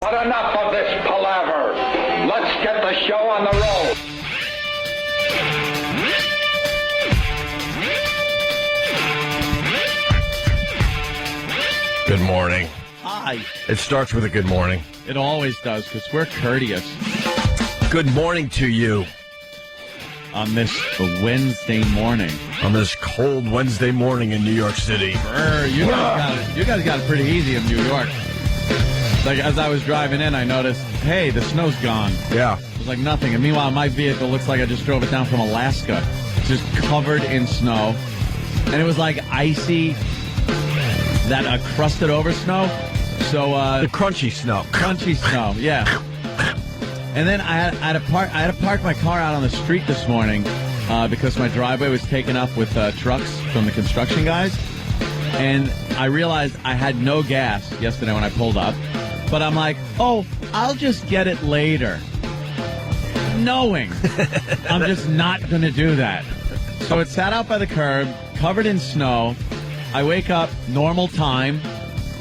But enough of this palaver. Let's get the show on the road. Good morning. Hi. It starts with a good morning. It always does, because we're courteous Good morning to you on this Wednesday morning. on this cold Wednesday morning in New York City. You guys got it pretty easy in New York. Like, as I was driving in, I noticed, hey, the snow's gone. Yeah. It was like nothing. And meanwhile, my vehicle looks like I just drove it down from Alaska. It's just covered in snow. And it was like icy, that crusted over snow. So, The crunchy snow. crunchy snow, yeah. And then I had to park my car out on the street this morning because my driveway was taken up with trucks from the construction guys. And I realized I had no gas yesterday when I pulled up. But I'm like, oh, I'll just get it later. Knowing I'm just not going to do that. So it sat out by the curb, covered in snow. I wake up, normal time,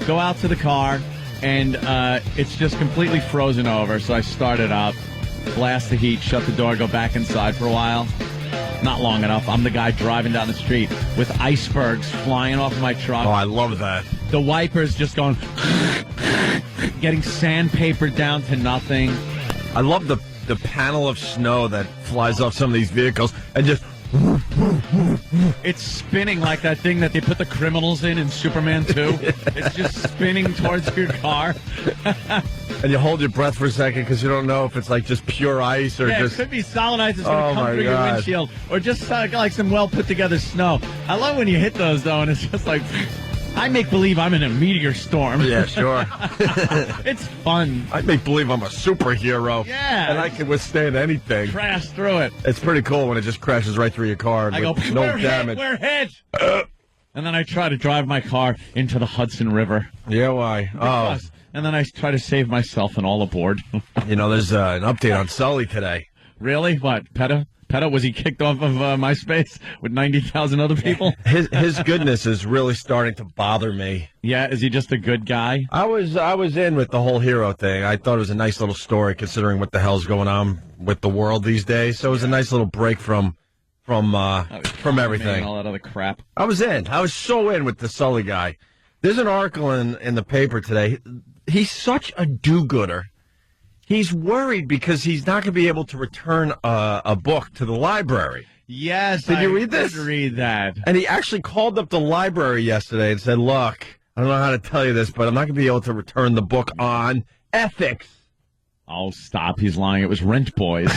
go out to the car, and it's just completely frozen over. So I start it up, blast the heat, shut the door, go back inside for a while. Not long enough. I'm the guy driving down the street with icebergs flying off of my truck. Oh, I love that. The wipers just going, getting sandpapered down to nothing. I love the panel of snow that flies off some of these vehicles and just... It's spinning like that thing that they put the criminals in Superman 2. It's just spinning towards your car. And you hold your breath for a second because you don't know if it's like just pure ice or Yeah, just... it could be solid ice that's going to come through your God. windshield, or just like some well put together snow. I love when you hit those though, and it's just like I make believe I'm in a meteor storm. Yeah, sure. It's fun. I make believe I'm a superhero. Yeah. And I can withstand anything. Crash through it. It's pretty cool when it just crashes right through your car I go, with no we're damage. Hit, we're hit. And then I try to drive my car into the Hudson River. Yeah, why? Oh, And then I try to save myself and all aboard. you know, there's an update on Sully today. Really? What? PETA? Was he kicked off of MySpace with 90,000 other people? His goodness is really starting to bother me. Yeah, is he just a good guy? I was in with the whole hero thing. I thought it was a nice little story considering what the hell's going on with the world these days. So it was a nice little break from everything. All that other crap. I was in. I was so in with the Sully guy. There's an article in the paper today. He's such a do-gooder. He's worried because he's not going to be able to return a book to the library. Yes, Did you read this? I did read that. And he actually called up the library yesterday and said, look, I don't know how to tell you this, but I'm not going to be able to return the book on ethics. Oh, stop. He's lying. It was Rent Boys.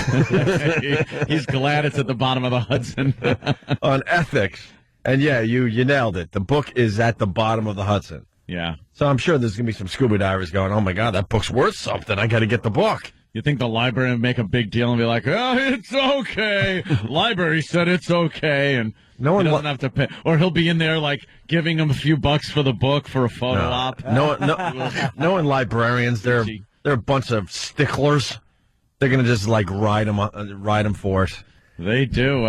He's glad it's at the bottom of the Hudson. On ethics. And yeah, you nailed it. The book is at the bottom of the Hudson. Yeah. So I'm sure there's going to be some scuba divers going, oh, my God, that book's worth something. I got to get the book. You think the library would make a big deal and be like, oh, it's okay. Library said it's okay. And No one he doesn't have to pay. Or he'll be in there, like, giving him a few bucks for the book for a photo op. No librarians. They're a bunch of sticklers. They're going to just, like, ride them for it. They do.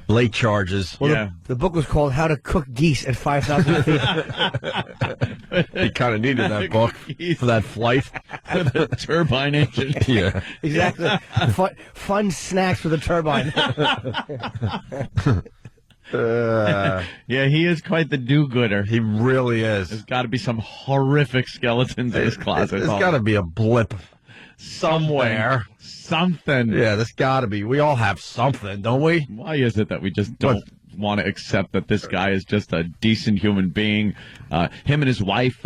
Late charges. Well, Yeah. the book was called How to Cook Geese at 5,000 feet. He kind of needed that book for that flight. The turbine engine. Yeah. Exactly. Fun snacks for the turbine. Yeah, he is quite the do-gooder. He really is. There's got to be some horrific skeletons in his closet. There's got to be a blip somewhere. Something. Yeah, there's got to be. We all have something, don't we? Why is it that we just don't want to accept that this guy is just a decent human being? Him and his wife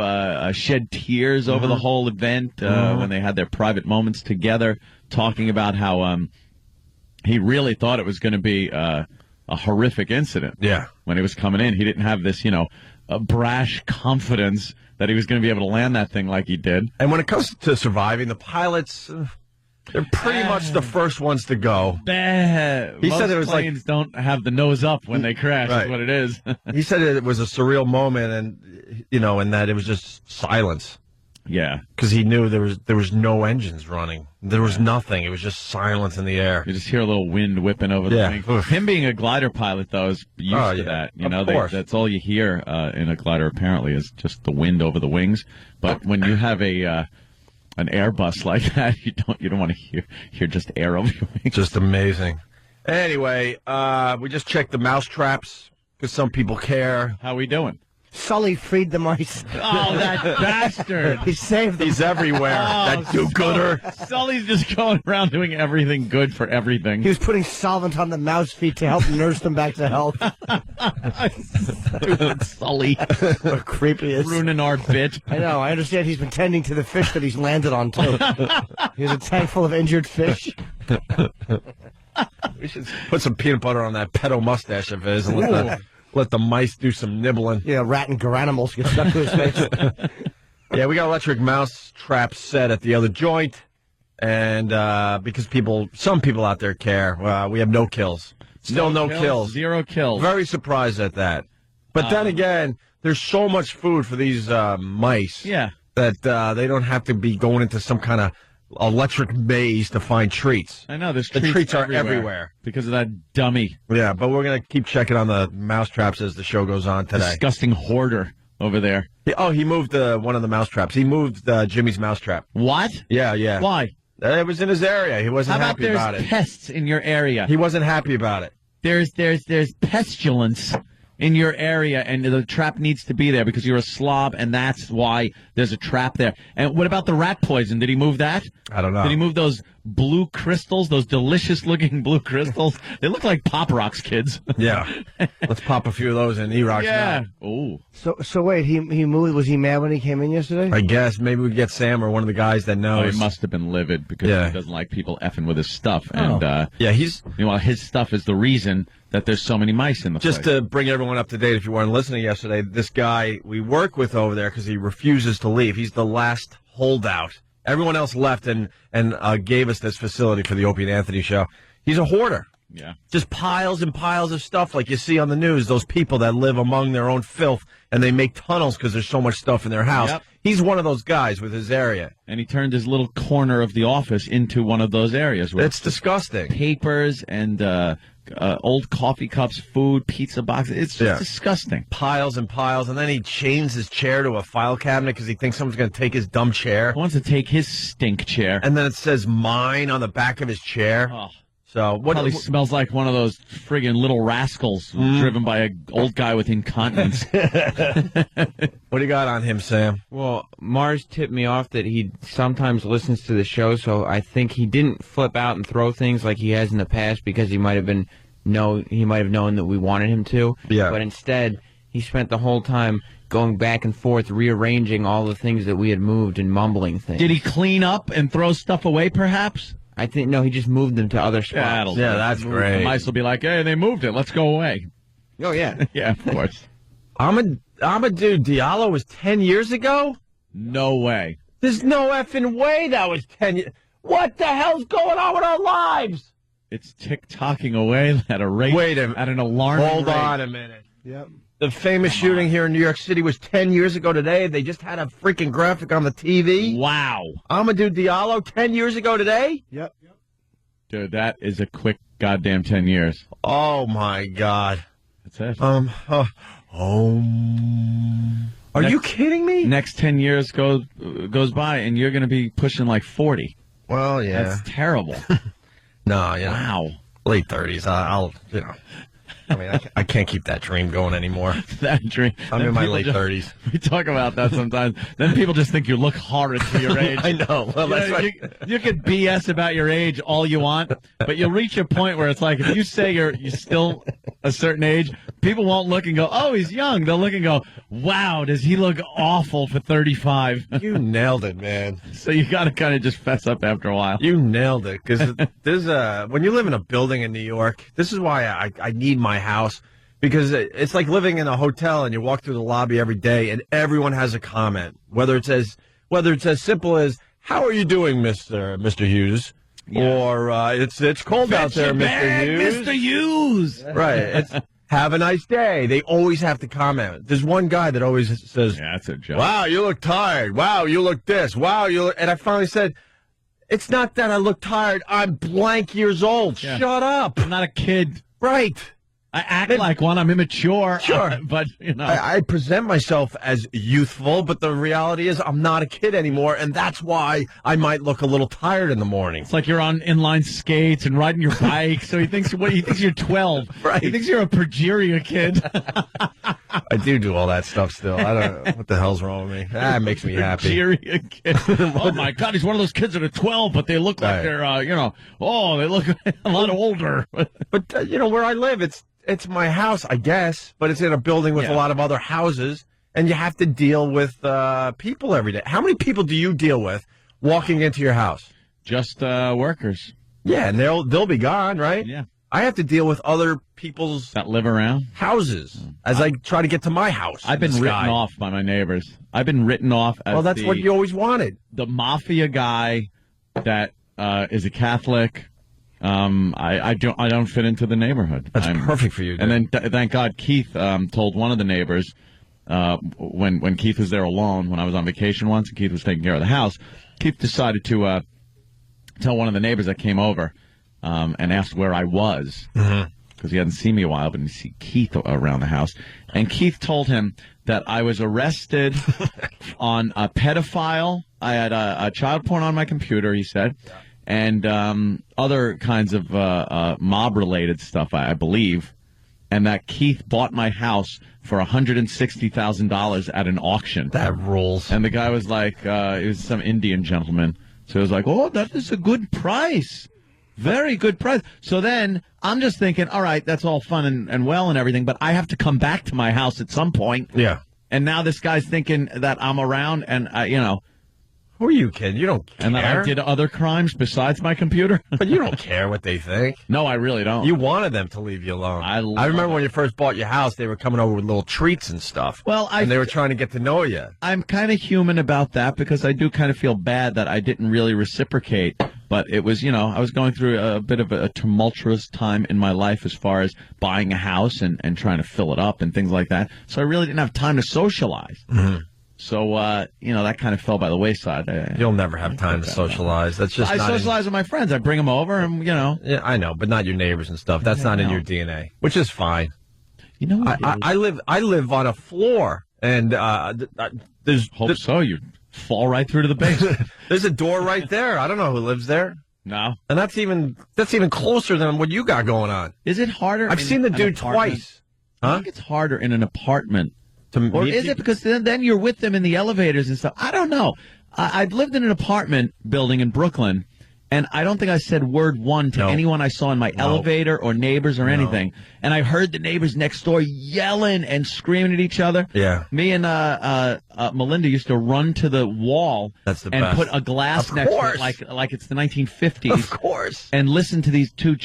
shed tears over the whole event when they had their private moments together, talking about how he really thought it was going to be a horrific incident. Yeah. When he was coming in, he didn't have this, a brash confidence that he was going to be able to land that thing like he did. And when it comes to surviving, the pilots, they're pretty much the first ones to go. He said it was like- planes don't have the nose up when they crash. Right. Is what it is. He said it was a surreal moment, and and that it was just silence Yeah. because he knew there was no engines running. There was nothing. It was just silence in the air. You just hear a little wind whipping over the Yeah. wing. Oof. Him being a glider pilot, though, is used Oh, to yeah. that. Of course. That's all you hear in a glider, apparently, is just the wind over the wings. But when you have a An Airbus like that, you don't want to hear just air over your wings. Just amazing. Anyway, we just checked the mouse traps because some people care. How we doing? Sully freed the mice. Oh, that bastard! He saved them. He's everywhere. That do-gooder. Sully's just going around doing everything good for everything. He was putting solvent on the mouse feet to help nurse them back to health. Stupid Sully. The creepiest. Ruining our bit. I know. I understand he's been tending to the fish that he's landed on, too. He has a tank full of injured fish. We should put some peanut butter on that pedo mustache of his and let the mice do some nibbling. Yeah, rat and garanimals get stuck to his face. Yeah, we got electric mouse traps set at the other joint, and because some people out there care, we have no kills. Still no kills. 0 kills. Very surprised at that. But then again, there's so much food for these mice that they don't have to be going into some kind of electric maze to find treats. I know, the treats are everywhere. Because of that dummy. Yeah, but we're going to keep checking on the mouse traps as the show goes on today. Disgusting hoarder over there. He moved one of the mouse traps. He moved Jimmy's mouse trap. What? Yeah. Why? It was in his area. He wasn't happy about it. How about there's pests in your area? He wasn't happy about it. There's pestilence in your area, and the trap needs to be there because you're a slob, and that's why there's a trap there. And what about the rat poison? Did he move that? I don't know. Did he move those blue crystals, those delicious-looking blue crystals? They look like Pop Rocks, kids. Yeah. Let's pop a few of those in E-Rocks now. Ooh. So wait, he moved. Was he mad when he came in yesterday? I guess. Maybe we get Sam or one of the guys that knows. He must have been livid because he doesn't like people effing with his stuff. Oh. And his stuff is the reason that there's so many mice in the place. Just to bring everyone up to date, if you weren't listening yesterday, this guy we work with over there, because he refuses to leave, he's the last holdout. Everyone else left and gave us this facility for the Opie and Anthony show. He's a hoarder. Yeah. Just piles and piles of stuff like you see on the news, those people that live among their own filth, and they make tunnels because there's so much stuff in their house. Yep. He's one of those guys with his area. And he turned his little corner of the office into one of those areas. Where it's disgusting. Papers and old coffee cups, food, pizza boxes. It's just disgusting. Piles and piles. And then he chains his chair to a file cabinet because he thinks someone's going to take his dumb chair. He wants to take his stink chair. And then it says mine on the back of his chair. Oh. So what? Probably smells like one of those friggin' little rascals driven by an old guy with incontinence. What do you got on him, Sam? Well, Mars tipped me off that he sometimes listens to the show, so I think he didn't flip out and throw things like he has in the past because he might have known that we wanted him to. Yeah. But instead, he spent the whole time going back and forth, rearranging all the things that we had moved and mumbling things. Did he clean up and throw stuff away, perhaps? I think, no, he just moved them to other spots. Yeah, that's great. The mice will be like, hey, they moved it. Let's go away. Oh, yeah. Yeah, of course. Amadou Diallo was 10 years ago? No way. There's no effing way that was 10 years. What the hell's going on with our lives? It's tick-tocking away at a rate. Wait a minute. At an alarming Hold rate. on a minute. Yep. The famous shooting here in New York City was 10 years ago today. They just had a freaking graphic on the TV. Wow. Amadou Diallo, 10 years ago today? Yep. Dude, that is a quick goddamn 10 years. Oh, my God. That's it. Are you kidding me? Next 10 years goes by, and you're going to be pushing like 40. Well, yeah. That's terrible. No, yeah. Wow. Late 30s. I mean, I can't keep that dream going anymore. That dream. I'm in my late 30s. We talk about that sometimes. Then people just think you look horrid for your age. I know. Well, that's right. You could BS about your age all you want, but you'll reach a point where it's like if you say you're still a certain age, people won't look and go, oh, he's young. They'll look and go, wow, does he look awful for 35? You nailed it, man. So you got to kind of just fess up after a while. You nailed it. Because when you live in a building in New York, this is why I need my house. Because it's like living in a hotel and you walk through the lobby every day and everyone has a comment. Whether it's as simple as, how are you doing, Mr. Hughes? Yeah. Or it's cold out there, Mr. Hughes. Mr. Hughes. Right. It's have a nice day. They always have to comment. There's one guy that always says, yeah, that's a joke. Wow, you look tired. Wow, you look this. Wow, you look... And I finally said, it's not that I look tired. I'm blank years old. Yeah. Shut up. I'm not a kid. Right. I act like one. I'm immature. Sure. But, I present myself as youthful, but the reality is I'm not a kid anymore, and that's why I might look a little tired in the morning. It's like you're on inline skates and riding your bike, so he thinks you're 12. Right. He thinks you're a progeria kid. I do all that stuff still. I don't know what the hell's wrong with me. That makes me happy. Progeria kid. Oh, my God, he's one of those kids that are 12, but they look like they're, they look a lot older. But, where I live, it's my house, I guess, but it's in a building with a lot of other houses, and you have to deal with people every day. How many people do you deal with walking into your house? Just workers. Yeah, and they'll be gone, right? Yeah. I have to deal with other people's that live around houses as I try to get to my house. I've been written off by my neighbors. I've been written off as that's what you always wanted. The mafia guy that is a Catholic. I don't fit into the neighborhood. That's perfect for you. Dude. And then thank God Keith told one of the neighbors when Keith was there alone when I was on vacation once and Keith was taking care of the house. Keith decided to tell one of the neighbors that came over and asked where I was because he hadn't seen me a while, but he see Keith around the house. And Keith told him that I was arrested on a pedophile. I had a child porn on my computer, he said. Yeah. And other kinds of mob-related stuff, I believe, and that Keith bought my house for $160,000 at an auction. That rules. And the guy was like, it was some Indian gentleman, so he was like, oh, that is a good price. Very good price. So then I'm just thinking, all right, that's all fun and well and everything, but I have to come back to my house at some point. Yeah. And now this guy's thinking that I'm around and, Who are you kidding? You don't care. And that I did other crimes besides my computer? But you don't care what they think. No, I really don't. You wanted them to leave you alone. I remember when you first bought your house, they were coming over with little treats and stuff. Well, and they were trying to get to know you. I'm kind of human about that because I do kind of feel bad that I didn't really reciprocate. But it was, I was going through a bit of a tumultuous time in my life as far as buying a house and trying to fill it up and things like that. So I really didn't have time to socialize. Mm-hmm. So, that kind of fell by the wayside. You'll never have time to socialize. That's just I socialize with my friends. I bring them over and, Yeah, I know, but not your neighbors and stuff. That's not in your DNA, which is fine. I live on a floor, and there's... so. You fall right through to the basement. There's a door right there. I don't know who lives there. No. And that's even closer than what you got going on. Is it harder? I've seen the dude twice. I think it's harder in an apartment. Or is it because then you're with them in the elevators and stuff? I don't know. I've lived in an apartment building in Brooklyn, and I don't think I said word one to anyone I saw in my elevator or neighbors or anything. And I heard the neighbors next door yelling and screaming at each other. Yeah. Me and Melinda used to run to the wall and best. Put a glass next to it like it's the 1950s. Of course. And listen to these two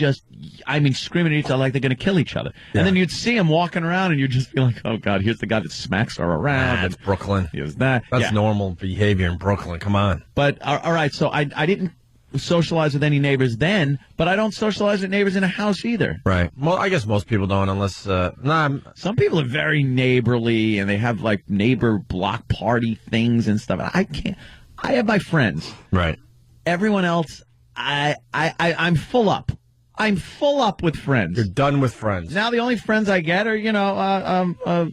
screaming at each other like they're going to kill each other. Yeah. And then you'd see them walking around and you'd just be like, oh, God, here's the guy that smacks her around. That's Brooklyn. Here's that. That's normal behavior in Brooklyn. Come on. But, all right, so I didn't socialize with any neighbors then, but I don't socialize with neighbors in a house either. Right. Well, I guess most people don't unless... Some people are very neighborly and they have, like, neighbor block party things and stuff. I can't... I have my friends. Right. Everyone else, I'm full up. I'm full up with friends. You're done with friends. Now the only friends I get are,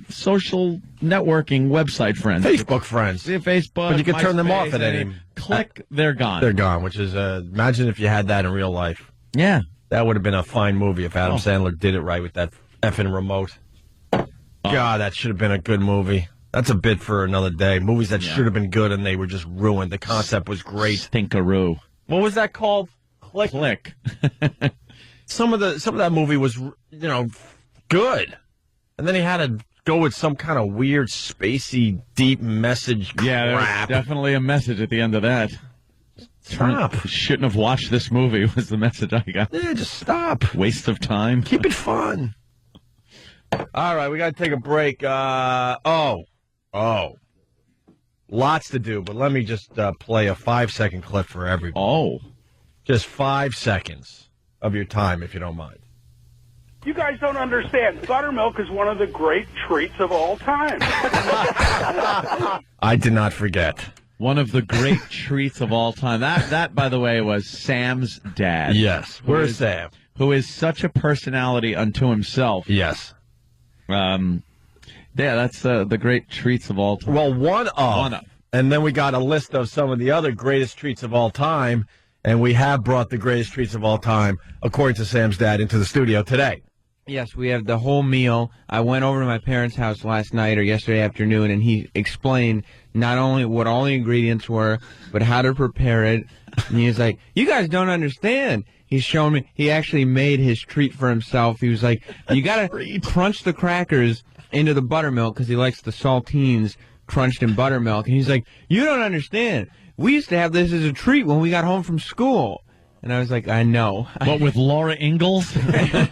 social networking website friends. Facebook friends. Yeah, Facebook. But you can turn them off at any... Click, they're gone. They're gone, which is, imagine if you had that in real life. Yeah. That would have been a fine movie if Adam Sandler did it right with that effing remote. God, that should have been a good movie. That's a bit for another day. Movies that should have been good and they were just ruined. The concept was great. Stinkaroo. What was that called? Click. Some of that movie was, good. And then he had to go with some kind of weird, spacey, deep message crap. Yeah, there was definitely a message at the end of that. Stop. Shouldn't have watched this movie was the message I got. Yeah, just stop. Waste of time. Keep it fun. All right, we got to take a break. Lots to do, but let me just play a 5-second clip for everybody. Oh. Just 5 seconds of your time, if you don't mind. You guys don't understand. Buttermilk is one of the great treats of all time. I did not forget. One of the great treats of all time. That, by the way, was Sam's dad. Yes. Where's Sam? who is such a personality unto himself. Yes. That's the great treats of all time. Well, one of. And then we got a list of some of the other greatest treats of all time, and we have brought the greatest treats of all time, according to Sam's dad, into the studio today. Yes, we have the whole meal. I went over to my parents' house last night or yesterday afternoon, and he explained not only what all the ingredients were, but how to prepare it. And he was like, "You guys don't understand." He's showing me. He actually made his treat for himself. He was like, "You got to crunch the crackers into the buttermilk," because he likes the saltines crunched in buttermilk. And he's like, "You don't understand. We used to have this as a treat when we got home from school." And I was like, "I know." What, with Laura Ingalls?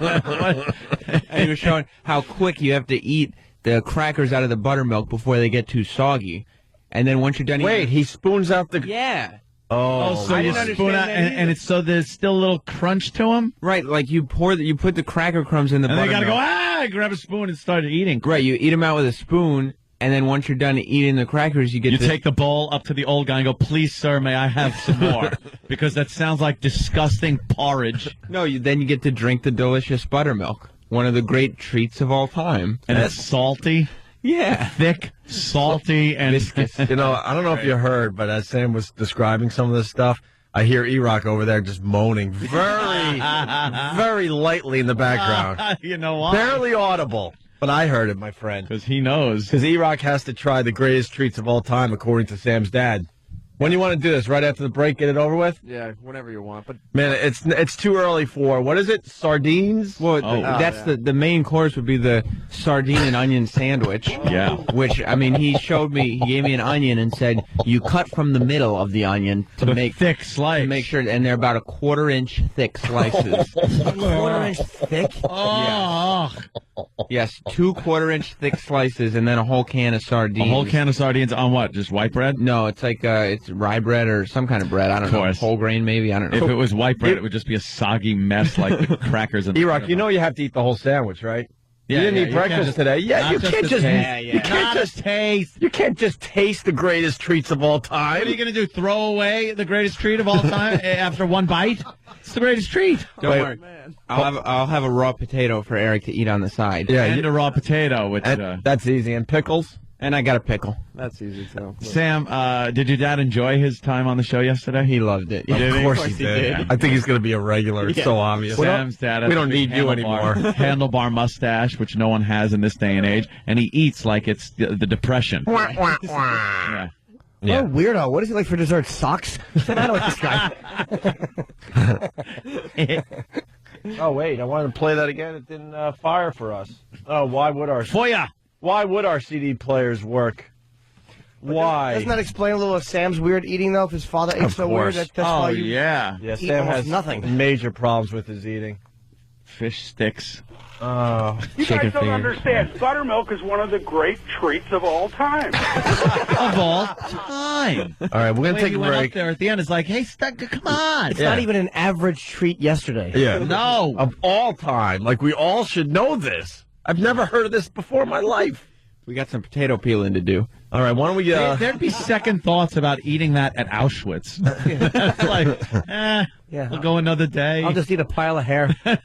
And he was showing how quick you have to eat the crackers out of the buttermilk before they get too soggy. And then once you're done Wait, he spoons out the... Yeah. Oh, so I you didn't spoon understand out, that and it's so there's still a little crunch to them? Right, like you put the cracker crumbs in the And then you buttermilk. gotta go, grab a spoon and start eating. Right, you eat them out with a spoon, and then once you're done eating the crackers, you take the bowl up to the old guy and go, "Please, sir, may I have some more?" Because that sounds like disgusting porridge. No, then you get to drink the delicious buttermilk. One of the great treats of all time. And it's salty, Yeah. thick, salty, and Viscous. You know, I don't know if you heard, but as Sam was describing some of this stuff, I hear E-Rock over there just moaning very, very lightly in the background. you know what? Barely audible, but I heard it, my friend. Because he knows. Because E-Rock has to try the greatest treats of all time, according to Sam's dad. When do you want to do this? Right after the break, get it over with? Yeah, whenever you want. But Man, it's too early for, what is it, sardines? Well, that's the main course would be the sardine and onion sandwich. Yeah. Which, I mean, he gave me an onion and said, you cut from the middle of the onion to The make thick slice. To make sure, and they're about 1/4 inch thick slices. 1/4 inch thick. Oh, Yes, 2 1/4 inch thick slices, and then a whole can of sardines. a whole can of sardines on what? Just white bread? No, it's like it's rye bread or some kind of bread. I don't know. course. Whole grain, maybe. I don't know. If it was white bread, it would just be a soggy mess like the crackers in the E-Rock, you know you have to eat the whole sandwich, right? Yeah, you didn't yeah, eat you can't breakfast just- today. Yeah, not you just can't the just... taste. You can't Not just a taste. You can't just taste the greatest treats of all time. What are you going to do? Throw away the greatest treat of all time after one bite? It's the greatest treat. Don't worry. I'll have a raw potato for Eric to eat on the side. Yeah, And a raw potato, which that's easy. And pickles? And I got a pickle. that's easy too. Sam, did your dad enjoy his time on the show yesterday? He loved it. Of course he did. did. I think he's going to be a regular. It's so obvious. Sam's dad. we don't need you anymore. anymore. Handlebar mustache, which no one has in this day and age, and he eats like it's the Depression. Yeah. Yeah. Oh, weirdo. What is he like for dessert? Socks? What's the matter with this guy? Oh, wait. I wanted to play that again. It didn't fire for us. Oh, why would our CD players work? Why? Doesn't that explain a little of Sam's weird eating, though? If his father ate Of so course. weird, that's why you yeah. Yeah, eat Sam almost has nothing. major problems with his eating. Fish sticks. Oh. You Chicken guys don't finger. understand. Buttermilk is one of the great treats of all time. Of all time. All right, we're going to take a Went up break. there at the end. It's like, hey, come on. It's not even an average treat yesterday. Yeah. No. Of all time. Like, we all should know this. I've never heard of this before in my life. We got some potato peeling to do. All right, why don't we... There'd be second thoughts about eating that at Auschwitz. It's like, Yeah. we'll go another day. I'll just eat a pile of hair. All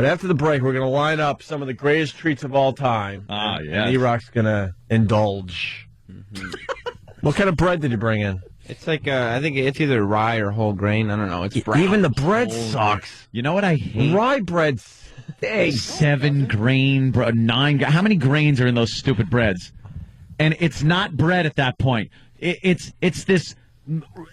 right, after the break, we're going to line up some of the greatest treats of all time. Ah, And yes. E-Rock's going to indulge. What kind of bread did you bring in? It's like I think it's either rye or whole grain. I don't know. It's brown. Even the bread sucks. You know what I hate? Rye bread stinks. 7 grain, 9. How many grains are in those stupid breads? And it's not bread at that point. It's this,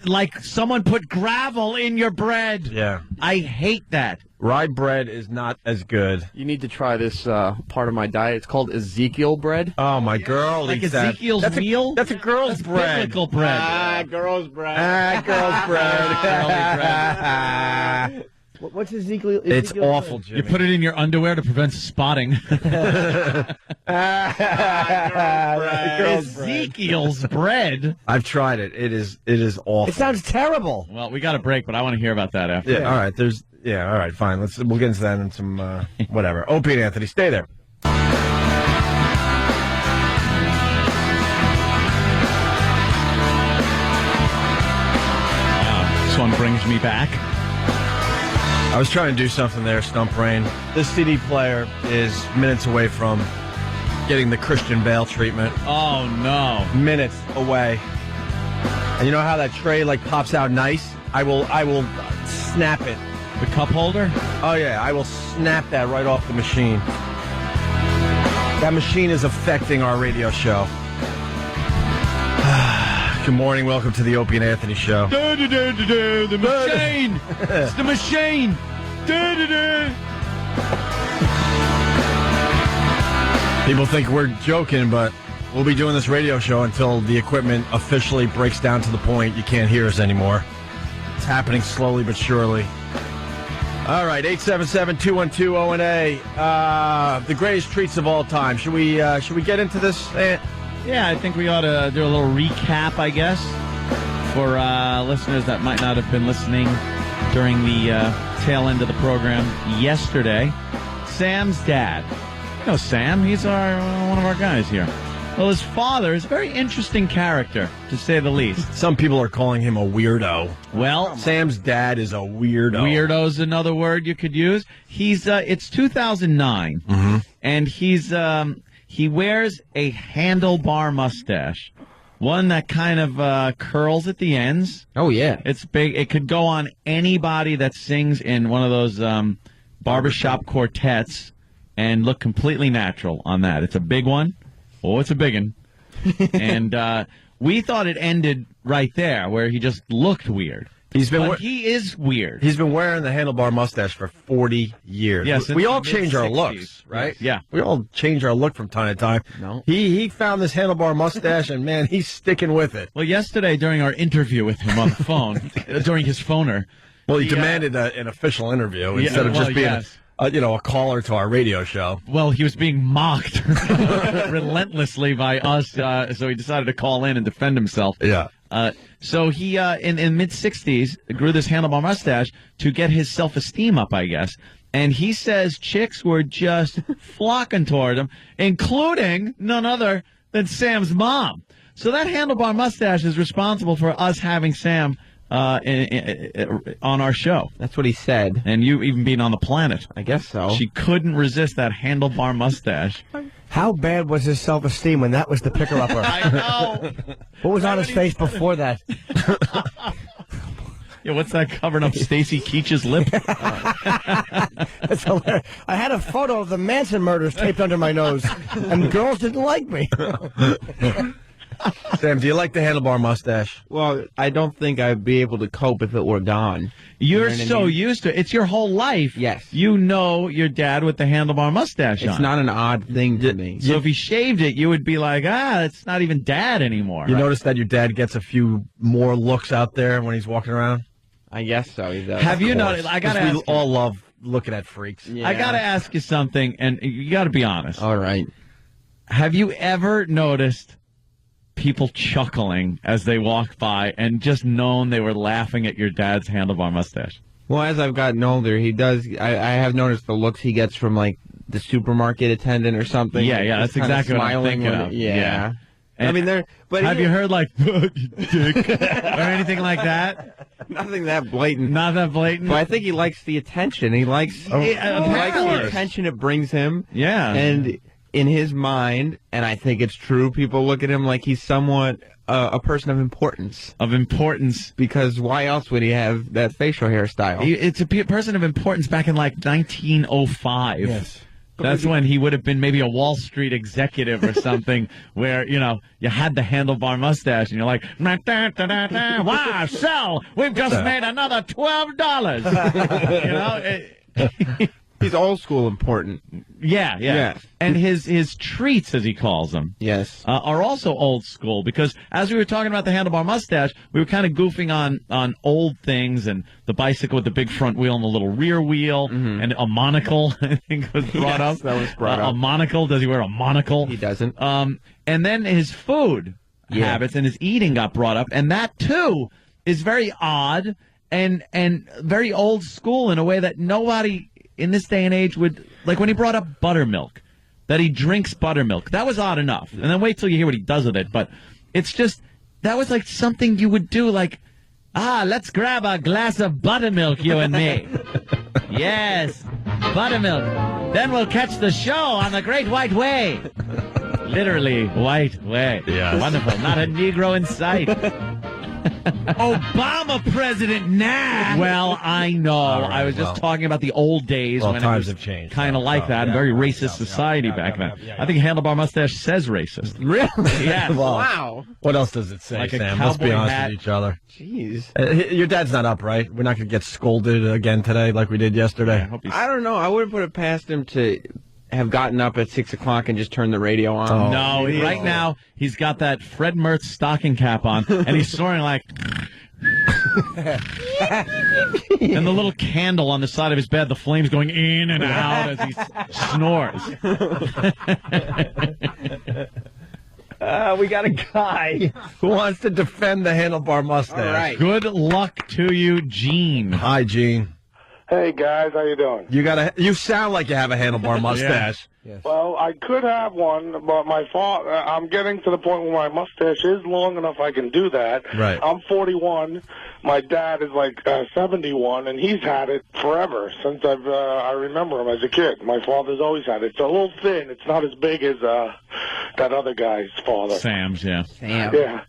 like someone put gravel in your bread. Yeah. I hate that. Rye bread is not as good. You need to try this part of my diet. It's called Ezekiel bread. Oh, my girl Like eats that. Ezekiel's That's meal? That's a girl's bread. Biblical bread. girl's bread. Girl's bread. What's Ezekiel? It's awful, Jimmy. You put it in your underwear to prevent spotting. Ezekiel's bread. I've tried it. It is awful. It sounds terrible. Well, we got a break, but I want to hear about that after. Yeah, all right. All right, fine. We'll get into that in some whatever. Opie and Anthony, stay there. Wow, this one brings me back. I was trying to do something there, Stump Rain. This CD player is minutes away from getting the Christian Bale treatment. Oh, no. Minutes away. And you know how that tray pops out nice? I will snap it. The cup holder? Oh yeah, I will snap that right off the machine. That machine is affecting our radio show. Good morning, welcome to the Opie and Anthony show. The machine! It's the machine! People think we're joking, but we'll be doing this radio show until the equipment officially breaks down to the point you can't hear us anymore. It's happening slowly but surely. All right, 877-212-ONA. The greatest treats of all time. Should we get into this? Yeah, I think we ought to do a little recap, I guess, for listeners that might not have been listening during the tail end of the program yesterday. Sam's dad. You know Sam, he's one of our guys here. Well, his father is a very interesting character, to say the least. Some people are calling him a weirdo. Well, Sam's dad is a weirdo. Weirdo's another word you could use. He's it's 2009, and he wears a handlebar mustache, one that kind of curls at the ends. Oh, yeah. It's big. It could go on anybody that sings in one of those barbershop quartets and look completely natural on that. It's a big one. Oh, it's a big one. And we thought it ended right there, where he just looked weird. He is weird. He's been wearing the handlebar mustache for 40 years. Yes, we all change our looks, right? Yeah. We all change our look from time to time. No. He found this handlebar mustache, and, man, he's sticking with it. Well, yesterday during our interview with him on the phone, during his phoner. Well, he demanded an official interview instead of just being a caller to our radio show. Well, he was being mocked relentlessly by us, so he decided to call in and defend himself. Yeah. So he, in mid-60s, grew this handlebar mustache to get his self-esteem up, I guess. And he says chicks were just flocking toward him, including none other than Sam's mom. So that handlebar mustache is responsible for us having Sam on our show. That's what he said. And you even being on the planet. I guess so. She couldn't resist that handlebar mustache. How bad was his self-esteem when that was the picker-upper? I know. What was on his face before that? Yeah, what's that covering up Stacy Keach's lip? That's hilarious. I had a photo of the Manson murders taped under my nose, and girls didn't like me. Sam, do you like the handlebar mustache? Well, I don't think I'd be able to cope if it were gone. You're You know what I so mean? used to it. It's your whole life. Yes. You know your dad with the handlebar mustache on. It's not an odd thing to me. So if he shaved it, you would be like, it's not even dad anymore. You right? notice that your dad gets a few more looks out there when he's walking around? I guess so. He does. Have you noticed? I got to ask We all love looking at freaks. Yeah. I got to ask you something, and you got to be honest. All right. Have you ever noticed people chuckling as they walk by and just known they were laughing at your dad's handlebar mustache? Well, as I've gotten older, he does. I have noticed the looks he gets from like the supermarket attendant or something. Yeah, Just that's kinda exactly what I'm smiling thinking when of. Yeah. And I mean, there. But have you heard like dick or anything like that? nothing that blatant? Not that blatant. But I think he likes the attention. He likes the attention it brings him. Yeah. And in his mind, and I think it's true, people look at him like he's somewhat a person of importance. Of importance. Because why else would he have that facial hairstyle? It's a person of importance back in like 1905. Yes. That's when he would have been maybe a Wall Street executive or something where, you had the handlebar mustache and you're like, wow, Sal, we've just made another $12. He's old school important. Yeah. And his treats, as he calls them, Yes. are also old school because as we were talking about the handlebar mustache, we were kind of goofing on old things and the bicycle with the big front wheel and the little rear wheel and a monocle, I think was brought up. That was brought up. A monocle. Does he wear a monocle? He doesn't. And then his food habits and his eating got brought up, and that too is very odd and very old school in a way that nobody in this day and age would, like when he brought up buttermilk, that he drinks buttermilk. That was odd enough. And then wait till you hear what he does with it. But it's just, that was like something you would do, like Let's grab a glass of buttermilk, you and me. Yes, buttermilk. Then we'll catch the show on the Great White Way. Literally, white way. Yes. Wonderful. Not a Negro in sight. Obama president now. Well, I know. Right, I was just talking about the old days when times it have was changed. kind of like that. Very racist society back then. I think Handlebar Mustache says racist. Really? Yes. Well, Wow. What else does it say, Like a Sam? Let's be cowboy honest hat. with each other. Jeez. Your dad's not up, right? We're not going to get scolded again today like we did yesterday. I hope he's I don't know. I wouldn't put it past him to have gotten up at 6 o'clock and just turned the radio on. No, right now he's got that Fred Mertz stocking cap on, and he's snoring like. And the little candle on the side of his bed, the flames going in and out as he snores. We got a guy who wants to defend the handlebar mustache. All right. Good luck to you, Gene. Hi, Gene. Hey guys, how you doing? You sound like you have a handlebar mustache. Well, I could have one, but I'm getting to the point where my mustache is long enough I can do that. Right. I'm 41. My dad is like 71, and he's had it forever since I remember him as a kid. My father's always had it. It's a little thin. It's not as big as that other guy's father. Sam's, yeah. Sam. Yeah.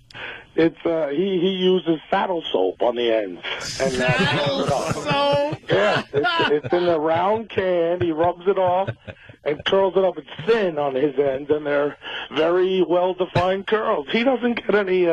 It's he uses saddle soap on the ends. And, Saddle soap? Yeah, it's in a round can. He rubs it off and curls it up. It's thin on his ends, and they're very well-defined curls. He doesn't get any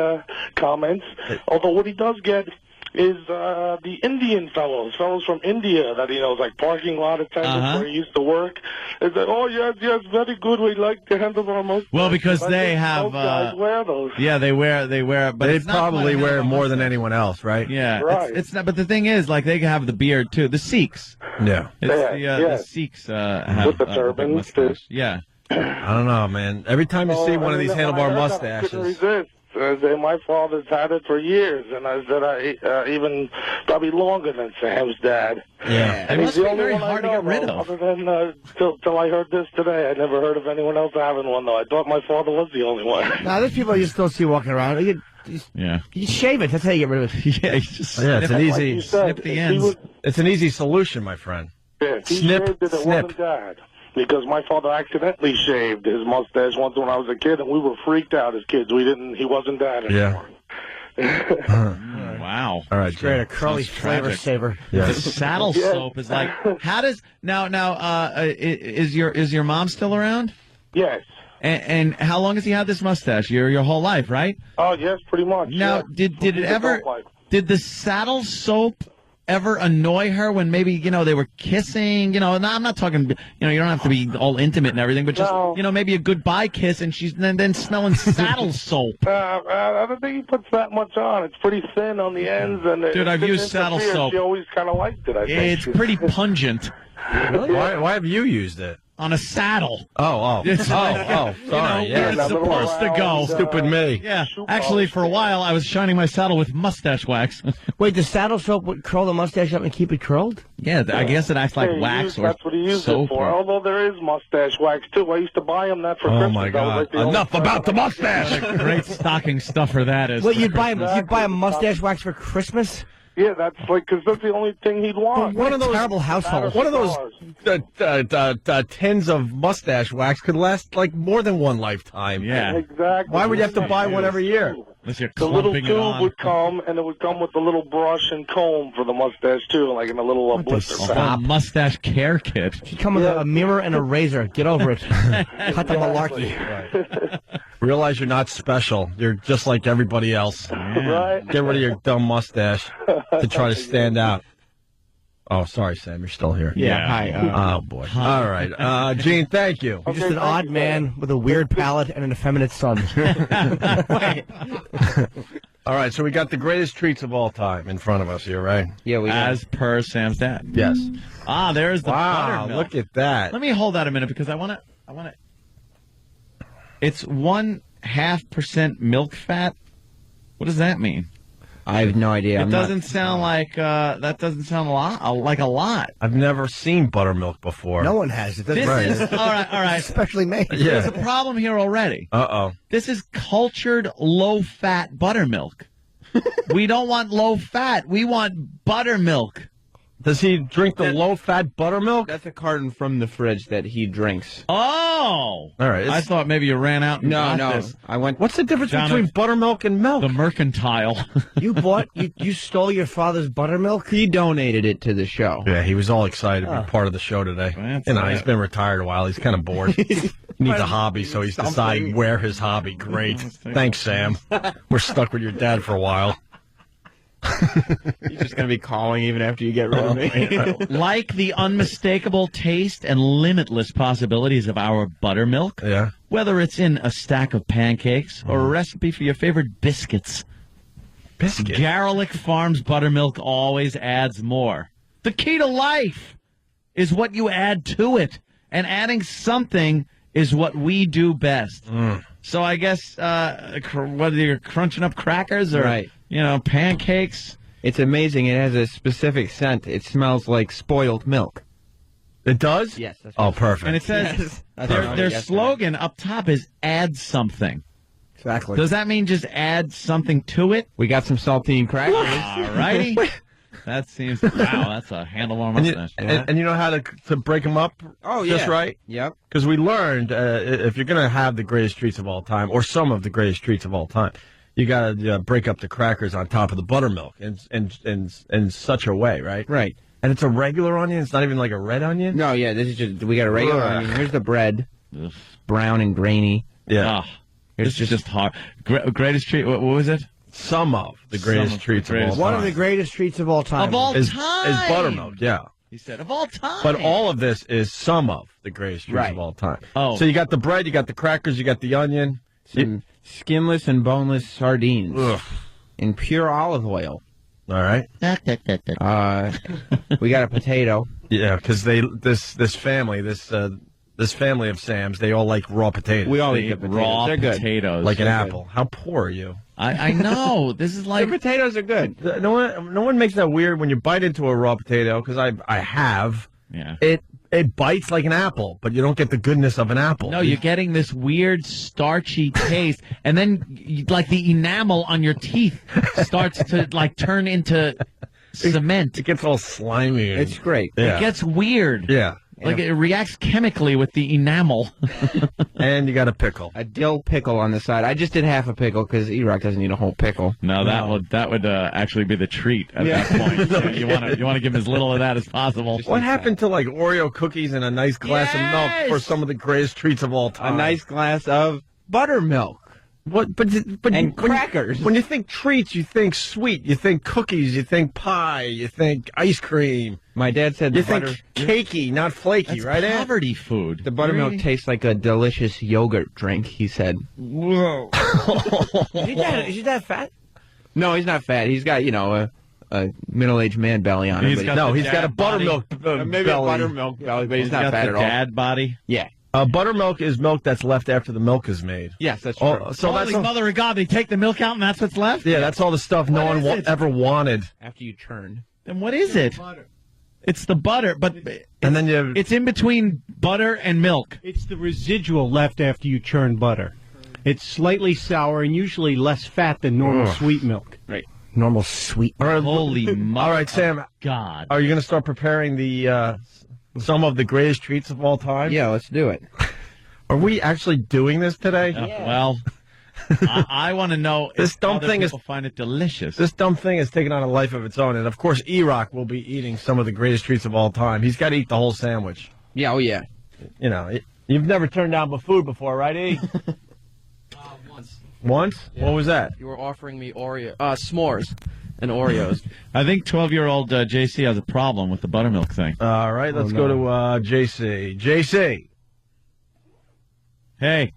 comments, although what he does get is the Indian fellows from India that he knows, like parking lot attendants where he used to work. Is that, oh, yes, very good. We like the handlebar mustache. Well, because they have, those guys wear those. Yeah, they wear, but They it's not probably quite a wear handlebar more than mustache. anyone else, right? Yeah, Right. it's not. But the thing is, like, they have the beard too. The Sikhs, Yeah. it's Yeah, the yeah. Sikhs have With the big turbans, mustache. Yeah. I don't know, man. Every time you see one of these When I handlebar heard that, I couldn't mustaches. resist. I said, my father's had it for years, and I said, even probably longer than Sam's dad. Yeah. It And must he's be the only very one I hard to know, get rid though, of. Other than till I heard this today, I never heard of anyone else having one. Though I thought my father was the only one. Now, there's people you still see walking around. Yeah. You shave it. That's how you get rid of it. Yeah, you just Yeah, it's an Like easy. you said, snip the if he ends. was- It's an easy solution, my friend. if he Snip, shaved it, it snip. wasn't Dad. Because my father accidentally shaved his mustache once when I was a kid, and we were freaked out as kids. He wasn't Dad anymore. Wow. All right, Great, Gene. a curly Sounds flavor tragic. saver. The saddle soap is like. How does now? Is your mom still around? Yes. And how long has he had this mustache? Your whole life, right? Oh, yes, pretty much. Now, yeah. did it ever? Did the saddle soap ever annoy her when maybe they were kissing? No, I'm not talking. You don't have to be all intimate and everything, but just No. maybe a goodbye kiss, and she's then smelling saddle soap. I don't think he puts that much on. It's pretty thin on the ends, and Dude, I've used saddle soap. She always kind of liked it. I think It's pretty pungent Why have you used it? on a saddle. Oh, It's like, sorry. where Yeah, it's supposed to go. stupid me. Yeah, Shoe actually, polish. for a while, I was shining my saddle with mustache wax. Wait, the saddle soap would curl the mustache up and keep it curled? Yeah, I guess it acts like Yeah, wax or that's what he used soap. it for. or- Although there is mustache wax too. I used to buy him that for Oh Christmas. my That was God! like the only Enough present about the I- mustache. Great stocking stuffer that is. Wait, you'd buy a mustache wax for Christmas? Yeah, that's because that's the only thing he'd want. One of those terrible household. One of those tins of mustache wax could last like more than one lifetime. Yeah. Exactly. Why would you have to buy one every year? Unless you're The little clumping it tube on. would come, and it would come with the little brush and comb for the mustache too, like in a little blister A pack. whole mustache care kit. She'd come with a mirror and a razor. Get over it. Cut the malarkey. Realize you're not special. You're just like everybody else. Right? Get rid of your dumb mustache to try to stand out. Oh, sorry, Sam. You're still here. Yeah. Hi. Oh, boy. All right. Gene, thank you. You're just an odd man with a weird palate and an effeminate son. All right, so we got the greatest treats of all time in front of us here, right? Yeah, we got As per Sam's dad. Yes. There's the Wow, buttermilk. look at that. Let me hold that a minute because I want to. It's 1.5% milk fat. What does that mean? I have no idea. It doesn't sound like that. Doesn't sound like a lot. I've never seen buttermilk before. No one has it. This Right. is all right. Especially me. There's Yeah. a problem here already. Uh-oh. This is cultured low-fat buttermilk. We don't want low fat. We want buttermilk. Does he drink the low-fat buttermilk? That's a carton from the fridge that he drinks. Oh! All right. I thought maybe you ran out and got No. this. I went. What's the difference John, between buttermilk and milk? The mercantile. You stole your father's buttermilk? He donated it to the show. Yeah, he was all excited to be part of the show today. That's He's been retired a while. He's kind of bored. He needs a hobby, so he's deciding where his hobby. Great. Thanks, Sam. We're stuck with your dad for a while. He's just going to be calling even after you get rid of me. Like the unmistakable taste and limitless possibilities of our buttermilk, Yeah. whether it's in a stack of pancakes or a recipe for your favorite biscuits, Biscuit. Garlic Farms buttermilk always adds more. The key to life is what you add to it, and adding something is what we do best. So I guess whether you're crunching up crackers or Right. Pancakes. It's amazing. It has a specific scent. It smells like spoiled milk. It does? Yes. That's Oh, what perfect. And it says That's their what I their was yesterday. slogan up top is add something. Exactly. Does that mean just add something to it? We got some saltine crackers. All righty. That seems, wow, that's a handlebar And you, mustache. and you know how to break them up just right? Yep. Because we learned if you're going to have the greatest treats of all time, or some of the greatest treats of all time, you got to break up the crackers on top of the buttermilk in such a way, right? Right. And it's a regular onion? It's not even like a red onion? No, yeah, this is just, we got a regular Ugh. onion. Here's the bread. Ugh. Brown and grainy. Yeah. Ah, this is just hard. Greatest treat, what was it? Some of the greatest Some of the treats greatest- of all One time. of the greatest treats of all time. Of all is time. buttermilk, yeah. He said, of all time. But all of this is some of the greatest treats Right. of all time. Oh. So you got the bread, you got the crackers, you got the onion. Some skinless and boneless sardines. Ugh. In pure olive oil. All right. We got a potato. Yeah, because this family of Sam's, they all like raw potatoes. We all They eat the eat potatoes. raw They're good. potatoes. like an They're good. apple. How poor are you? I know. This is like The potatoes are good. No one makes that weird when you bite into a raw potato, because I have. yeah. It bites like an apple, but you don't get the goodness of an apple. No, you're getting this weird starchy taste, and then like the enamel on your teeth starts to like turn into cement. It gets all slimy. It's great. Yeah. It gets weird. Yeah. Like it reacts chemically with the enamel. And you got a pickle. A dill pickle on the side. I just did half a pickle because E-Rock doesn't eat a whole pickle. No, that would actually be the treat at that point. Yeah, you want to give him as little of that as possible. What happened to like Oreo cookies and a nice glass of milk for some of the greatest treats of all A time? nice glass of buttermilk. What? But And when crackers. When you think treats, you think sweet. You think cookies. You think pie. You think ice cream. My dad said You the think butter, cakey, not flaky, That's right? Ed? poverty food. the buttermilk tastes like a delicious yogurt drink, he said. Whoa! Is he that fat? No, he's not fat. He's got, a middle-aged man belly on him. He's but got No, the he's got a dad body. buttermilk maybe belly. a buttermilk belly, but he's He's not got fat the at all. dad body. Yeah. Buttermilk is milk that's left after the milk is made. Yes, that's true. Oh, so Holy that's all, mother of God! They take the milk out and that's what's left. yeah, that's all the stuff no What one is it? ever wanted. After you churn. Then what is it? It's the butter, but And then you it's in between butter and milk. It's the residual left after you churn butter. It's slightly sour and usually less fat than normal sweet milk. Normal sweet. all right, Holy mother all right, Sam. of God! Are you going to start preparing the some of the greatest treats of all time? Yeah, let's do it. Are we actually doing this today? Well, I want to know This if dumb other thing is- people find it delicious. This dumb thing has taken on a life of its own, and of course, E-Rock will be eating some of the greatest treats of all time. He's got to eat the whole sandwich. Yeah, oh yeah. You know, you've never turned down food before, right, E? Once? Yeah. What was that? You were offering me s'mores and Oreos. I think 12-year-old JC has a problem with the buttermilk thing. All right, let's go to JC. JC. Hey,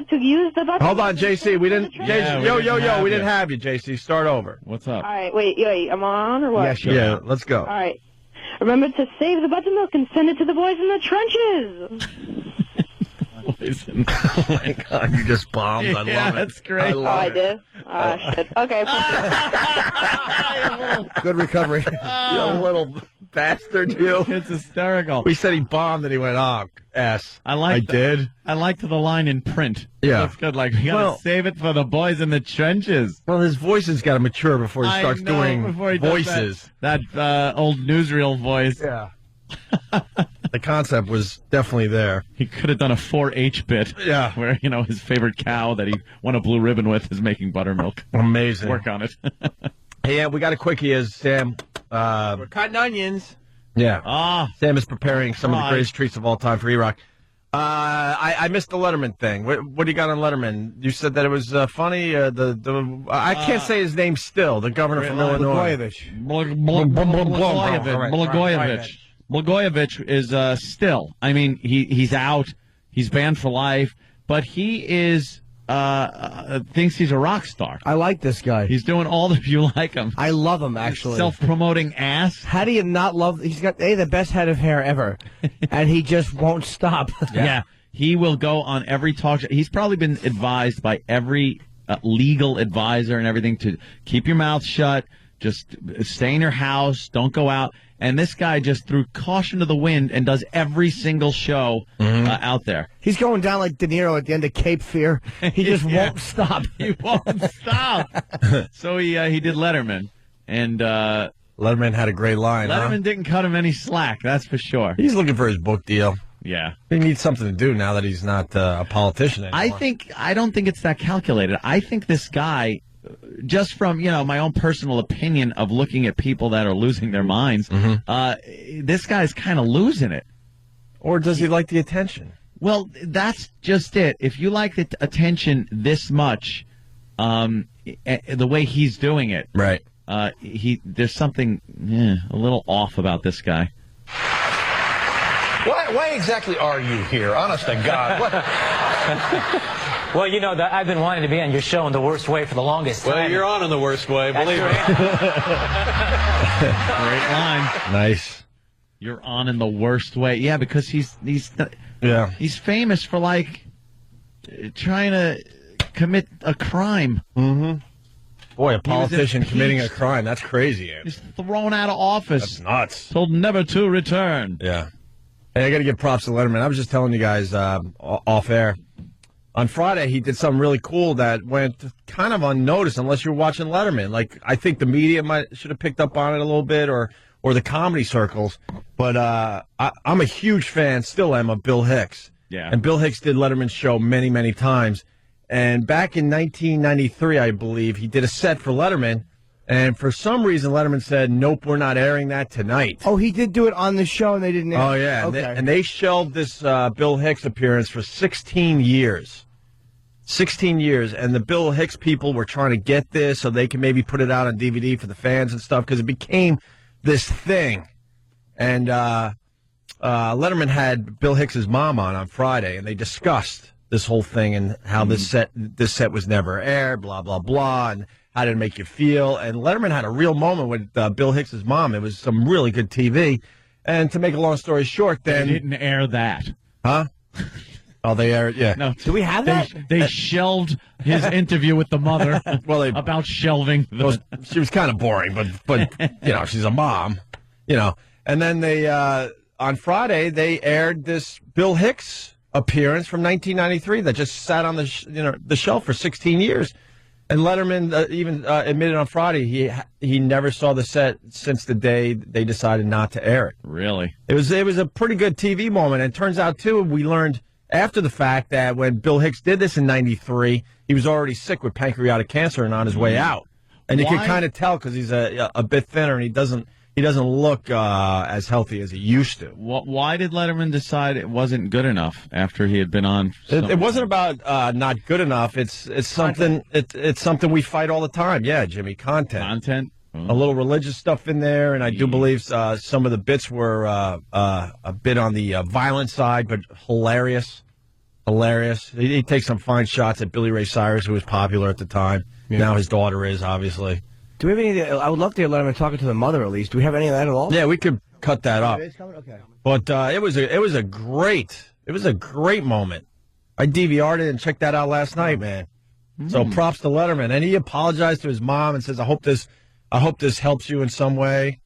To use the button. Hold on, JC. We didn't. Yeah, JC, we didn't have we didn't you. have you, JC. Start over. what's up? All right, wait, am I on or what? Yes, you're Yeah, let's go. All right. Remember to save the buttermilk and send it to the boys in the trenches. Oh my God, you just bombed. I Yeah, love it. that's great. Oh, I did? Shit. Okay. Good recovery. You little bastard, you. It's hysterical. We said he bombed and he went, oh, S. I did. I liked the line in print. Yeah. That's good. Like, we gotta save it for the boys in the trenches. Well, his voice has got to mature before he starts doing before he does voices. That old newsreel voice. Yeah. The concept was definitely there. He could have done a 4-H bit. Yeah. Where, his favorite cow that he won a blue ribbon with is making buttermilk. Amazing. Work on it. Hey, we got a quickie as Sam. We're cutting onions. Yeah. Sam is preparing some of the greatest treats of all time for E-Rock. I missed the Letterman thing. What do you got on Letterman? You said that it was funny. I can't say his name still. The governor from Illinois. Blagojevich is still. I mean, he's out. He's banned for life. But he is thinks he's a rock star. I like this guy. He's doing all that you like him. I love him, actually. Self-promoting ass. How do you not love? He's got the best head of hair ever, and he just won't stop. Yeah. He will go on every talk show. He's probably been advised by every legal advisor and everything to keep your mouth shut, just stay in your house, don't go out. And this guy just threw caution to the wind and does every single show out there. He's going down like De Niro at the end of Cape Fear. He just won't stop. He won't stop. So he did Letterman. And Letterman had a great line. Letterman didn't cut him any slack, that's for sure. He's looking for his book deal. Yeah. He needs something to do now that he's not a politician anymore. I don't think it's that calculated. I think this guy, just from, my own personal opinion of looking at people that are losing their minds, this guy's kind of losing it. Or does he like the attention? Well, that's just it. If you like the attention this much, the way he's doing it, right? There's something a little off about this guy. Why exactly are you here? Honest to God. What? Well, I've been wanting to be on your show in the worst way for the longest time. Well, you're on in the worst way, believe me. Great line. Nice. You're on in the worst way. Yeah, because he's famous for trying to commit a crime. Mm-hmm. Boy, a politician committing a crime. That's crazy. He's thrown out of office. That's nuts. Told never to return. Yeah. Hey, I got to give props to Letterman. I was just telling you guys off air. On Friday, he did something really cool that went kind of unnoticed unless you're watching Letterman. I think the media should have picked up on it a little bit, or the comedy circles. But I'm a huge fan, still am, of Bill Hicks. Yeah. And Bill Hicks did Letterman's show many, many times. And back in 1993, I believe, he did a set for Letterman. And for some reason, Letterman said, nope, we're not airing that tonight. Oh, he did do it on the show, and they didn't air it? Oh, yeah. Okay. And they shelved this Bill Hicks appearance for 16 years. 16 years. And the Bill Hicks people were trying to get this so they can maybe put it out on DVD for the fans and stuff, because it became this thing. And Letterman had Bill Hicks's mom on Friday, and they discussed this whole thing and how this set was never aired, blah, blah, blah, and how did it make you feel? And Letterman had a real moment with Bill Hicks's mom. It was some really good TV. And to make a long story short, then... They didn't air that. Huh? Oh, they aired, yeah. No, do we have that? They shelved his interview with the mother about shelving. She was kind of boring, but she's a mom, And then they, on Friday, they aired this Bill Hicks appearance from 1993 that just sat on the shelf for 16 years. And Letterman even admitted on Friday he never saw the set since the day they decided not to air it. Really? It was a pretty good TV moment. And it turns out, too, we learned after the fact that when Bill Hicks did this in 93, he was already sick with pancreatic cancer and on his way out. And you can kind of tell because he's a bit thinner and he doesn't look as healthy as he used to. Why did Letterman decide it wasn't good enough after he had been on? It wasn't about not good enough. It's something. It's something we fight all the time. Yeah, Jimmy. Content. A little religious stuff in there, and I do believe some of the bits were a bit on the violent side, but hilarious. He takes some fine shots at Billy Ray Cyrus, who was popular at the time. Yeah. Now his daughter is, obviously. Do we have any? I would love to hear Letterman talking to the mother at least. Do we have any of that at all? Yeah, we could cut that up. Okay. But it was a great moment. I DVR'd it and checked that out last night, man. So props to Letterman, and he apologized to his mom and says, "I hope this helps you in some way."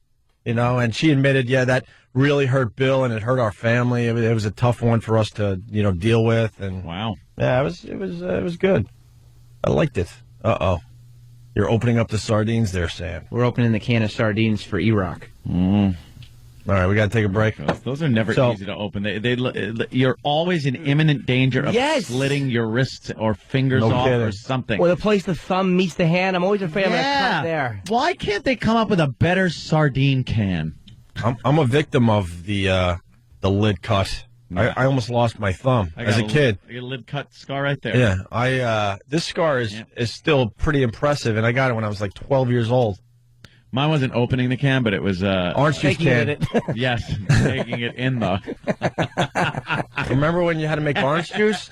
you know, and she admitted, yeah, that really hurt Bill and it hurt our family. It was a tough one for us to, you know, deal with. And wow. Yeah, it was good. I liked it. Uh-oh. You're opening up the sardines there, Sam. We're opening the can of sardines for E-Rock. All right, we got to take a break. Those are never easy to open. You're always in imminent danger of slitting your wrists or fingers off or something. Or the place the thumb meets the hand. I'm always afraid I'm going to cut there. Why can't they come up with a better sardine can? I'm a victim of the lid cut. Yeah. I almost lost my thumb as a kid. I got a lid cut scar right there. Yeah, this scar is still pretty impressive, and I got it when I was like 12 years old. Mine wasn't opening the can, but it was orange juice can. Yes, taking it in the. Remember when you had to make orange juice?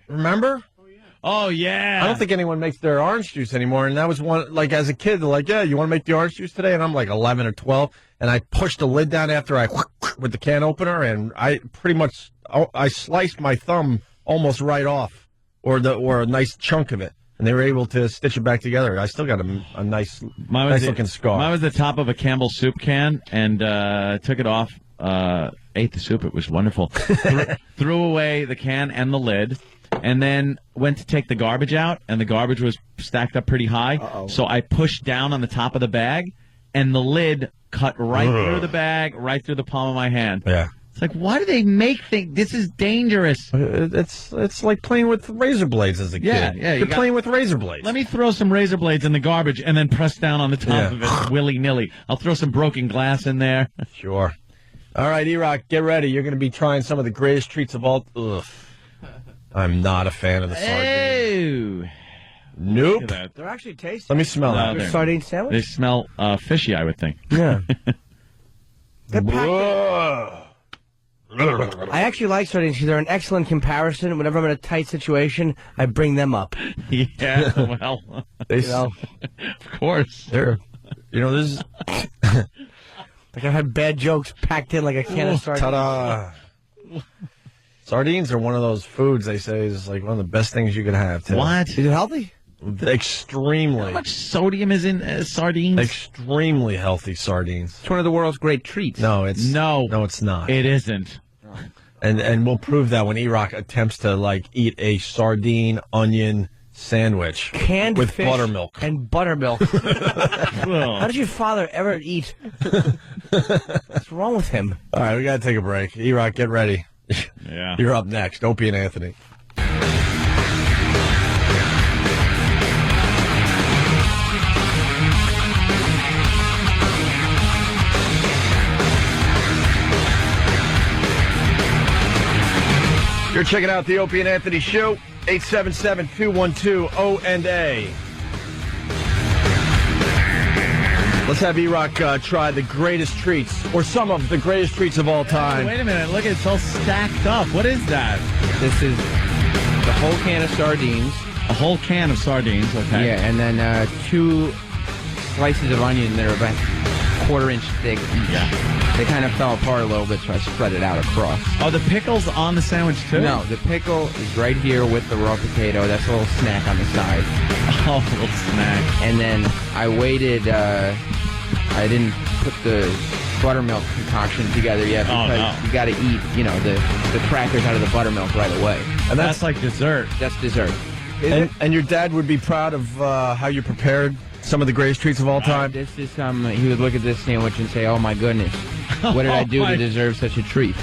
Remember? Oh yeah. I don't think anyone makes their orange juice anymore, and that was one. Like as a kid, they're like, "Yeah, you want to make the orange juice today?" And I'm like 11 or 12, and I pushed the lid down after I with the can opener, and I pretty much I sliced my thumb almost right off, or a nice chunk of it. And they were able to stitch it back together. I still got a nice looking scar. Mine was the top of a Campbell's soup can, and took it off, ate the soup. It was wonderful. Threw away the can and the lid, and then went to take the garbage out, and the garbage was stacked up pretty high. So I pushed down on the top of the bag, and the lid cut right through the bag, right through the palm of my hand. Yeah. It's like, why do they make things? This is dangerous. It's like playing with razor blades as a kid. Yeah. You're playing with razor blades. Let me throw some razor blades in the garbage and then press down on the top of it willy-nilly. I'll throw some broken glass in there. Sure. All right, E-Rock, get ready. You're going to be trying some of the greatest treats of all. Ugh. I'm not a fan of the sardines. Ew. Nope. They're actually tasty. Let me smell that. Sardine sandwich? They smell fishy, I would think. Yeah. I actually like sardines because they're an excellent comparison. Whenever I'm in a tight situation, I bring them up. Yeah, well, of course. They're, this is like I've had bad jokes packed in like a can of sardines. Ta-da! Sardines are one of those foods they say is like one of the best things you could have. Too. What? Is it healthy? Extremely. How much sodium is in sardines? Extremely healthy sardines. It's one of the world's great treats. No, it's not. It isn't. And we'll prove that when E-Rock attempts to eat a sardine onion sandwich canned with fish buttermilk and buttermilk. How did your father ever eat? What's wrong with him? All right, we got to take a break. E-Rock, get ready. Yeah, you're up next. Opie and Anthony. You're checking out the Opie and Anthony Show, 877-212-O&A. Let's have E-Rock try the greatest treats, or some of the greatest treats of all time. Wait a minute, look, it's all stacked up. What is that? This is the whole can of sardines. A whole can of sardines, okay. Yeah, and then 2 slices of onion that are about 1/4 inch thick each. Yeah. They kind of fell apart a little bit, so I spread it out across. Oh, the pickle's on the sandwich, too? No, the pickle is right here with the raw potato. That's a little snack on the side. Oh, a little snack. And then I waited, I didn't put the buttermilk concoction together yet because you got to eat, the crackers out of the buttermilk right away. And that's like dessert. That's dessert. And your dad would be proud of how you prepared some of the greatest treats of all time? This is he would look at this sandwich and say, "Oh my goodness, what did I do to deserve such a treat?"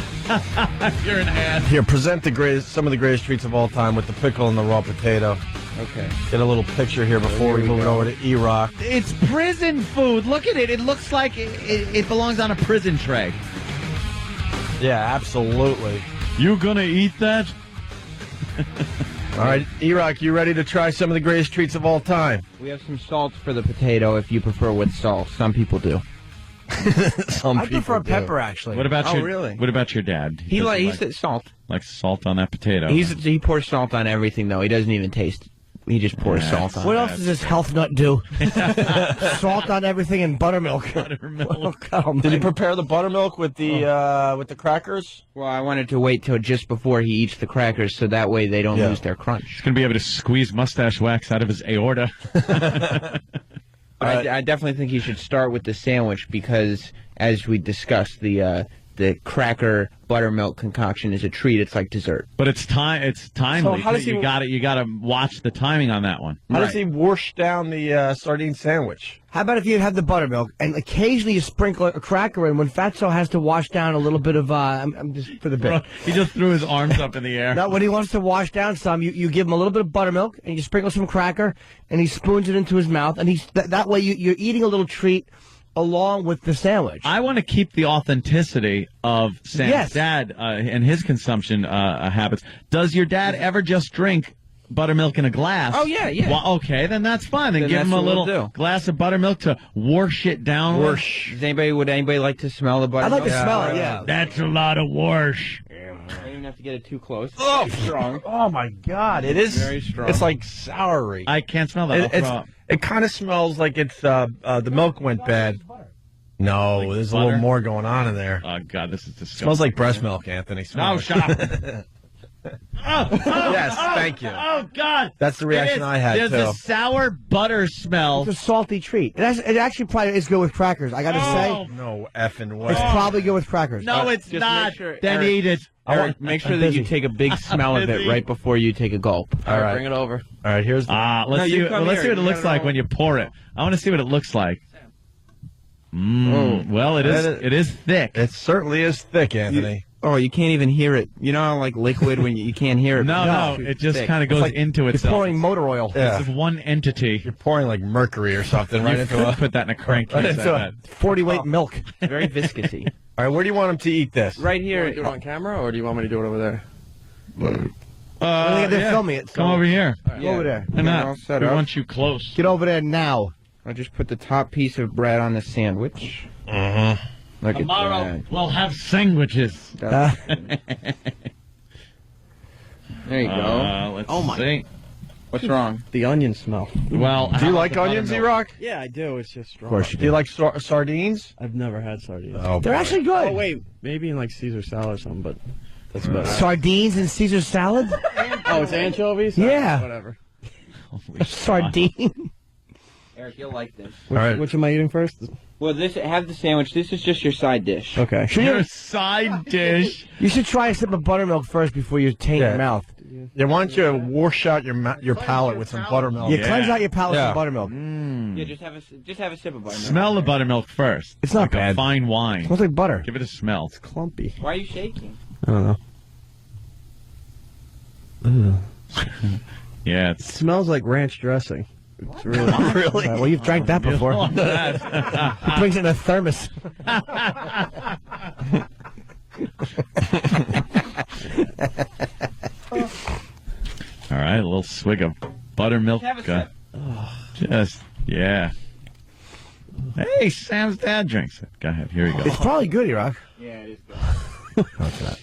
You're an ass. Here, present some of the greatest treats of all time with the pickle and the raw potato. Okay. Get a little picture here before we move it over to E-Rock. It's prison food. Look at it. It looks like it belongs on a prison tray. Yeah, absolutely. You gonna eat that? All right, E-Rock, you ready to try some of the greatest treats of all time? We have some salt for the potato if you prefer with salt. Some people do. I prefer pepper, actually. What about really? What about your dad? He said salt. Like salt on that potato. He pours salt on everything, though. He doesn't even taste. He just pours salt on it. What else does this health nut do? Salt on everything and buttermilk. Buttermilk. Did he prepare the buttermilk with the crackers? Well, I wanted to wait till just before he eats the crackers, so that way they don't lose their crunch. He's gonna be able to squeeze mustache wax out of his aorta. But I definitely think you should start with the sandwich because, as we discussed, the cracker buttermilk concoction is a treat. It's like dessert. But it's timely. So how does you got to watch the timing on that one. How does he wash down the sardine sandwich? How about if you have the buttermilk and occasionally you sprinkle a cracker in when Fatso has to wash down a little bit of, I'm just for the bit. He just threw his arms up in the air. Now, when he wants to wash down some, you give him a little bit of buttermilk and you sprinkle some cracker and he spoons it into his mouth and that way you're eating a little treat along with the sandwich. I want to keep the authenticity of Sam's dad and his consumption habits. Does your dad ever just drink buttermilk in a glass? Oh, yeah. Well, okay, then that's fine. Then give him a little glass of buttermilk to wash it down. Would anybody like to smell the buttermilk? I'd like to smell it, yeah. That's a lot of wash. I don't even have to get it too close. Oh, it's strong. Oh, my God. It is very strong. It's like soury. I can't smell that. It kind of smells like it's the milk went bad. No, Like there's butter? a little more going on in there. Oh, God, this is disgusting. Smells like breast milk, Anthony. No, shut up. Yes, thank you. Oh, God. That's the reaction I had, There's too. a sour butter smell. It's a salty treat. It actually probably is good with crackers, I got to say. No effing way. It's probably good with crackers. No, it's just not. make sure, Then Eric- eat it. Eric, make sure that you take a big smell of it right before you take a gulp. All right. Bring it over. All right, here's the... Let's see what it looks like when you pour it. I want to see what it looks like. Well, it is thick. It certainly is thick, Anthony. You can't even hear it. You know how, like, liquid when you can't hear it? No, it just kind of goes into itself. You're pouring motor oil. Yeah. It's one entity. You're pouring like mercury or something right into Put that in a crankcase. into a 40-weight milk. Very viscousy. All right, where do you want him to eat this? Right Do you want here. to do it on camera, or do you want me to do it over there? They're filming it. So Come over here. Go over there. Why not? all set We up. want you close. Get over there now. I'll just put the top piece of bread on the sandwich. Look Tomorrow at we'll have sandwiches. that. There you go. Let's see. What's wrong? The onion smell. Well, Do you like onions, E-Rock? Yeah, I do. It's just strong. Of course you Do you like sardines? I've never had sardines. Oh, They're actually good. Oh, wait. Maybe in like Caesar salad or something, but that's about it. Sardines and Caesar salad? Oh, it's anchovies? Yeah. Whatever. Sardine? Eric, you'll like this. All right. Which am I eating first? Well, have the sandwich. This is just your side dish. Okay. Your side dish. You should try a sip of buttermilk first before you taint your mouth. Yeah, why don't you wash out your palate with some buttermilk? You cleanse out your palate with buttermilk. Yeah, just have a sip of buttermilk. Smell the buttermilk first. It's not like bad. A fine wine. Smells like butter. Give it a smell. Clumpy. Why are you shaking? I don't know. Yeah, It smells like ranch dressing. It's really. Really? Well, you've drank that before. All He brings it in a thermos. right, a little swig of buttermilk. Have a sip. Yeah. Hey, Sam's dad drinks it. Go ahead. Here you go. It's probably good, E-Rock. Yeah, it is good. No, it's not.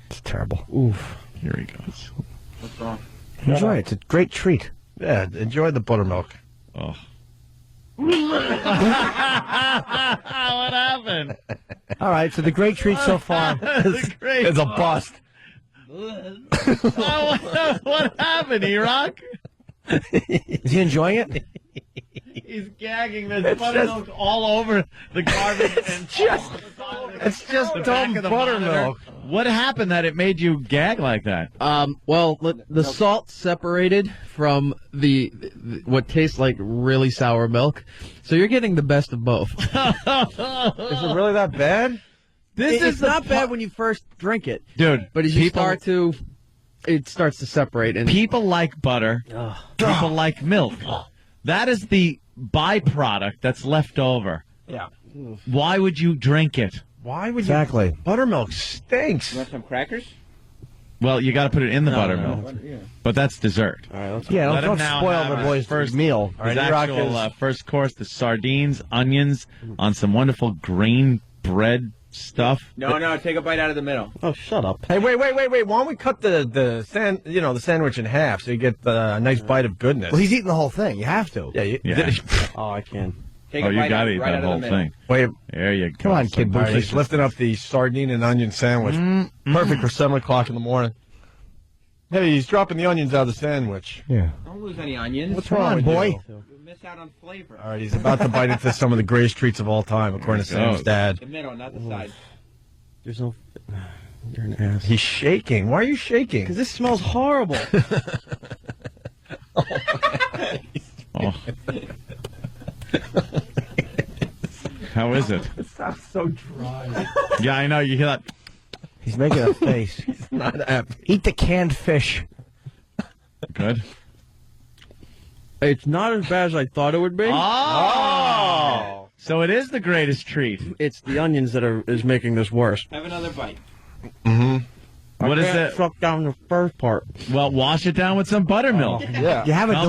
It's terrible. Oof. Here he goes. What's wrong? Enjoy it. It's a great treat. Yeah, enjoy the buttermilk. Oh. What happened? All right, so the great treat so far. It's a bust. What happened, E-Rock? Is he enjoying it? He's gagging. There's buttermilk all over the garbage. And It's just the dumb back of the buttermilk. monitor. What happened that it made you gag like that? Well, the salt separated from the what tastes like really sour milk, so you're getting the best of both. Is it really that bad? It's not bad when you first drink it, Dude, but as you start to, it starts to separate. And people like butter. People like milk. That is the byproduct that's left over. Yeah. Why would you drink it? Why would Exactly. you? Buttermilk stinks. You want some crackers? Well, you got to put it in the buttermilk. But that's dessert. all right, let's Yeah, Let him don't now spoil have the his boys' first meal. His right, E-Rock actual is- first course, the sardines, onions, on some wonderful grain bread stuff. No, take a bite out of the middle. Oh, shut up! Hey, wait! Why don't we cut the sandwich in half so you get a nice bite of goodness? Well, he's eating the whole thing. You have to. Yeah. Yeah. Oh, I can. Take Oh, a you bite got out, to eat right that out of whole the middle. thing. Wait. There you go. Come on, kid. All right, Delicious. he's lifting up the sardine and onion sandwich. Perfect for 7 o'clock in the morning. Hey, he's dropping the onions out of the sandwich. Yeah. Don't lose any onions. What's wrong, boy? You'll miss out on flavor. All right, he's about to bite into some of the greatest treats of all time, according to Sam's dad. The middle, not the side. There's no. You're an ass. He's shaking. Why are you shaking? Because this smells horrible. Oh. How is it? It sounds so dry. Yeah, I know. You hear that? He's making a face. He's not happy. Eat the canned fish. Good. It's not as bad as I thought it would be. Oh! So it is the greatest treat. It's the onions that is making this worse. Have another bite. Mm-hmm. What is can't it? suck down the first part. Well, wash it down with some buttermilk. Yeah. You have a Come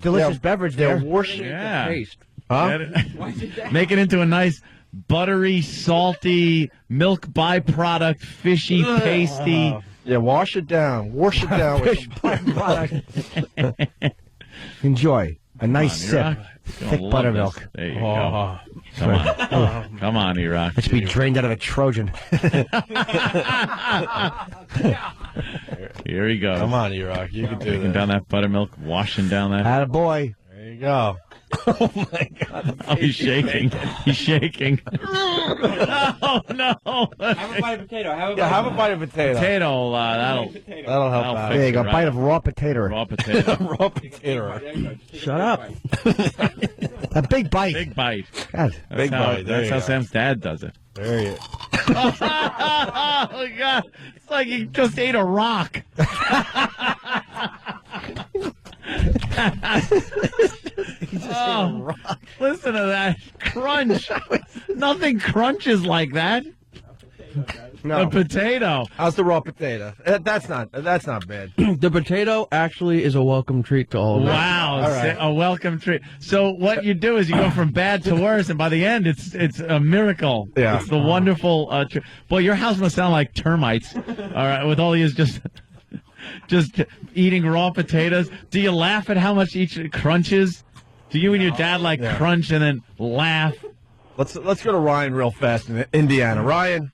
delicious on. beverage there. Yeah. Taste. Huh? Make it into a nice buttery, salty, milk byproduct, fishy, pasty. Yeah, wash it down. Wash it down. Fish product. Enjoy a nice sip. Thick buttermilk. There you go. Come on. Come on, Iraq. It should be drained out of a Trojan. Here he goes. Come on, Iraq. You can do Taking that. down that buttermilk, washing down that. Attaboy. There you go. Oh, my God. Oh, he's shaking. He's shaking. Oh, no. Have a bite of potato. Have a bite of potato. Potato, that'll help out. fix There you go. it, right? Bite of raw potato. Raw potato. Raw potato. Shut up. A big bite. Big bite. God. Big bite. There That's you how go. Sam's dad does it. There you go. Oh, God. It's like he just ate a rock. Oh, listen to that crunch. Nothing crunches like that. No. A potato. How's the raw potato? That's not bad. The potato actually is a welcome treat to all of us. Wow, All right. a welcome treat. So what you do is you go from bad to worse, and by the end, it's a miracle. Yeah. It's the wonderful. Boy, your house must sound like termites. All right, with all these just eating raw potatoes. Do you laugh at how much each crunches? Do you and your dad crunch and then laugh? Let's go to Ryan real fast in Indiana. Ryan.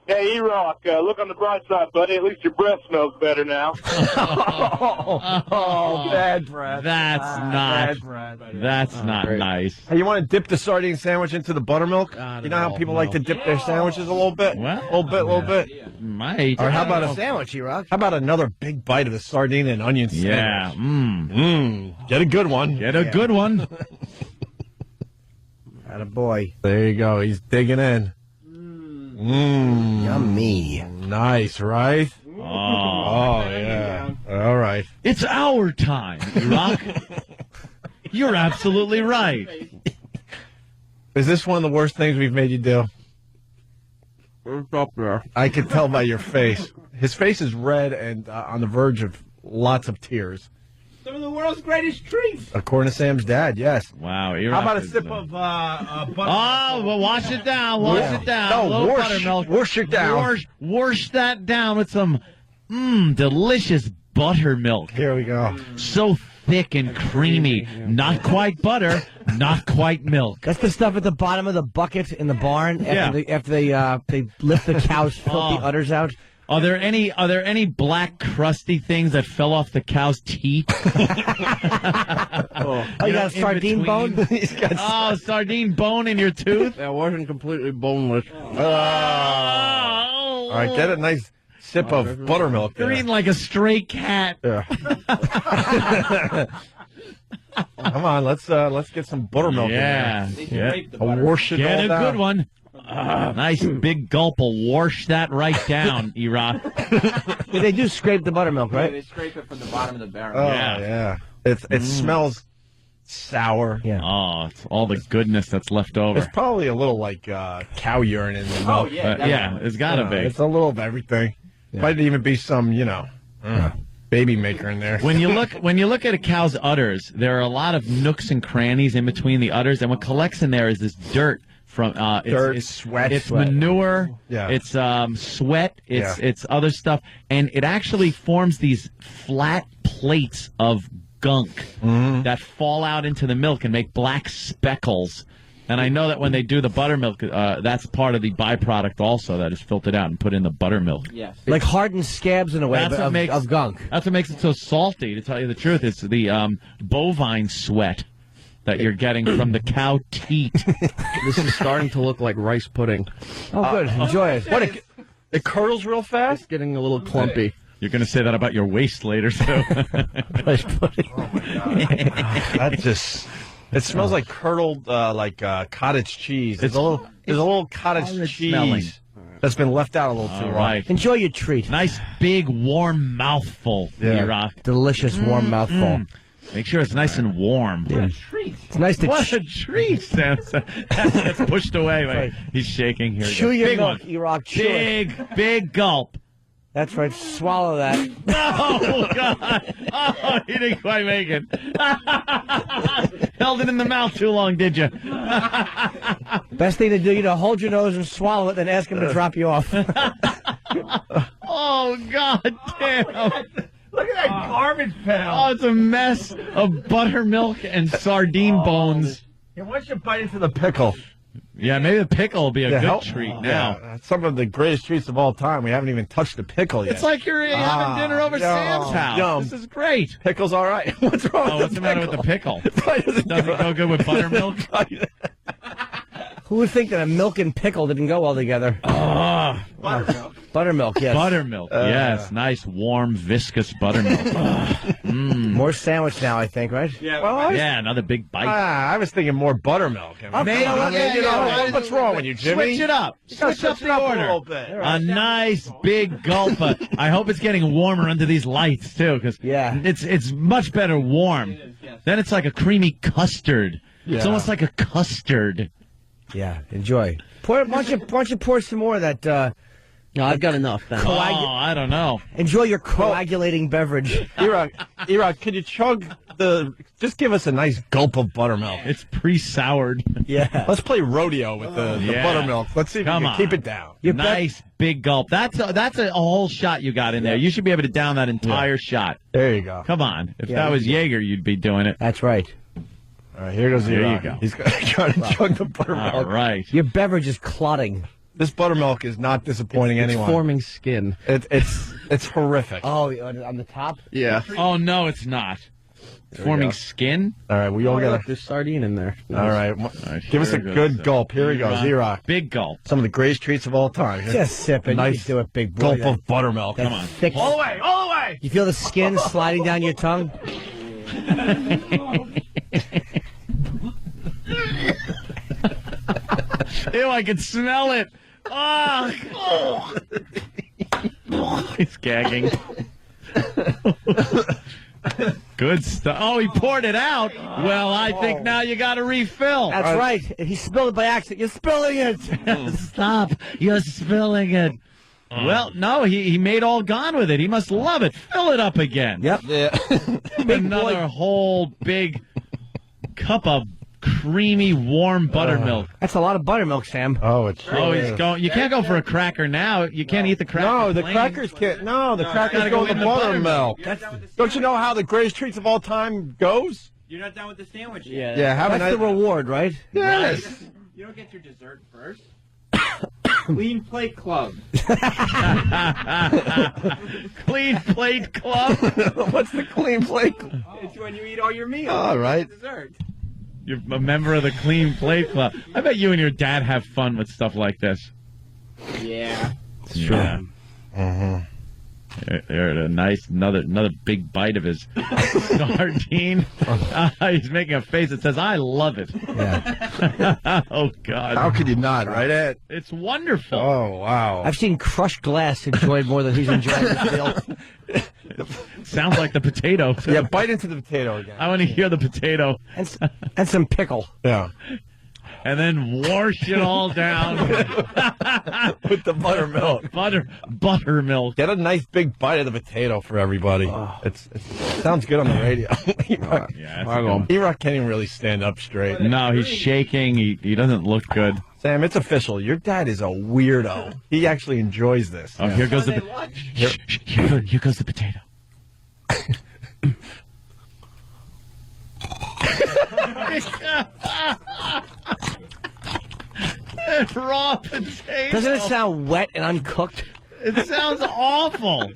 Hey, E-Rock, look on the bright side, buddy. At least your breath smells better now. Oh, bad breath. That's not nice. Hey, you want to dip the sardine sandwich into the buttermilk? Not You at know how all, people no. like to dip their sandwiches a little bit? Well, a little bit. Might. Or how about a sandwich, E-Rock? How about another big bite of the sardine and onion sandwich? Yeah. Get a good one. Get a good one. Attaboy. There you go. He's digging in. Yummy. Nice, right? Oh, yeah. All right. it's our time, Iraq. You're absolutely right. Is this one of the worst things we've made you do? It's up there. I can tell by your face. His face is red and on the verge of lots of tears. Some of the world's greatest treats. According to Sam's dad, yes. Wow. How about a sip of butter? Oh, well, wash it down. Wash it down. No, A little wash- buttermilk. wash it down. Wash that down with some delicious buttermilk. Here we go. So thick and creamy. Not quite butter, not quite milk. That's the stuff at the bottom of the bucket in the barn after they lift the cow's filthy udders out. Are there any black crusty things that fell off the cow's teeth? Oh, you got a sardine bone? Sardine bone in your tooth? That wasn't completely boneless. All right, get a nice sip of buttermilk You're there. eating like a stray cat. Yeah. Come on, let's get some buttermilk Yeah. in there. Wash it Get all a down. good one. Nice big gulp will wash that right down, Iraq. They do scrape the buttermilk, They right? scrape it from the bottom of the barrel. Oh, Yeah. yeah. It smells sour. Yeah. Oh, it's all the goodness that's left over. It's probably a little like cow urine in the milk. Oh, yeah. Yeah, it's got to be. It's a little of everything. Might even be some, baby maker in there. When you look at a cow's udders, there are a lot of nooks and crannies in between the udders, and what collects in there is this dirt from it's sweat. It's manure. Yeah. It's sweat. Yeah. It's other stuff, and it actually forms these flat plates of gunk that fall out into the milk and make black speckles. And I know that when they do the buttermilk, that's part of the byproduct also that is filtered out and put in the buttermilk. Yes. Like hardened scabs in a way of gunk. That's what makes it so salty, to tell you the truth. It's the bovine sweat that you're getting from the cow teat. This is starting to look like rice pudding. Oh, good. Enjoy it. It curdles real fast? It's getting a little clumpy. You're going to say that about your waist later, too. Rice pudding. Oh, my God. That just... It smells like curdled, cottage cheese. There's a little cottage cheese smelling. that's been left out a little too All long. right. Enjoy your treat. Nice, big, warm mouthful, E-Rock. Delicious, warm mouthful. Make sure it's nice and warm. Yeah. It's nice to What a treat! That's pushed away. Wait, he's shaking here. chew your Big milk, one. E-Rock. Chew it. Big gulp. That's right. Swallow that. Oh, God. Oh, he didn't quite make it. Held it in the mouth too long, did you? Best thing to do, hold your nose and swallow it, then ask him to drop you off. Oh, God damn. Look at that garbage pail. Oh, it's a mess of buttermilk and sardine bones. Yeah, why don't you bite into the pickle? Yeah, maybe the pickle will be a good treat now. Yeah, some of the greatest treats of all time. We haven't even touched the pickle yet. It's like you're having dinner over Sam's house. Yum. This is great. Pickle's all right. What's wrong with What's the matter with the pickle? Doesn't go good with buttermilk? Who would think that a milk and pickle didn't go well together? Buttermilk. Buttermilk, yes. Buttermilk, yes. Nice, warm, viscous buttermilk. More sandwich now, I think, right? Yeah, another big bite. I was thinking more buttermilk. What's wrong with you, Jimmy? Switch it up. Switch up the order. A little bit. A nice big gulp. I hope it's getting warmer under these lights too, because it's much better warm. Then it's like a creamy custard. Yeah. It's almost like a custard. Yeah, enjoy. Why don't you pour some more of that? No, I've got enough. Thanks. I don't know. Enjoy your coagulating beverage. E-Rock, could you chug just give us a nice gulp of buttermilk. It's pre-soured. Yeah. Let's play rodeo with the buttermilk. Let's see if we can keep it down. Nice big gulp. That's a whole shot you got in there. You should be able to down that entire shot. There you go. Come on. If that was Jaeger, you'd be doing it. That's right. All right, here goes There E-Rock. you go. He's trying to chug the buttermilk. All right. Your beverage is clotting. This buttermilk is not disappointing anyone. It's forming skin. It's horrific. Oh, on the top? Yeah. Oh, no, it's not. Forming skin? All right, we all got There's sardine in there. All right, give us a good gulp. Here he goes, E-Rock. Big gulp. Some of the greatest treats of all time. Just sip it. Nice You do it, big boy. gulp of buttermilk. That Come on. thick- All the way, all the way. You feel the skin sliding down your tongue? Ew, I can smell it. Oh. He's gagging. Good stuff. Oh, he poured it out. Well, I think now you got to refill. That's right. He spilled it by accident. You're spilling it. Stop. You're spilling it. Well, no, he made all gone with it. He must love it. Fill it up again. Yep. Yeah. Another whole big cup of creamy, warm buttermilk. That's a lot of buttermilk, Sam. Oh, it's He's going. You can't go for a cracker now. You can't eat the cracker. No, the plain. crackers can't. No, the crackers gotta go go with in the the buttermilk. Don't you know how the greatest treats of all time goes? You're not done with the sandwich Yeah. Yeah, have a That's nice. the reward, right? Yes. You don't get your dessert first. Clean Plate Club. Clean plate club. What's the clean plate? It's when you eat all your meals. All right. Dessert. You're a member of the Clean Plate Club. I bet you and your dad have fun with stuff like this. Yeah. It's true. Yeah. There, a nice another big bite of his sardine. He's making a face that says, "I love it." Yeah. Oh God! How could you not, right, Ed? It's wonderful. Oh, wow. I've seen crushed glass enjoyed more than he's enjoying this meal. Sounds like the potato. Yeah, bite into the potato again. I want to hear the potato. And some pickle. Yeah. And then wash it all down With the buttermilk. Buttermilk. Get a nice big bite of the potato for everybody. It sounds good on the radio. Yeah, that's E-Rock can't even really stand up straight. no, he's shaking. He doesn't look good. Sam, it's official. Your dad is a weirdo. He actually enjoys this. Oh, here goes the here goes the potato. raw potato. Doesn't it sound wet and uncooked? It sounds awful.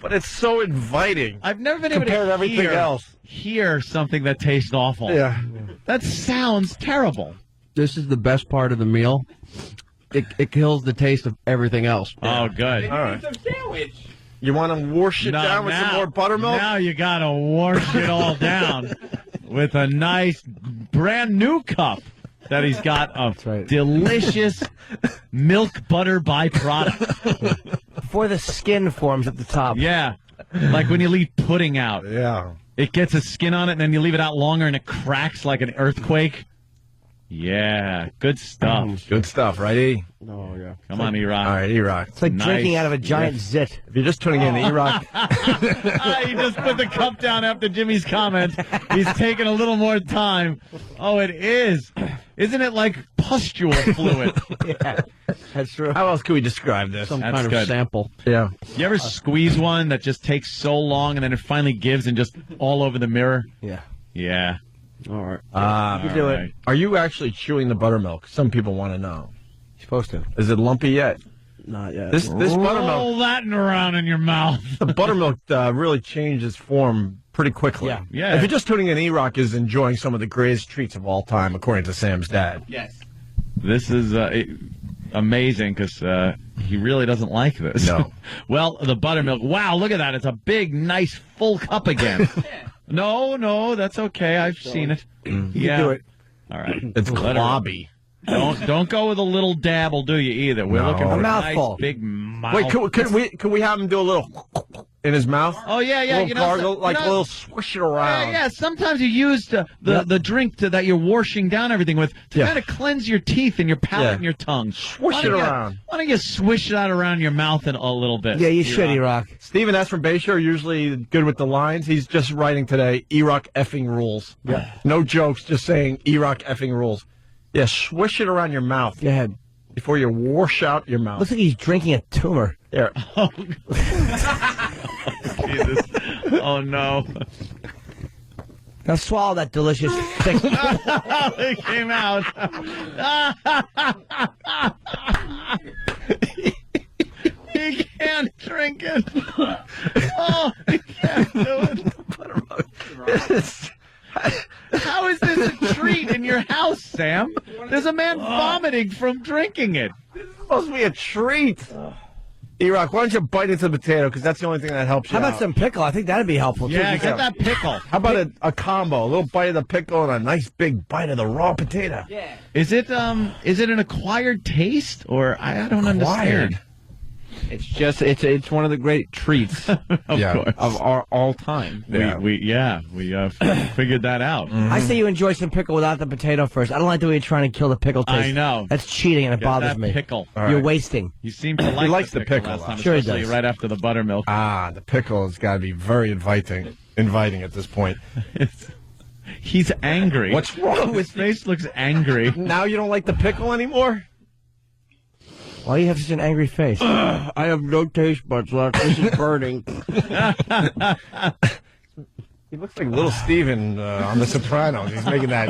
But it's so inviting. I've never been able compared to everything else. Hear something that tastes awful. Yeah. That sounds terrible. This is the best part of the meal. It kills the taste of everything else. Oh, good. All right. You want to wash it down with some more buttermilk? Now you got to wash it all down with a nice brand new cup that he's got of delicious milk butter byproduct. Before the skin forms at the top. Yeah. Like when you leave pudding out. Yeah. It gets a skin on it, and then you leave it out longer, and it cracks like an earthquake. Yeah, good stuff. Good stuff, right, E? Oh, yeah. Come on, E-Rock. All right, E-Rock. It's like drinking out of a giant zit. If you're just tuning in, E-Rock. He just put the cup down after Jimmy's comment. He's taking a little more time. Oh, it is. Isn't it like pustule fluid? Yeah, that's true. How else could we describe this? Some That's kind of good. sample. Yeah. You ever squeeze one that just takes so long and then it finally gives and just all over the mirror? Yeah. Yeah. All right. You do it. Right. Are you actually chewing the buttermilk? Some people want to know. You're supposed to. Is it lumpy yet? Not yet. This buttermilk, Roll that around in your mouth. the buttermilk really changes form pretty quickly. Yeah. Yeah. If you're just tuning in, E-Rock is enjoying some of the greatest treats of all time, according to Sam's dad. Yes. This is amazing because he really doesn't like this. No. Well, the buttermilk. Wow, look at that. It's a big, nice, full cup again. No, that's okay. I've seen it. Yeah. do it. All right. It's Let her- globby. Don't go with a little dabble, do you, either? We're No. looking for A a mouthful. nice, big mouth. Wait, could we have him do a little in his mouth? Oh, yeah. A little You know, gargle, so- like you a know- little swish it around. Yeah. Sometimes you use the drink that you're washing down everything with to kind of cleanse your teeth and your palate and your tongue. Swish it around. Why don't you swish that around your mouth a little bit? Yeah, you should, E-Rock. Stephen S. from Bayshore, usually good with the lines. He's just writing today, E-Rock effing rules. Yeah. No jokes, just saying E-Rock effing rules. Yeah, swish it around your mouth. Go ahead. Before you wash out your mouth. Looks like he's drinking a tumor. There. Jesus. Oh, no. Now swallow that delicious thick. It came out. He can't drink it. Oh, he can't do it. How is this a treat in your house, Sam? There's a man vomiting from drinking it. This is supposed to be a treat. E-Rock, why don't you bite into the potato, because that's the only thing that helps you How about out. some pickle? I think that'd be helpful, too. Yeah, get that pickle. How about a combo? A little bite of the pickle and a nice big bite of the raw potato. Yeah. Is it an acquired taste, or I don't understand? It's just it's one of the great treats Of course. of our all time. We figured that out. I say you enjoy some pickle without the potato first. I don't like the way you're trying to kill the pickle taste. I know. That's cheating, and it Get bothers that me. pickle. You're wasting. You seem to like likes the the pickle. pickle, Last time, Sure he especially does. right after the buttermilk. The pickle has got to be very inviting at this point. He's angry. What's wrong His face looks angry. Now you don't like the pickle anymore? Why do you have such an angry face? I have no taste buds left. This is burning. He looks like little Steven on The Sopranos. He's making that.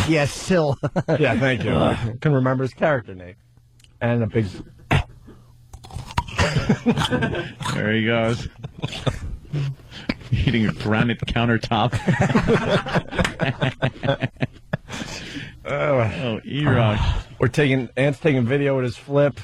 Yes, Sil. Yeah, thank you. Couldn't remember his character name. And a big. There he goes. Eating a granite countertop. Oh, E-Rock. Ant's taking video with his flip.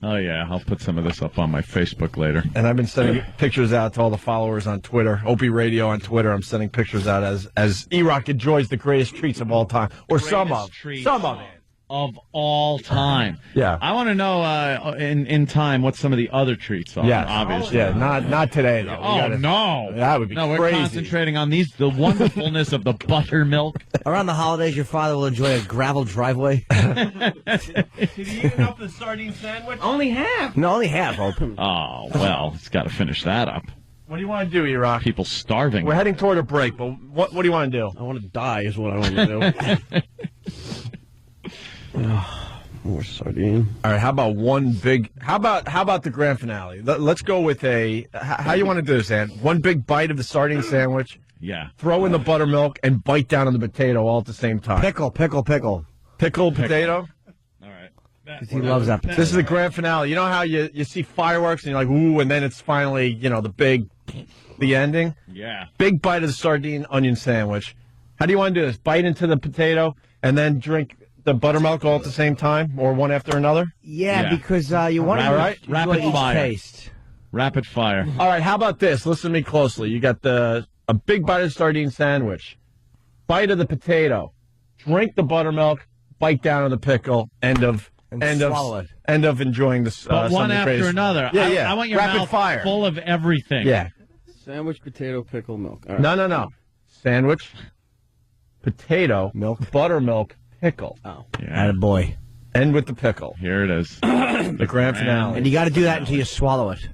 Oh, yeah. I'll put some of this up on my Facebook later. And I've been sending pictures out to all the followers on Twitter. Opie Radio on Twitter. I'm sending pictures out as E-Rock enjoys the greatest treats of all time. Or some of it. Of all time. Yeah. I want to know in time what some of the other treats are. Yes. Obviously. Yeah, not today, though. No. That would be No, crazy. we're concentrating on the wonderfulness of the buttermilk. Around the holidays, your father will enjoy a gravel driveway. Did he eat up the sardine sandwich? Only half. No, only half, open. Oh, well, it's got to finish that up. What do you want to do, E-Rock? People starving. We're heading toward a break, but what do you want to do? I want to die is what I want to do. More sardine. All right, how about how about the grand finale? Let's go with how you want to do this, Ant? One big bite of the sardine sandwich, Yeah. throw in the buttermilk, and bite down on the potato all at the same time. Pickle. Pickle potato? 'Cause he loves that potato. This is the grand finale. You know how you see fireworks and you're like, ooh, and then it's finally, the ending? Yeah. Big bite of the sardine onion sandwich. How do you want to do this? Bite into the potato and then drink the buttermilk all at the same time, or one after another? Yeah, because you want Right. to Rapid enjoy each fire. taste. Rapid fire. All right, how about this? Listen to me closely. You got a big bite of the sardine sandwich, bite of the potato, drink the buttermilk, bite down on the pickle, end of enjoying this. But one something after crazy. another. Yeah. I want your rapid mouth fire. full of everything. Yeah. Sandwich, potato, pickle, milk. All right. No. Sandwich, potato, milk, buttermilk, pickle. Oh, yeah. Attaboy. End with the pickle. Here it is. The grand finale. And you got to do that until you swallow it.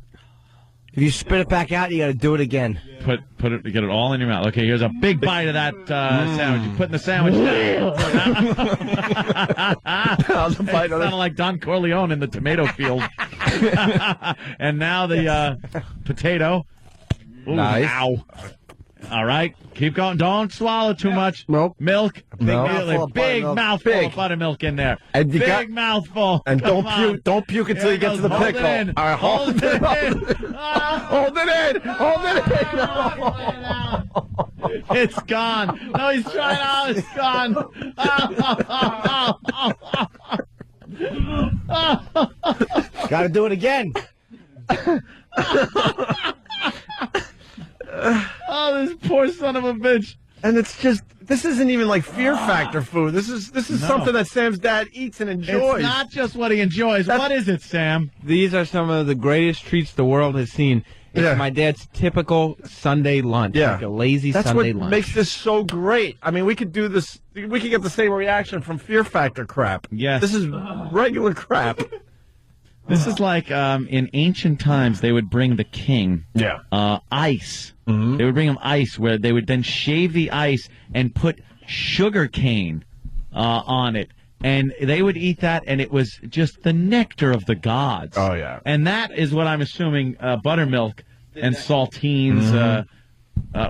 If you spit it back out, you got to do it again. Put it, get it all in your mouth. Okay, here's a big bite of that sandwich. You put in the sandwich down. It sounded like Don Corleone in the tomato field. And now the potato. Ooh, Nice. Ow. All right, keep going. Don't swallow too much. Nope. Milk. Big Mouthful of mouthful buttermilk. of buttermilk in there. And you Big mouthful. And Come don't on. puke. Don't puke until Here you get it to the goes. pickle. Hold it in. All right, hold it in. Hold it in. It's gone. No, he's trying out. It's gone. Got to do it again. Oh, this poor son of a bitch. And it's just, this isn't even like Fear Factor food. This is something that Sam's dad eats and enjoys. It's not just what he enjoys. What is it, Sam? These are some of the greatest treats the world has seen. It's my dad's typical Sunday lunch. Yeah. Like a lazy That's Sunday what lunch. makes this so great. I mean, we could do this. We could get the same reaction from Fear Factor crap. Yes. This is regular crap. This is like in ancient times, they would bring the king ice. Mm-hmm. They would bring him ice, where they would then shave the ice and put sugar cane on it. And they would eat that, and it was just the nectar of the gods. Oh, yeah. And that is what I'm assuming buttermilk and saltines,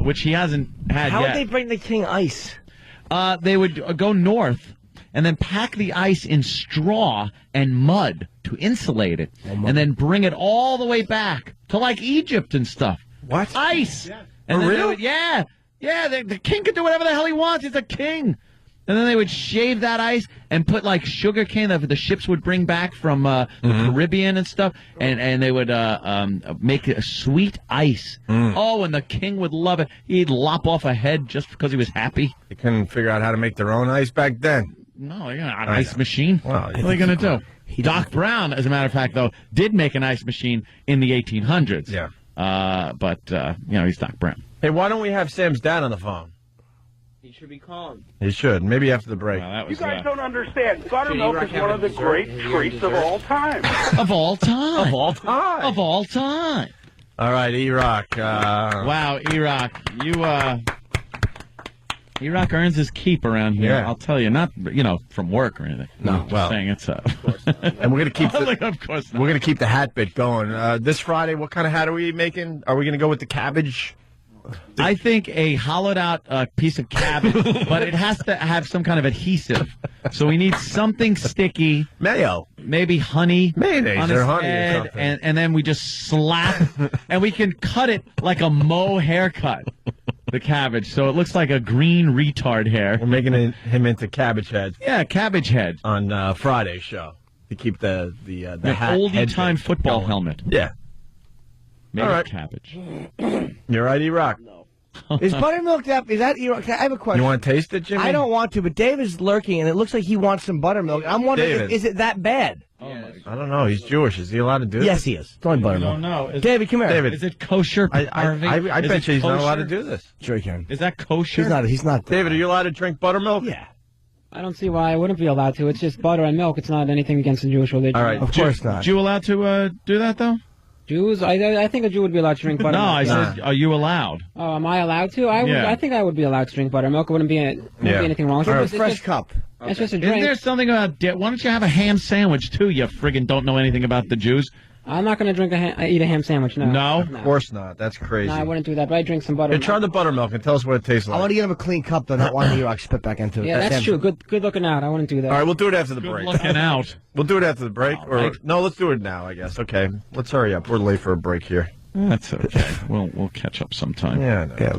which he hasn't had How yet. would they bring the king ice? They would go north and then pack the ice in straw and mud to insulate it, and then bring it all the way back to like Egypt and stuff. What? Ice? And For then they real? would- yeah. The king could do whatever the hell he wants. He's a king. And then they would shave that ice and put like sugar cane that the ships would bring back from the Caribbean and stuff, and they would make a sweet ice. Oh, and the king would love it. He'd lop off a head just because he was happy. They couldn't figure out how to make their own ice back then. No, you're not an ice machine. Well, what are they going to do? Doc Brown, as a matter of fact, though, did make an ice machine in the 1800s. Yeah. But he's Doc Brown. Hey, why don't we have Sam's dad on the phone? He should be calm. He should. Maybe after the break. Well, that You was, guys don't understand. Buttermilk is one of the great treats of all time. of all time. Of all time. Of all time. All right, E-Rock. Wow, E-Rock, E-Rock earns his keep around here. Yeah. I'll tell you, not from work or anything. No, I'm just well. saying it's And we're gonna keep of course not. we're gonna keep the hat bit going. This Friday, what kind of hat are we making? Are we gonna go with the cabbage? I think a hollowed out piece of cabbage, but it has to have some kind of adhesive. So we need something sticky. Mayo. Maybe honey. Mayonnaise on or his honey or head, something. and then we just slap, and we can cut it like a Moe haircut, the cabbage. So it looks like a green retard hair. We're making him into Cabbage Head Yeah, cabbage head. on Friday's show to keep the An hat oldie head time bit football going. helmet. Yeah. Made All of right. cabbage. You're right, E-Rock. Is buttermilk that? Is that? I have a question. You want to taste it, Jimmy? I don't want to, but David's lurking, and it looks like he wants some buttermilk. I'm wondering, David. is it that bad? I don't know. He's Jewish. Is he allowed to do Yes, this? he is. It's only buttermilk. No, is, David, come here. David. is it kosher? I Is bet it you he's not allowed to kosher? do this. Sure he can. Is that kosher? He's not. David, are you allowed to drink buttermilk? Yeah. I don't see why I wouldn't be allowed to. It's just butter and milk. It's not anything against the Jewish religion. All right. Of course not. Jew allowed to do that though? Jews? I think a Jew would be allowed to drink No, buttermilk. I yeah. said, are you allowed? Oh, am I allowed to? Yeah. I think I would be allowed to drink buttermilk. It wouldn't be anything wrong with it. Or a It's fresh just- cup. It's just a Isn't drink. there something about why don't you have a ham sandwich too, you friggin' don't know anything about the Jews? I'm not going to eat a ham sandwich, no. No? Of course not. That's crazy. No, I wouldn't do that, but I'd drink some Hey, buttermilk. try the buttermilk and tell us what it tastes like. I want to get him a clean cup, though, not one E-Rock spit back into it. Yeah, that's true. Good looking out. I wouldn't do that. All right, we'll do it after the break. Looking out. We'll do it after the break. No, let's do it now, I guess. Okay, let's hurry up. We're late for a break here. That's okay. We'll catch up sometime. Yeah, no.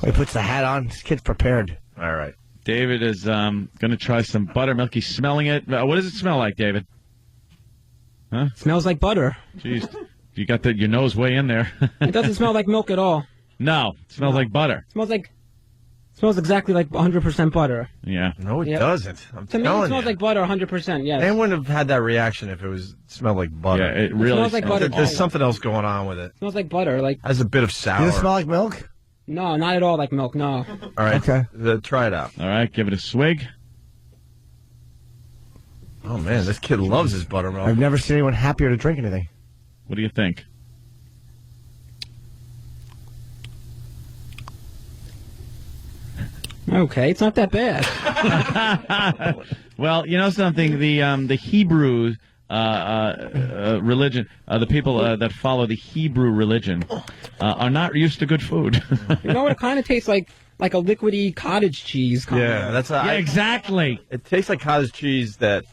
He puts the hat on. This kid's prepared. All right. David is going to try some buttermilk. He's smelling it. What does it smell like, David? Huh? Smells like butter. Jeez, you got your nose way in there. It doesn't smell like milk at all. No, it smells like butter. Smells exactly like 100% butter. Yeah. No, it doesn't. I'm To me, telling it smells you. like butter 100%, yes. They wouldn't have had that reaction if it smelled like butter. Yeah, it really smells like butter. There's something else going on with it. It smells like butter. Has a bit of sour. Does it smell like milk? No, not at all like milk, no. All right. Okay. Try it out. All right, give it a swig. Oh, man, this kid loves his buttermilk. I've never seen anyone happier to drink anything. What do you think? Okay, it's not that bad. Well, you know something? The Hebrew religion, the people that follow the Hebrew religion, are not used to good food. You know what? It kind of tastes like a liquidy cottage cheese. Yeah, that's exactly. It tastes like cottage cheese that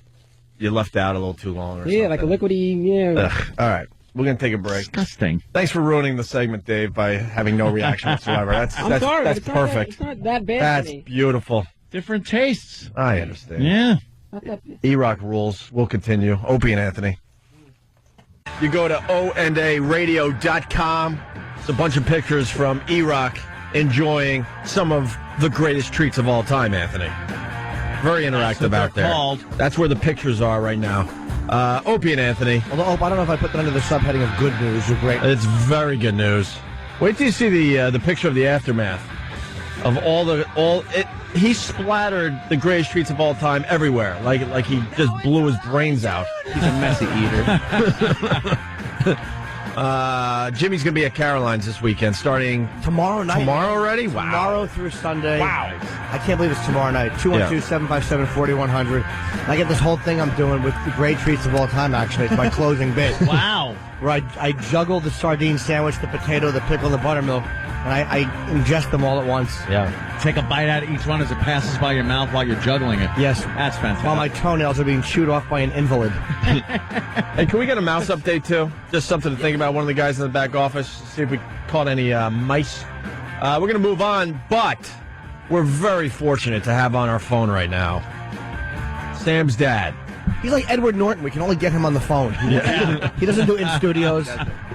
you left out a little too long. Or Yeah, like a liquidy. Yeah. Ugh. All right. We're going to take a break. Disgusting. Thanks for ruining the segment, Dave, by having no reaction whatsoever. That's sorry, that's it's perfect. It's not that bad. That's to me. beautiful. Different tastes. I understand. Yeah. Not that bad. E-Rock rules. We'll continue. Opie and Anthony. You go to ondaradio.com. It's a bunch of pictures from E-Rock enjoying some of the greatest treats of all time, Anthony. Very interactive out there. Called. That's where the pictures are right now. Opie and Anthony. Although, I don't know if I put that under the subheading of good news or great. It's very good news. Wait till you see the picture of the aftermath of he splattered the greatest treats of all time everywhere, like he just blew his brains out. He's a messy eater. Jimmy's gonna be at Caroline's this weekend, starting Tomorrow night. Tomorrow already? Wow. Tomorrow through Sunday. Wow. I can't believe it's tomorrow night. 212-757-4100. I get this whole thing I'm doing with the great treats of all time, actually. It's my closing bit. Wow. Where I juggle the sardine sandwich, the potato, the pickle, the buttermilk, and I ingest them all at once. Yeah. Take a bite out of each one as it passes by your mouth while you're juggling it. Yes. That's fantastic. While my toenails are being chewed off by an invalid. Hey, can we get a mouse update, too? Just something to think about. One of the guys in the back office, see if we caught any mice. We're going to move on, but we're very fortunate to have on our phone right now Sam's dad. He's like Edward Norton. We can only get him on the phone. He doesn't do it in studios.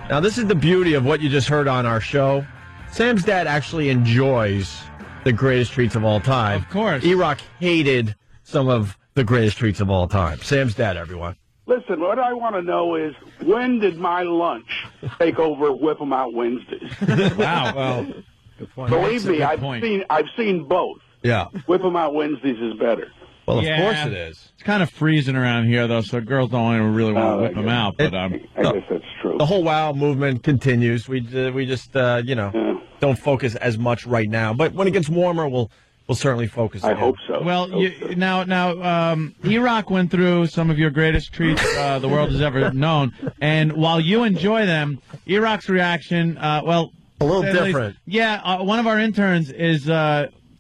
Now, this is the beauty of what you just heard on our show. Sam's dad actually enjoys the greatest treats of all time. Of course. E-Rock hated some of the greatest treats of all time. Sam's dad, everyone. Listen, what I want to know is, when did my lunch take over Whip 'em Out Wednesdays? Wow. Well, good point. Believe me, That's a good point. I've seen both. Yeah. Whip 'em Out Wednesdays is better. Well, Yeah. of course it is. It's kind of freezing around here, though, so girls don't really want to whip them out. But I guess that's true. The whole WOW movement continues. We just don't focus as much right now. But when it gets warmer, we'll certainly focus. I again. hope so. Well, now, E-Rock went through some of your greatest treats the world has ever known, and while you enjoy them, E-Rock's reaction, a little different. Yeah, one of our interns is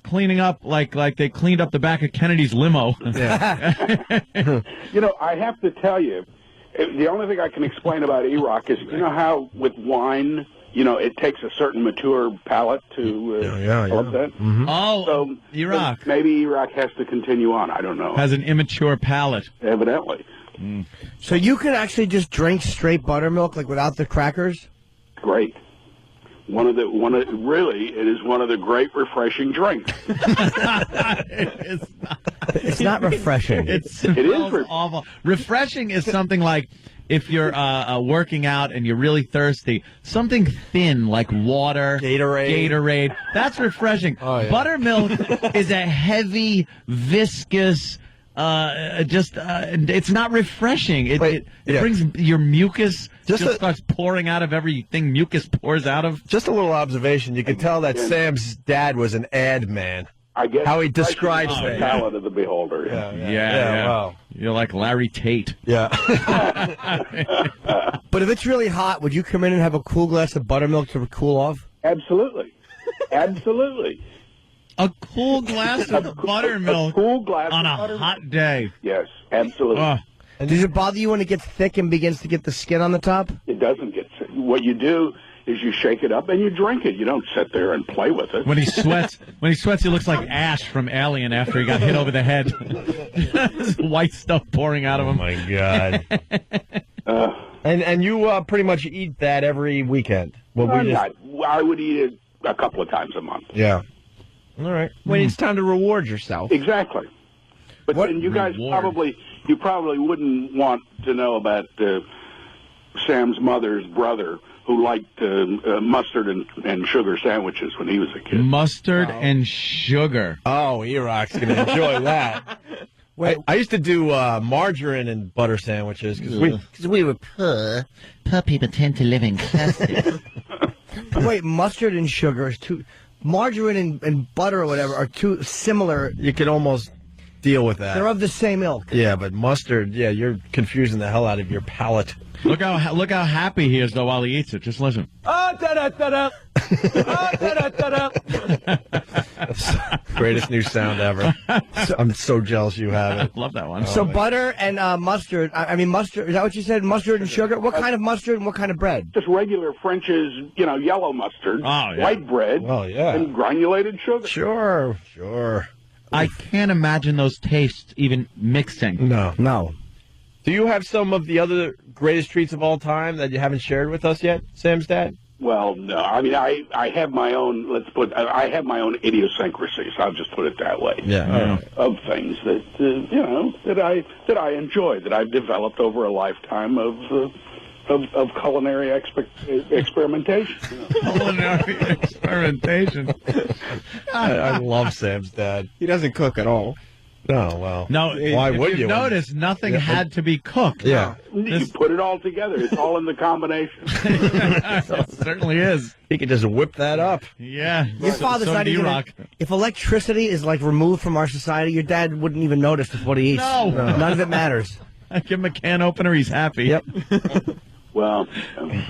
cleaning up like they cleaned up the back of Kennedy's limo. Yeah. I have to tell you, the only thing I can explain about E-Rock is, you know how with wine, it takes a certain mature palate to develop that? Mm-hmm. Oh, So E-Rock maybe E-Rock has to continue on. I don't know. has an immature palate. Evidently. So you can actually just drink straight buttermilk, like without the crackers? Great. Really, it is one of the great refreshing drinks. It's not refreshing. It is awful. Refreshing is something like if you're working out and you're really thirsty, something thin like water, Gatorade. That's refreshing. Oh, yeah. Buttermilk is a heavy, viscous. It's not refreshing. It brings your mucus starts pouring out of everything mucus pours out of. Just a little observation. You can tell that Sam's dad was an ad man. I guess how he describes the things. talent of the beholder. Yeah. Wow. You're like Larry Tate. Yeah. But if it's really hot, would you come in and have a cool glass of buttermilk to cool off? Absolutely. Absolutely. A cool glass of buttermilk A cool glass on of a buttermilk. hot day. Yes, absolutely. And does it bother you when it gets thick and begins to get the skin on the top? It doesn't get sick. What you do is you shake it up and you drink it. You don't sit there and play with it. When he sweats, he looks like Ash from Alien after he got hit over the head. This white stuff pouring out of him. Oh my God. And you pretty much eat that every weekend. Well, I would eat it a couple of times a month. Yeah. All right. When it's time to reward yourself. Exactly. But then you guys reward? probably wouldn't want to know about Sam's mother's brother who liked mustard and sugar sandwiches when he was a kid. Mustard and sugar. Oh, E-Rock's going to enjoy that. Wait, I used to do margarine and butter sandwiches because we were poor. Poor people tend to live in clusters. Wait, mustard and sugar is too... Margarine and butter or whatever are too similar. You could almost deal with that. They're of the same ilk. Yeah, but mustard, you're confusing the hell out of your palate. Look how happy he is though while he eats it. Just listen. Greatest new sound ever. I'm so jealous you have it. I love that one. So butter and mustard. I mean mustard. Is that what you said? Mustard and sugar. What kind of mustard and what kind of bread? Just regular French's, yellow mustard, white bread, and granulated sugar. Sure. I can't imagine those tastes even mixing. No. Do you have some of the other greatest treats of all time that you haven't shared with us yet, Sam's dad? Well, no. I mean, I have my own. I have my own idiosyncrasies. I'll just put it that way. Yeah. Of things that that I enjoy, that I've developed over a lifetime of culinary experimentation. Culinary experimentation. I love Sam's dad. He doesn't cook at all. No, well. No, why would if you? Notice nothing had to be cooked. Yeah. You put it all together. It's all in the combination. It certainly is. He could just whip that up. Yeah. Your father's not even. If electricity is removed from our society, your dad wouldn't even notice with what he eats. No. None of it matters. I give him a can opener. He's happy. Yep. Well.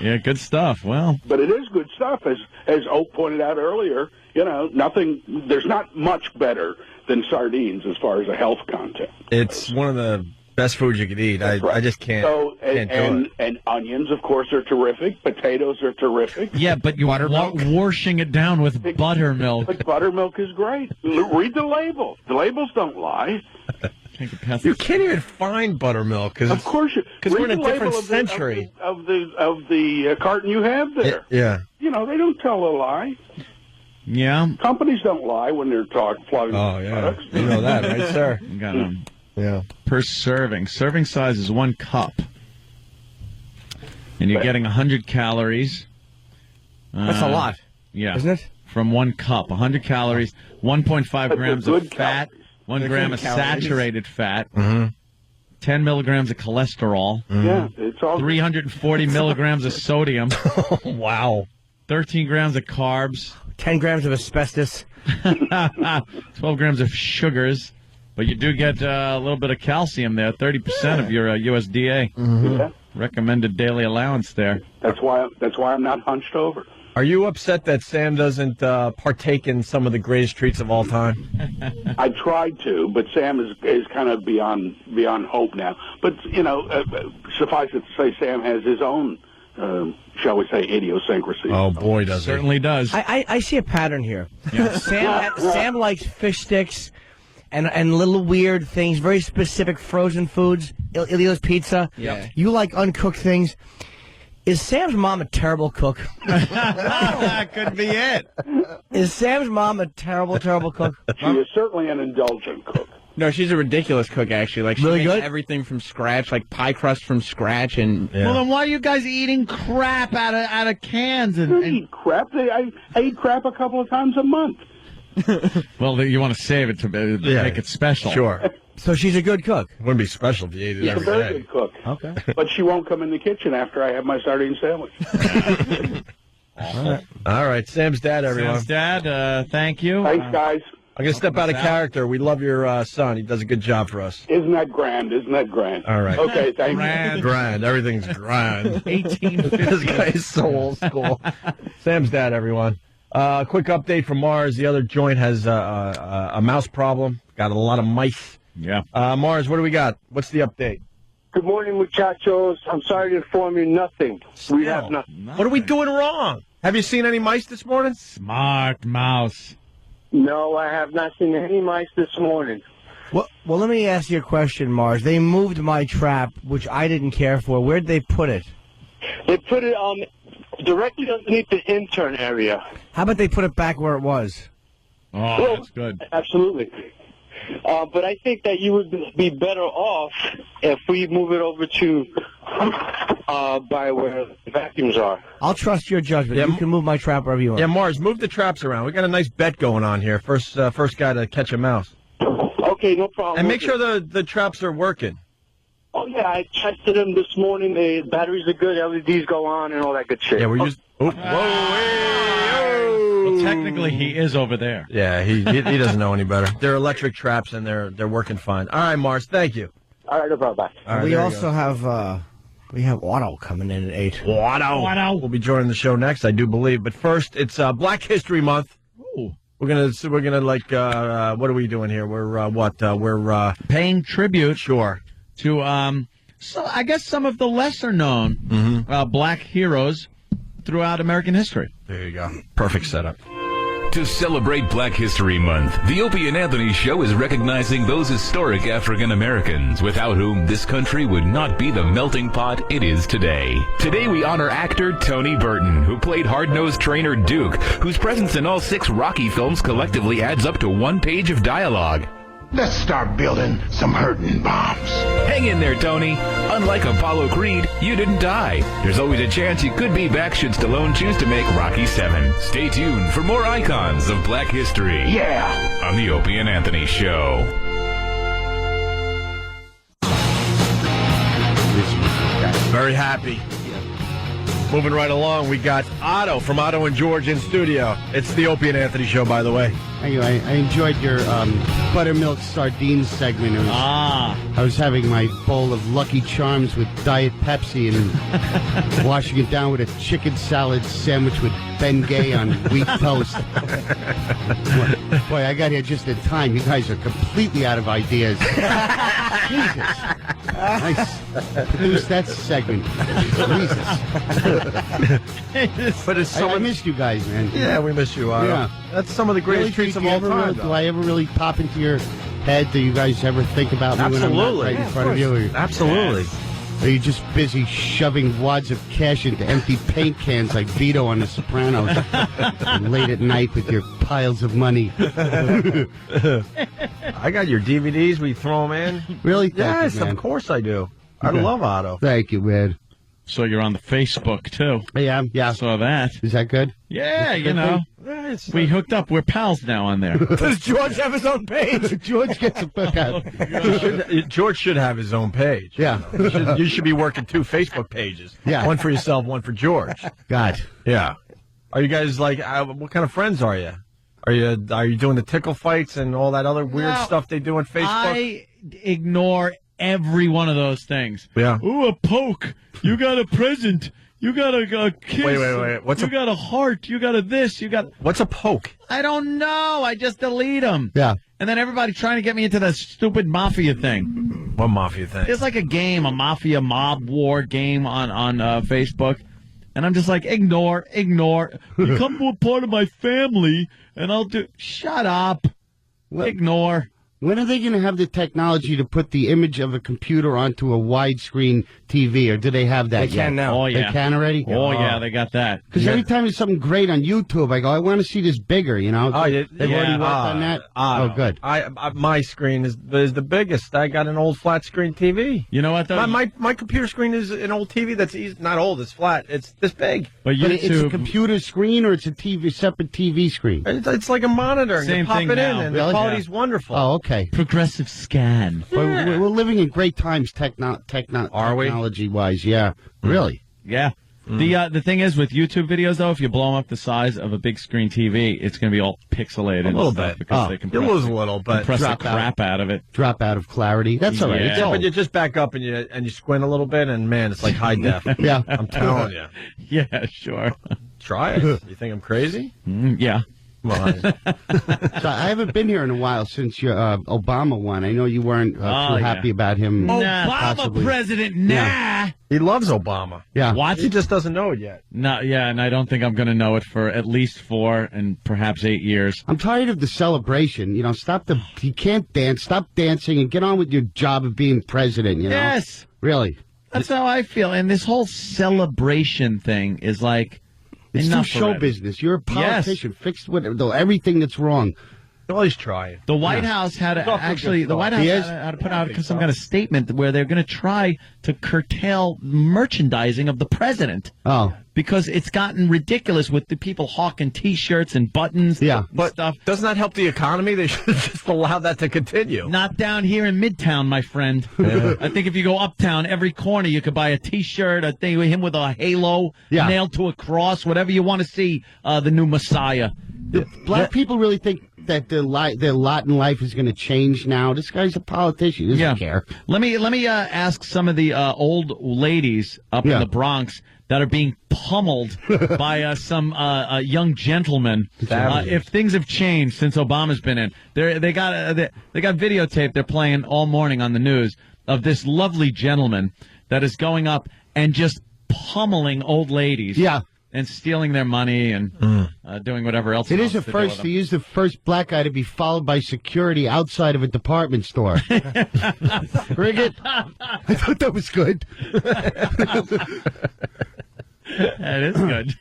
Yeah, good stuff. Well. But it is good stuff, as Oak pointed out earlier. There's not much better than sardines as far as a health content. It's one of the best foods you could eat. I just can't. So, can't do it. and onions, of course, are terrific. Potatoes are terrific. Yeah, but you're washing it down with buttermilk. But buttermilk is great. Read the label. The labels don't lie. You can't even find buttermilk Of course, because we're in a different label century of the carton you have there. Yeah. They don't tell a lie. Yeah. Companies don't lie when they're plugging products. You know that, right, sir? You got 'em. Yeah. Per serving. Serving size is 1 cup. And you're getting 100 calories. That's a lot. Yeah. Isn't it? From 1 cup. 100 calories, 1.5 grams of fat, 1 gram of saturated fat, 10 milligrams of cholesterol. Yeah, it's all 340 milligrams of sodium. Wow. 13 grams of carbs. 10 grams of asbestos. 12 grams of sugars. But you do get a little bit of calcium there, 30% of your USDA. Yeah. Recommended daily allowance there. That's why I'm not hunched over. Are you upset that Sam doesn't partake in some of the greatest treats of all time? I tried to, but Sam is kind of beyond hope now. But suffice it to say, Sam has his own, shall we say, idiosyncrasy. Oh boy, does Certainly does. I see a pattern here. Yeah. Sam likes fish sticks and little weird things, very specific frozen foods. Ilio's pizza. Yeah. You like uncooked things. Is Sam's mom a terrible cook? That could be it. Is Sam's mom a terrible, terrible cook? She is certainly an indulgent cook. No, she's a ridiculous cook, actually. Like, she Really makes good? everything from scratch, like pie crust from scratch, and Well, then why are you guys eating crap out of cans? I eat crap. I eat crap a couple of times a month. Well, you want to save it to make it special. Sure. So she's a good cook. Wouldn't be special if you ate it She's a every very day. good cook. Okay. But she won't come in the kitchen after I have my sardine sandwich. All right, Sam's dad, everyone. Sam's dad, thank you. Thanks, guys. I'm going to step out of character. We love your son. He does a good job for us. Isn't that grand? Isn't that grand? All right. Okay, thank you. Grand. Everything's grand. 1850. This guy is so old school. Sam's dad, everyone. Quick update from Mars. The other joint has a mouse problem. Got a lot of mice. Yeah. Mars, what do we got? What's the update? Good morning, muchachos. I'm sorry to inform you nothing. We have nothing. What are we doing wrong? Have you seen any mice this morning? Smart mouse. No, I have not seen any mice this morning. Well, let me ask you a question, Mars. They moved my trap, which I didn't care for. Where'd they put it? They put it directly underneath the intern area. How about they put it back where it was? Oh, that's good. Absolutely. But I think that you would be better off if we move it over to by where the vacuums are. I'll trust your judgment. Yeah, you can move my trap wherever you want. Yeah, Mars, move the traps around. We got a nice bet going on here. First guy to catch a mouse. Okay, no problem. And make sure the traps are working. Oh, yeah, I tested them this morning. The batteries are good, LEDs go on, and all that good shit. Yeah, we're just... Oh, Well, technically, he is over there. Yeah, he doesn't know any better. They're electric traps, and they're working fine. All right, Mars, thank you. All right, no problem. Bye. All right, we there you also have... We have Otto coming in at 8. Otto will be joining the show next, I do believe. But first, it's Black History Month. Ooh. We're gonna like what are we doing here? We're paying tribute. Sure. To so I guess some of the lesser known black heroes throughout American history. There you go. Perfect setup. To celebrate Black History Month, the Opie and Anthony Show is recognizing those historic African Americans without whom this country would not be the melting pot it is today. Today we honor actor Tony Burton, who played hard-nosed trainer Duke, whose presence in all 6 Rocky films collectively adds up to 1 page of dialogue. Let's start building some hurting bombs. Hang in there, Tony. Unlike Apollo Creed, you didn't die. There's always a chance you could be back should Stallone choose to make Rocky 7. Stay tuned for more icons of Black history. Yeah. On the Opie and Anthony Show. Very happy. Moving right along, we got Otto from Otto and George in studio. It's the Opie and Anthony Show, by the way. Anyway, I enjoyed your buttermilk sardines segment. I was having my bowl of Lucky Charms with Diet Pepsi and washing it down with a chicken salad sandwich with Ben Gay on wheat toast. Boy, I got here just in time. You guys are completely out of ideas. Jesus. Nice. Produce that segment. Jesus. But it's I missed you guys, man. Yeah, we miss you, Otto. Yeah. That's some of the greatest treats of all time. Do I ever really pop into your head? Do you guys ever think about me when I'm not right in front of you? Or, Absolutely. Are you just busy shoving wads of cash into empty paint cans like Vito on The Sopranos? And late at night with your piles of money. I got your DVDs. We throw them in. Really? Yes, you, man. of course I do. I love Otto. Thank you, man. So you're on the Facebook, too. Yeah. Saw that. Is that good? Yeah, you know. We hooked up. We're pals now on there. Does George have his own page? George gets a book out. George should have his own page. Yeah. You should be working 2 Facebook pages. Yeah. One for yourself, one for George. God. Yeah. Are you guys like, what kind of friends are you? Are you doing the tickle fights and all that other weird stuff they do on Facebook? I ignore every one of those things. Yeah. Ooh, a poke. You got a present. You got a kiss. Wait. You got a heart. You got a this. You got... What's a poke? I don't know. I just delete them. Yeah. And then everybody trying to get me into the stupid mafia thing. What mafia thing? It's like a game, a mafia mob war game on Facebook. And I'm just like, ignore. Become more part of my family, and I'll do... Shut up. Ignore. When are they going to have the technology to put the image of a computer onto a widescreen TV, or do they have that They yet? can now. Oh, yeah. They can already? Oh, yeah, they got that. Because every time there's something great on YouTube, I go, I want to see this bigger, you know? Oh, They've already worked on that? Oh, good. My screen is the biggest. I got an old flat screen TV. You know what, though? My computer screen is an old TV that's not old. It's flat. It's this big. But it's a computer screen, or it's a separate TV screen? It's like a monitor. Same you pop thing it now. in, and Really? the quality's wonderful. Oh, okay. Progressive scan. We're living in great times technology-wise, yeah. Really? Yeah. The thing is, with YouTube videos, though, if you blow them up the size of a big screen TV, it's going to be all pixelated. A little and stuff bit. Because they you lose a little, but compress the crap out of it. Drop out of clarity. That's all right. Yeah. It's Yeah, old. but you just back up and you squint a little bit, and man, it's like high def. Yeah. I'm telling you. Yeah, sure. Try it. You think I'm crazy? Yeah. Come on. So I haven't been here in a while since your Obama won. I know you weren't too happy about him. Obama president, nah. Yeah. He loves Obama. Yeah. What? He just doesn't know it yet. No, yeah, and I don't think I'm going to know it for at least 4 and perhaps 8 years. I'm tired of the celebration. You know, you can't dance. Stop dancing and get on with your job of being president, you know? Yes. Really. That's how I feel. And this whole celebration thing is like, It's enough too show already. business. You're a politician. Fix everything that's wrong. Always try. The White House had to actually. The White House had to put out some kind of statement where they're going to try to curtail merchandising of the president. Oh, because it's gotten ridiculous with the people hawking T-shirts and buttons. Yeah, but stuff. Doesn't that help the economy? They should just allow that to continue. Not down here in Midtown, my friend. I think if you go uptown, every corner you could buy a T-shirt, a thing with him with a halo nailed to a cross, whatever you want to see. The new Messiah. Black people really think that their lot in life is going to change now. This guy's a politician. He doesn't care. Let me ask some of the old ladies up in the Bronx that are being pummeled by some young gentlemen. If things have changed since Obama's been in, they got videotape they're playing all morning on the news of this lovely gentleman that is going up and just pummeling old ladies. Yeah. And stealing their money and doing whatever else. It is the first. He is the first black guy to be followed by security outside of a department store. Riggit, I thought that was good. That is good.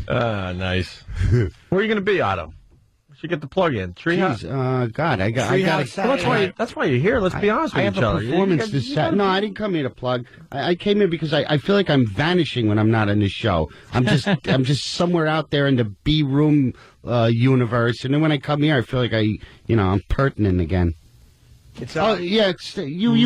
Nice. Where are you going to be, Otto? Should get the plug in. Treehouse. God, I got. Well, that's why you're here. Let's be honest with each other. I have a performance this Saturday. No, I didn't come here to plug. I came here because I feel like I'm vanishing when I'm not on this show. I'm just somewhere out there in the B room universe, and then when I come here, I feel like I'm pertinent again. You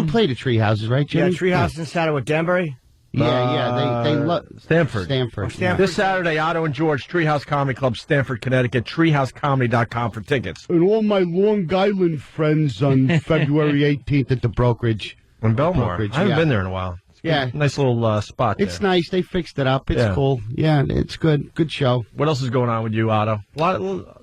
played at Treehouses, right, Jimmy? Yeah, Treehouse in Saturday with Danbury. Yeah, they love Stanford. Stanford. This Saturday, Otto and George, Treehouse Comedy Club, Stanford, Connecticut. TreehouseComedy.com for tickets. And all my Long Island friends on February 18th at the brokerage. In Belmore. I haven't been there in a while. Nice little spot there. It's nice. They fixed it up. It's cool. Yeah, it's good. Good show. What else is going on with you, Otto?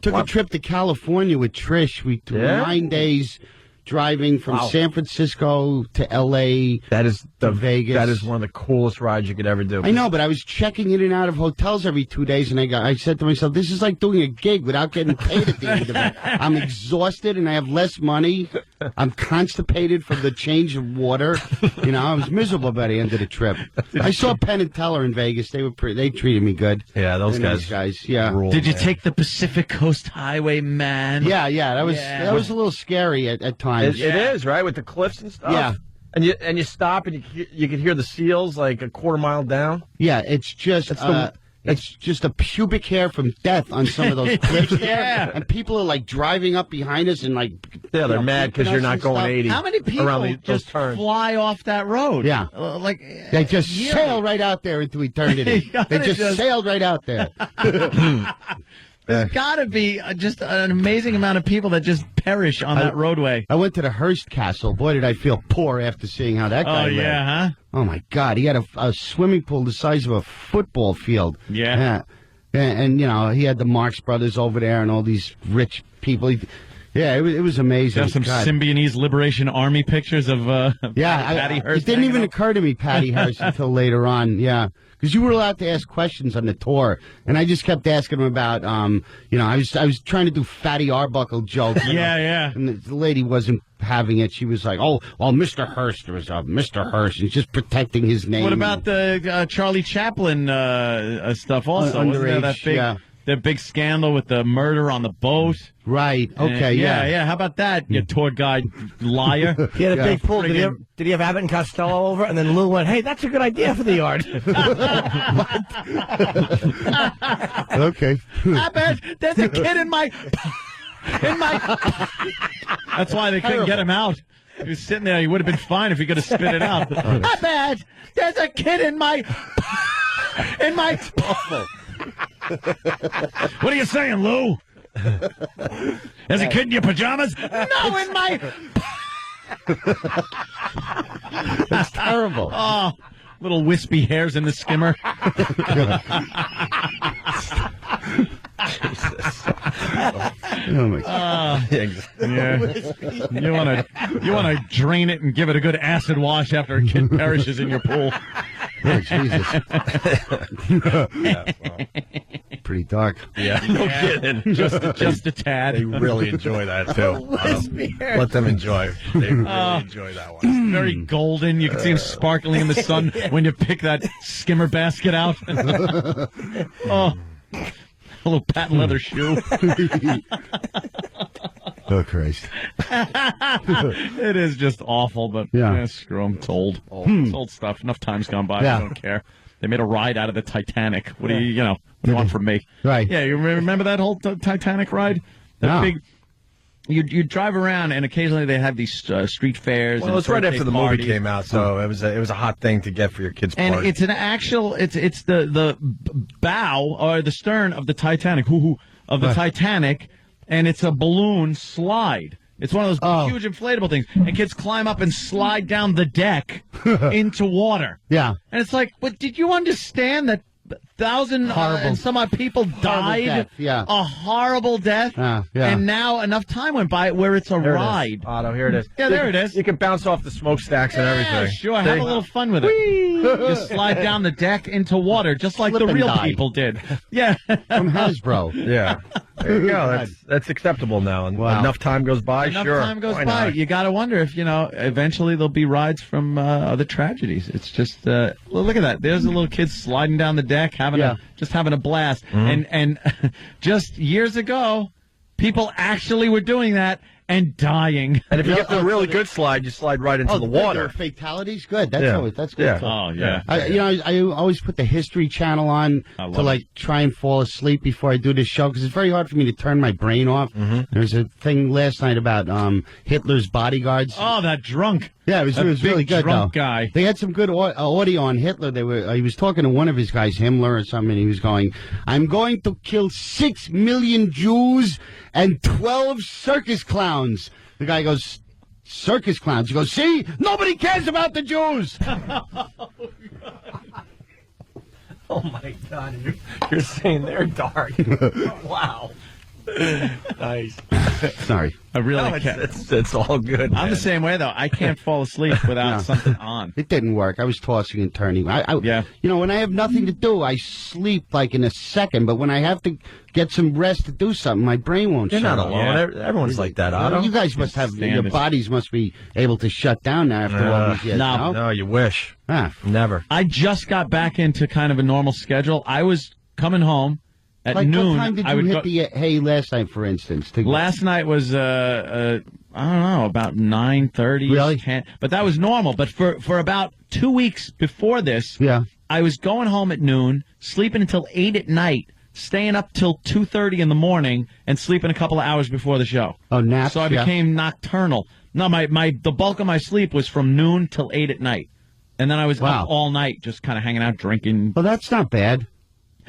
Took a trip to California with Trish. We took 9 days driving from San Francisco to L.A. to Vegas. That is one of the coolest rides you could ever do. I know, but I was checking in and out of hotels every 2 days, and I said to myself, this is like doing a gig without getting paid at the end of it. I'm exhausted, and I have less money. I'm constipated from the change of water. I was miserable by the end of the trip. I saw Penn and Teller in Vegas. They treated me good. Yeah, those guys. Yeah. Rule, Did you take the Pacific Coast Highway, man? Yeah. That was a little scary at times. It is, right, with the cliffs and stuff. Yeah. And you stop and you can hear the seals like a quarter mile down. Yeah, it's just it's just a pubic hair from death on some of those cliffs there. And people are like driving up behind us and like they're mad because you're not going 80. How many people around just fly off that road? Yeah, they just sail right out there into eternity. They just sailed right out there. There's got to be just an amazing amount of people that just perish on that roadway. I went to the Hurst Castle. Boy, did I feel poor after seeing how that guy lived. Oh, yeah, huh? Oh, my God. He had a swimming pool the size of a football field. Yeah. And he had the Marx Brothers over there and all these rich people. It was amazing. There's some Symbionese Liberation Army pictures of Patty Hearst. It didn't even occur to me, Patty Hearst, until later on. Yeah. Because you were allowed to ask questions on the tour, and I just kept asking him about, I was trying to do Fatty Arbuckle jokes. Yeah. And the lady wasn't having it. She was like, "Oh, Mr. Hearst was Mr. Hearst." He's just protecting his name. What about the Charlie Chaplin stuff? Also, wasn't there that big scandal with the murder on the boat? Right. Okay. Yeah. How about that, you tour guide liar? He had a big pool. Did he have Abbott and Costello over? And then Lou went, "Hey, that's a good idea for the yard." Okay. Abbott, there's a kid in my. That's why they couldn't get him out. He was sitting there. He would have been fine if he could have spit it out. Abbott, there's a kid in my. In my... What are you saying, Lou? As a kid in your pajamas? No, in my... That's terrible. Oh, little wispy hairs in the skimmer. Oh my God. Yeah. You want to drain it and give it a good acid wash after a kid perishes in your pool. Oh, Jesus. Pretty dark. Yeah, no kidding. Just a tad. They really enjoy that too. Let them enjoy. They really enjoy that one. It's very golden. You can see them sparkling in the sun when you pick that skimmer basket out. Oh, a little patent leather shoe. Oh, Christ. It is just awful, but screw them. It's old. It's old stuff. Enough time's gone by. I don't care. They made a ride out of the Titanic. What do you what do you want from me? Right. Yeah, you remember that whole Titanic ride? That big... You drive around, and occasionally they have these street fairs. Well, and it's right after the parties. movie came out, so it was a hot thing to get for your kids' And party. it's an actual. It's the bow or the stern of the Titanic. Of the Titanic, and it's a balloon slide. It's one of those huge inflatable things, and kids climb up and slide down the deck into water. Yeah. And it's like, but did you understand that 1,000 and some odd people died? Death, yeah. A horrible death. And now enough time went by where it's a ride. Otto, here it is. Yeah, there it is. You can bounce off the smokestacks and everything. Sure, have a little fun with it. Just slide down the deck into water, just like the real people did. Yeah. From Hasbro. Yeah. There you go. That's acceptable now. And enough time goes by, Enough sure. time goes Why by. not? You got to wonder if, eventually there'll be rides from other tragedies. It's just, look at that. There's a little kid sliding down the deck, having a blast. And just years ago, people actually were doing that and dying. And if you get the really good slide, you slide right into the water. Fatalities, good. That's good. Yeah. Oh, yeah. I always put the History Channel on to try and fall asleep before I do this show because it's very hard for me to turn my brain off. There's a thing last night about Hitler's bodyguards. Oh, that drunk. Yeah, it was really good. Drunk though. guy. They had some good audio on Hitler. He was talking to one of his guys, Himmler or something. And he was going, "I'm going to kill 6 million Jews and 12 circus clowns." The guy goes, "Circus clowns?" He goes, "See, nobody cares about the Jews." Oh my God! You're saying they're dark. Wow. Nice. Sorry. I really can't. It's all good. I'm the same way, though. I can't fall asleep without something on. It didn't work. I was tossing and turning. When I have nothing to do, I sleep like in a second. But when I have to get some rest to do something, my brain won't You're shut not up. alone. Everyone's like that, Otto. You guys must have, your bodies must be able to shut down now after all these years. No, you wish. Never. I just got back into kind of a normal schedule. I was coming home at noon. What time did you hit the hay last night, for instance? Last night was, I don't know, about 9:30. Really? 10, but that was normal. But for about 2 weeks before this, I was going home at noon, sleeping until 8 at night, staying up till 2:30 in the morning, and sleeping a couple of hours before the show. Oh, naps? So I became nocturnal. No, the bulk of my sleep was from noon till 8 at night. And then I was up all night just kind of hanging out, drinking. Well, that's not bad.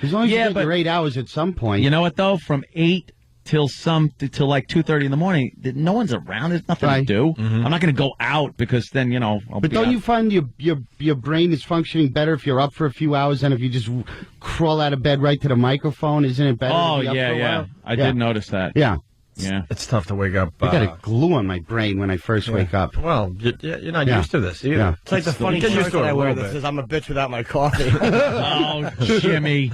As long as you get your 8 hours at some point. You know what, though? From 8 till like 2:30 in the morning, no one's around. There's nothing to do. I'm not going to go out because then, I'll But don't you find your brain is functioning better if you're up for a few hours than if you just crawl out of bed right to the microphone? Isn't it better to be up for a while? I did notice that. Yeah. Yeah. It's tough to wake up. I got a glue on my brain when I first wake up. Well, you're not used to this either. Yeah. It's like the funny shirt that I wear that says, "I'm a bitch without my coffee." Oh, Jimmy.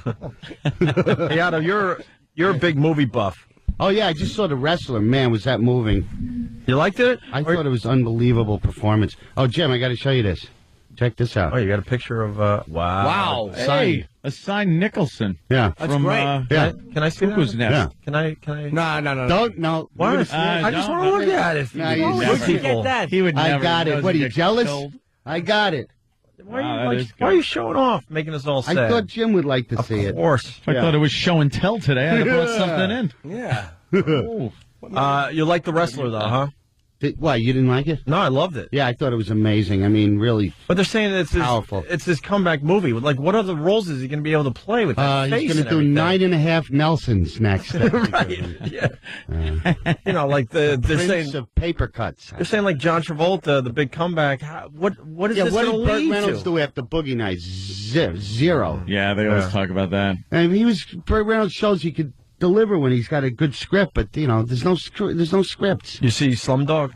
Hey, Otto, you're a big movie buff. Oh, yeah, I just saw The Wrestler. Man, was that moving. You liked it? I thought it was unbelievable performance. Oh, Jim, I got to show you this. Check this out. Oh, you got a picture of, wow. Hey, a signed Nicholson. Yeah. That's from, great. Yeah. Can I see Cuckoo's that? Nest. Yeah. Can I? No. Don't, no. What? I just want to look at it. No, Where'd never. you get that? He would never. I got it. What, are you jealous? I got it. Why are you showing off, making us all sad? I thought Jim would like to see it. Of course. I thought it was show and tell today. I brought something in. Yeah. You like The Wrestler, though, huh? Why, you didn't like it? No, I loved it. Yeah, I thought it was amazing. I mean, really. But they're saying it's powerful. It's this comeback movie. Like, what other roles is he going to be able to play with that face? He's going to do 9.5 Nelsons next. Right. Yeah. You know, like they're saying of paper cuts. They're saying like John Travolta, the big comeback. What is this what going did to Burt lead Reynolds to? do after Boogie Nights? Zero. Yeah, they always talk about that. And Burt Reynolds shows he could deliver when he's got a good script, but there's no scripts. You see Slumdog?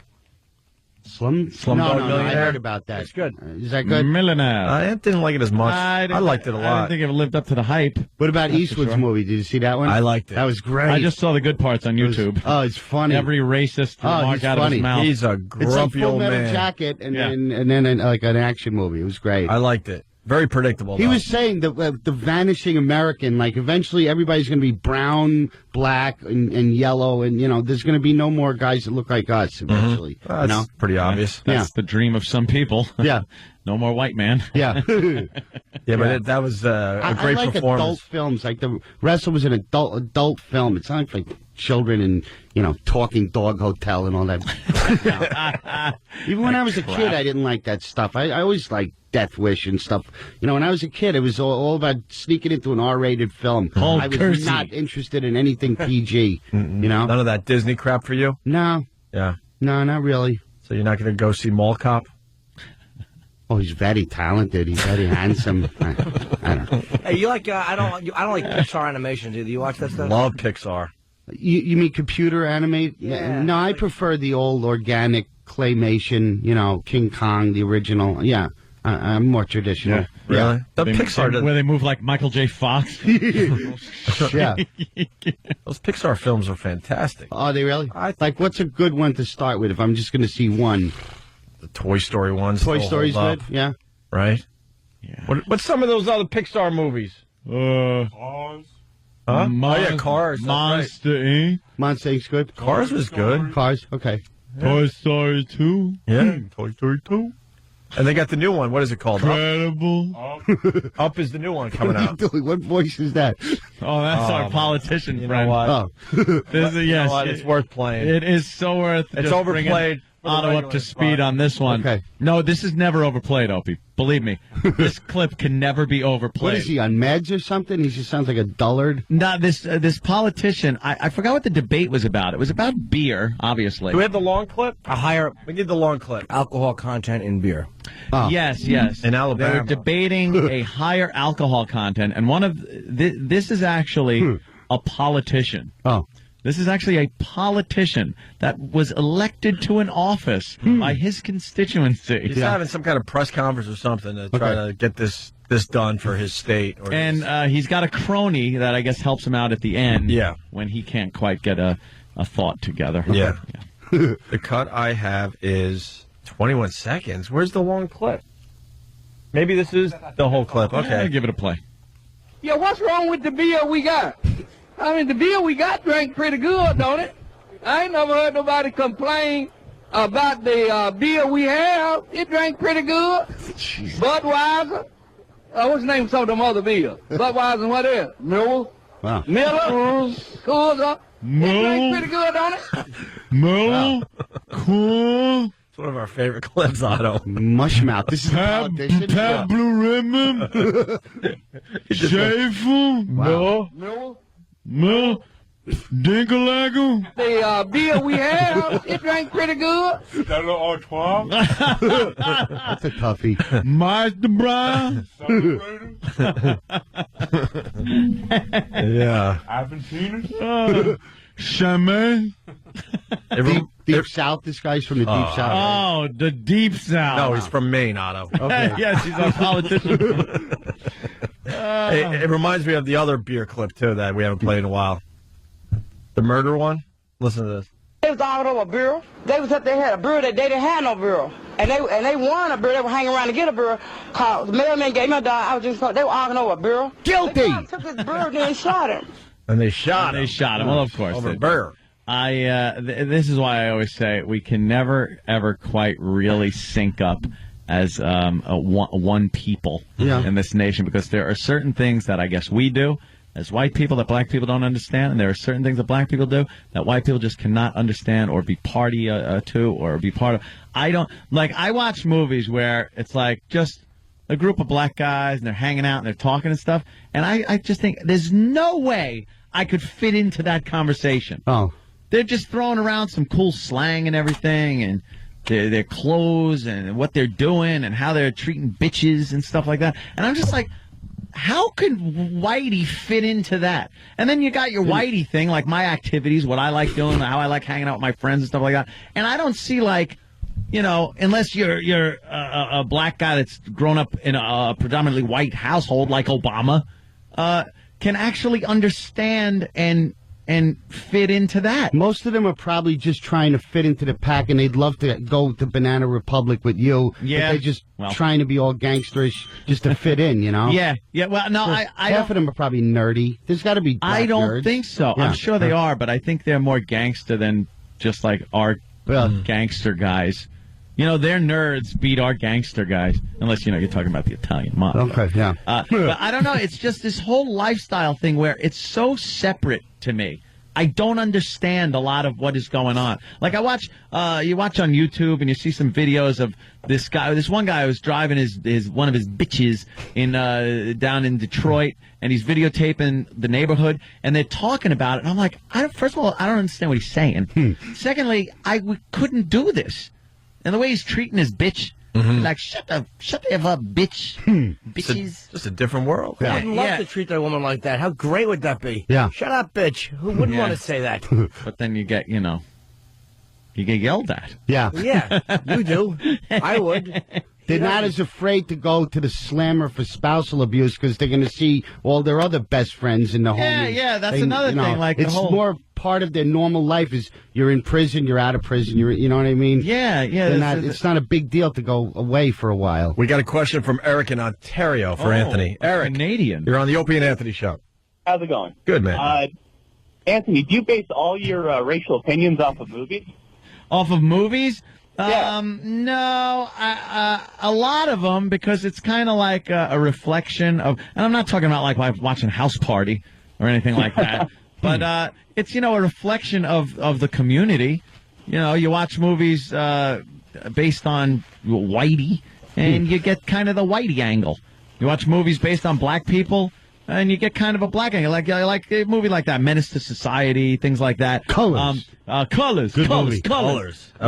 Slumdog No, Millionaire? I heard about that. It's good. Is that good? Millionaire. I didn't like it as much. I liked it a I lot. didn't think it lived up to the hype. What about That's Eastwood's for sure. movie? Did you see that one? I liked it. That was great. I just saw the good parts on YouTube. It's funny. Every racist remark he's out of funny. his mouth. He's a It's like grumpy Full old Metal man. Jacket and then like an action movie. It was great. I liked it. Very predictable. He though. was saying that the vanishing American, like eventually everybody's going to be brown, black, and yellow, and there's going to be no more guys that look like us eventually. That's pretty obvious. That's the dream of some people. Yeah. No more white man. Yeah. Yeah, but that was a great I like performance. adult films. Like The Wrestle was an adult film. It's not like children and Talking Dog Hotel and all that. Even when I was a kid, I didn't like that stuff. I always liked Death Wish and stuff. When I was a kid, it was all about sneaking into an R-rated film. I was not interested in anything PG. None of that Disney crap for you? No. Yeah. No, not really. So you're not going to go see Mall Cop? Oh, he's very talented. He's very handsome. I don't know. Hey, you like? I don't like Pixar animation. Do you watch that stuff? Love Pixar. You mean computer animate? Yeah. No, I prefer the old organic claymation. King Kong, the original. Yeah, I'm more traditional. Really? The They- Pixar where they move like Michael J. Fox. Yeah. Those Pixar films are fantastic. Oh, they really? Like, what's a good one to start with if I'm just going to see one? The Toy Story ones. Toy still Story's hold good? up, Yeah. Right? Yeah. What's some of those other Pixar movies? Cars. Huh? Oh, yeah, Cars. Monster Inc. Monster Inc.'s good? Cars was good. Cars, okay. Toy Story 2. Yeah, Toy Story 2. And they got the new one. What is it called? Incredible. Up is the new one coming out. What voice is that? Oh, that's our politician You friend. know what? Oh. This is, You yes, know what? It's worth playing. It is so worth. It's just overplayed bringing for the Otto up regular to speed spot. on this one. Okay. No, this is never overplayed, Opie. Believe me, this clip can never be overplayed. What is he, on meds or something? He just sounds like a dullard. No, this politician. I forgot what the debate was about. It was about beer, obviously. Do we have the long clip? A higher We need the long clip. alcohol content in beer. Oh. Yes. In Alabama. They were debating a higher alcohol content, and one of this is actually a politician. Oh. This is actually a politician that was elected to an office by his constituency. He's having some kind of press conference or something to try to get this done for his state. Or And he's got a crony that I guess helps him out at the end. Yeah. When he can't quite get a thought together. Yeah. The cut I have is 21 seconds. Where's the long clip? Maybe this is the whole clip. Okay. Give it a play. Yeah, what's wrong with the beer we got? I mean, the beer we got drank pretty good, don't it? I ain't never heard nobody complain about the beer we have. It drank pretty good. Budweiser. What's the name of some of them other beers? Budweiser and what else? Miller. Wow. Miller. Coors. It drank pretty good, don't it? Miller. Cool. It's one of our favorite clips, Otto. Mushmouth. This is a politician. Pat Blue Ribbon. Schaefer. No. Miller. Miller. Dinkalagger. The beer we have, it drank pretty good. Stella Artois. That's a toughie. Meister Brian. Yeah. Argentina. Chimay. Deep South. This guy's from the Deep South. Oh, the Deep South. No, he's from Maine, Otto. Okay. Yes, he's a politician. It reminds me of the other beer clip, too, that we haven't played in a while. The murder one? Listen to this. They was arguing over a bureau. They was up there had a bureau that they didn't have no bureau. And they won a bureau. They were hanging around to get a bureau. Called the mailman gave me a dog. I was just they were arguing over a bureau. Guilty. They took his bureau and then shot him. And they shot him. They shot him. Well, of course. Over they beer. This is why I always say we can never, ever quite really sync up as one people in this nation, because there are certain things that I guess we do as white people that black people don't understand, and there are certain things that black people do that white people just cannot understand or be party to or be part of. I watch movies where it's like just a group of black guys and they're hanging out and they're talking and stuff, and I just think there's no way I could fit into that conversation. Oh. They're just throwing around some cool slang and everything, and their clothes and what they're doing and how they're treating bitches and stuff like that. And I'm just like, how could Whitey fit into that? And then you got your Whitey thing, like my activities, what I like doing, how I like hanging out with my friends and stuff like that. And I don't see, like, you know, unless you're a black guy that's grown up in a predominantly white household like Obama, can actually understand and fit into that. Most of them are probably just trying to fit into the pack, and they'd love to go to Banana Republic with you. Yeah. But they're just trying to be all gangsterish just to fit in, you know? Yeah. Well, no, So half of them are probably nerdy. There's got to be black I don't nerds. think so. Yeah. I'm sure they are, but I think they're more gangster than just like our gangster guys. You know, their nerds beat our gangster guys, unless, you know, you're talking about the Italian mob. Okay, yeah. But I don't know. It's just this whole lifestyle thing where it's so separate to me. I don't understand a lot of what is going on. Like you watch on YouTube and you see some videos of this guy. This one guy was driving one of his bitches down in Detroit, and he's videotaping the neighborhood, and they're talking about it. And I'm like, first of all, I don't understand what he's saying. Secondly, we couldn't do this. And the way he's treating his bitch, like, shut the F up, bitch. Bitches. Just a different world. I would love to treat that woman like that. How great would that be? Yeah. Shut up, bitch. Who wouldn't want to say that? But then you get yelled at. Yeah. Yeah, you do. I would. They're not as afraid to go to the slammer for spousal abuse because they're going to see all their other best friends in the home. Yeah, that's another thing. Like, it's more part of their normal life is you're in prison, you're out of prison, you know what I mean? Yeah. It's not a big deal to go away for a while. We got a question from Eric in Ontario for Anthony. Eric, Canadian. You're on the Opie and Anthony show. How's it going? Good, man. Anthony, do you base all your racial opinions off of movies? Off of movies? Yeah. No, a lot of them, because it's kind of like a reflection of, and I'm not talking about like watching House Party or anything like that, but it's, you know, a reflection of the community. You know, you watch movies based on Whitey, and you get kind of the Whitey angle. You watch movies based on black people, and you get kind of a black angle, like a movie like that, Menace to Society, things like that. Colors. Colors. You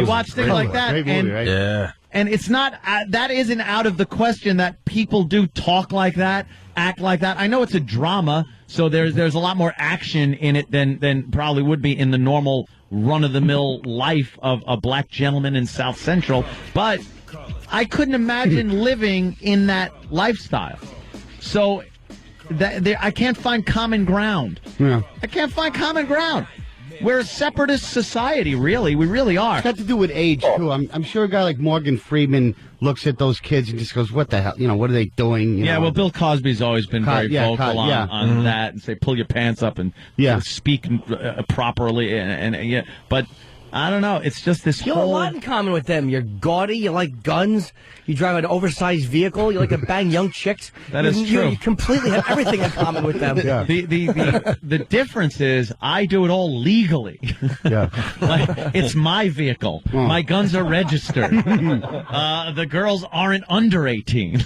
watch things like that, Great movie, right? Yeah. and it's not that isn't out of the question that people do talk like that, act like that. I know it's a drama, so there's a lot more action in it than probably would be in the normal run-of-the-mill life of a black gentleman in South Central, but I couldn't imagine living in that lifestyle. So I can't find common ground. Yeah. I can't find common ground. We're a separatist society, really. We really are. It's got to do with age, too. I'm sure a guy like Morgan Freeman looks at those kids and just goes, what the hell? You know, what are they doing? You know? Well, Bill Cosby's always been very vocal on that and say, pull your pants up and speak properly. And but I don't know. It's just this You have a lot in common with them. You're gaudy. You like guns. You drive an oversized vehicle. You like to bang young chicks. That is true. You completely have everything in common with them. Yeah. The difference is I do it all legally. Yeah. Like, it's my vehicle. My guns are registered. The girls aren't under 18.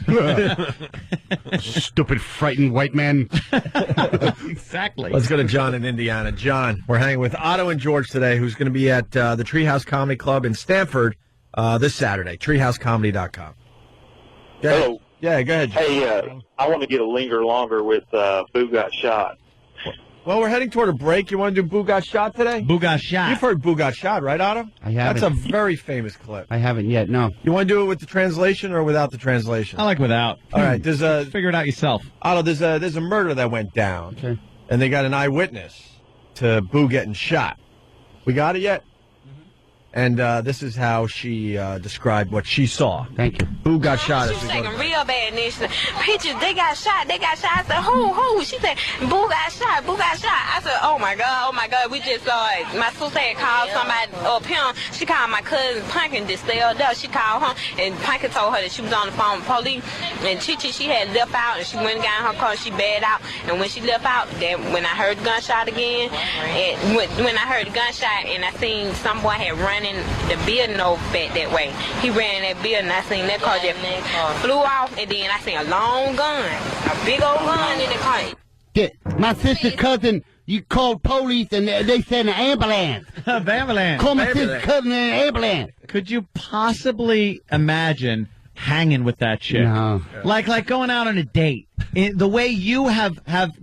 Stupid, frightened white man. Exactly. Let's go to John in Indiana. John, we're hanging with Otto and George today, who's going to be at the Treehouse Comedy Club in Stamford this Saturday. TreehouseComedy.com. Hello. Yeah, go ahead, John. Hey, I want to get a linger longer with Boo Got Shot. Well, we're heading toward a break. You want to do Boo Got Shot today? Boo Got Shot. You've heard Boo Got Shot, right, Otto? I haven't. That's a very famous clip. I haven't yet, no. You want to do it with the translation or without the translation? I like without. All right, figure it out yourself. Otto, there's a murder that went down, okay, and they got an eyewitness to Boo getting shot. We got it yet? And this is how she described what she saw. Thank you. Who got shot? She was taking real bad initially. Pictures, they got shot. I said, who? She said, Boo got shot. I said, oh my God, we just saw it. My sister had called somebody up here. She called my cousin Pumpkin, just stay up there. She called her, and Pumpkin told her that she was on the phone with police. And Chichi, she had left out, and she went and got in her car, she bailed out. And when she left out, when I heard the gunshot again, and when I heard the gunshot, and I seen some boy had run in the building over back that way. He ran in that building, I seen that car just flew off, and then I seen a long gun, a big old gun in the car. Yeah, my sister's cousin, you called police and they sent an ambulance. Ambulance. Call my sister's cousin an ambulance. Could you possibly imagine hanging with that chick? No. Like going out on a date. The way you have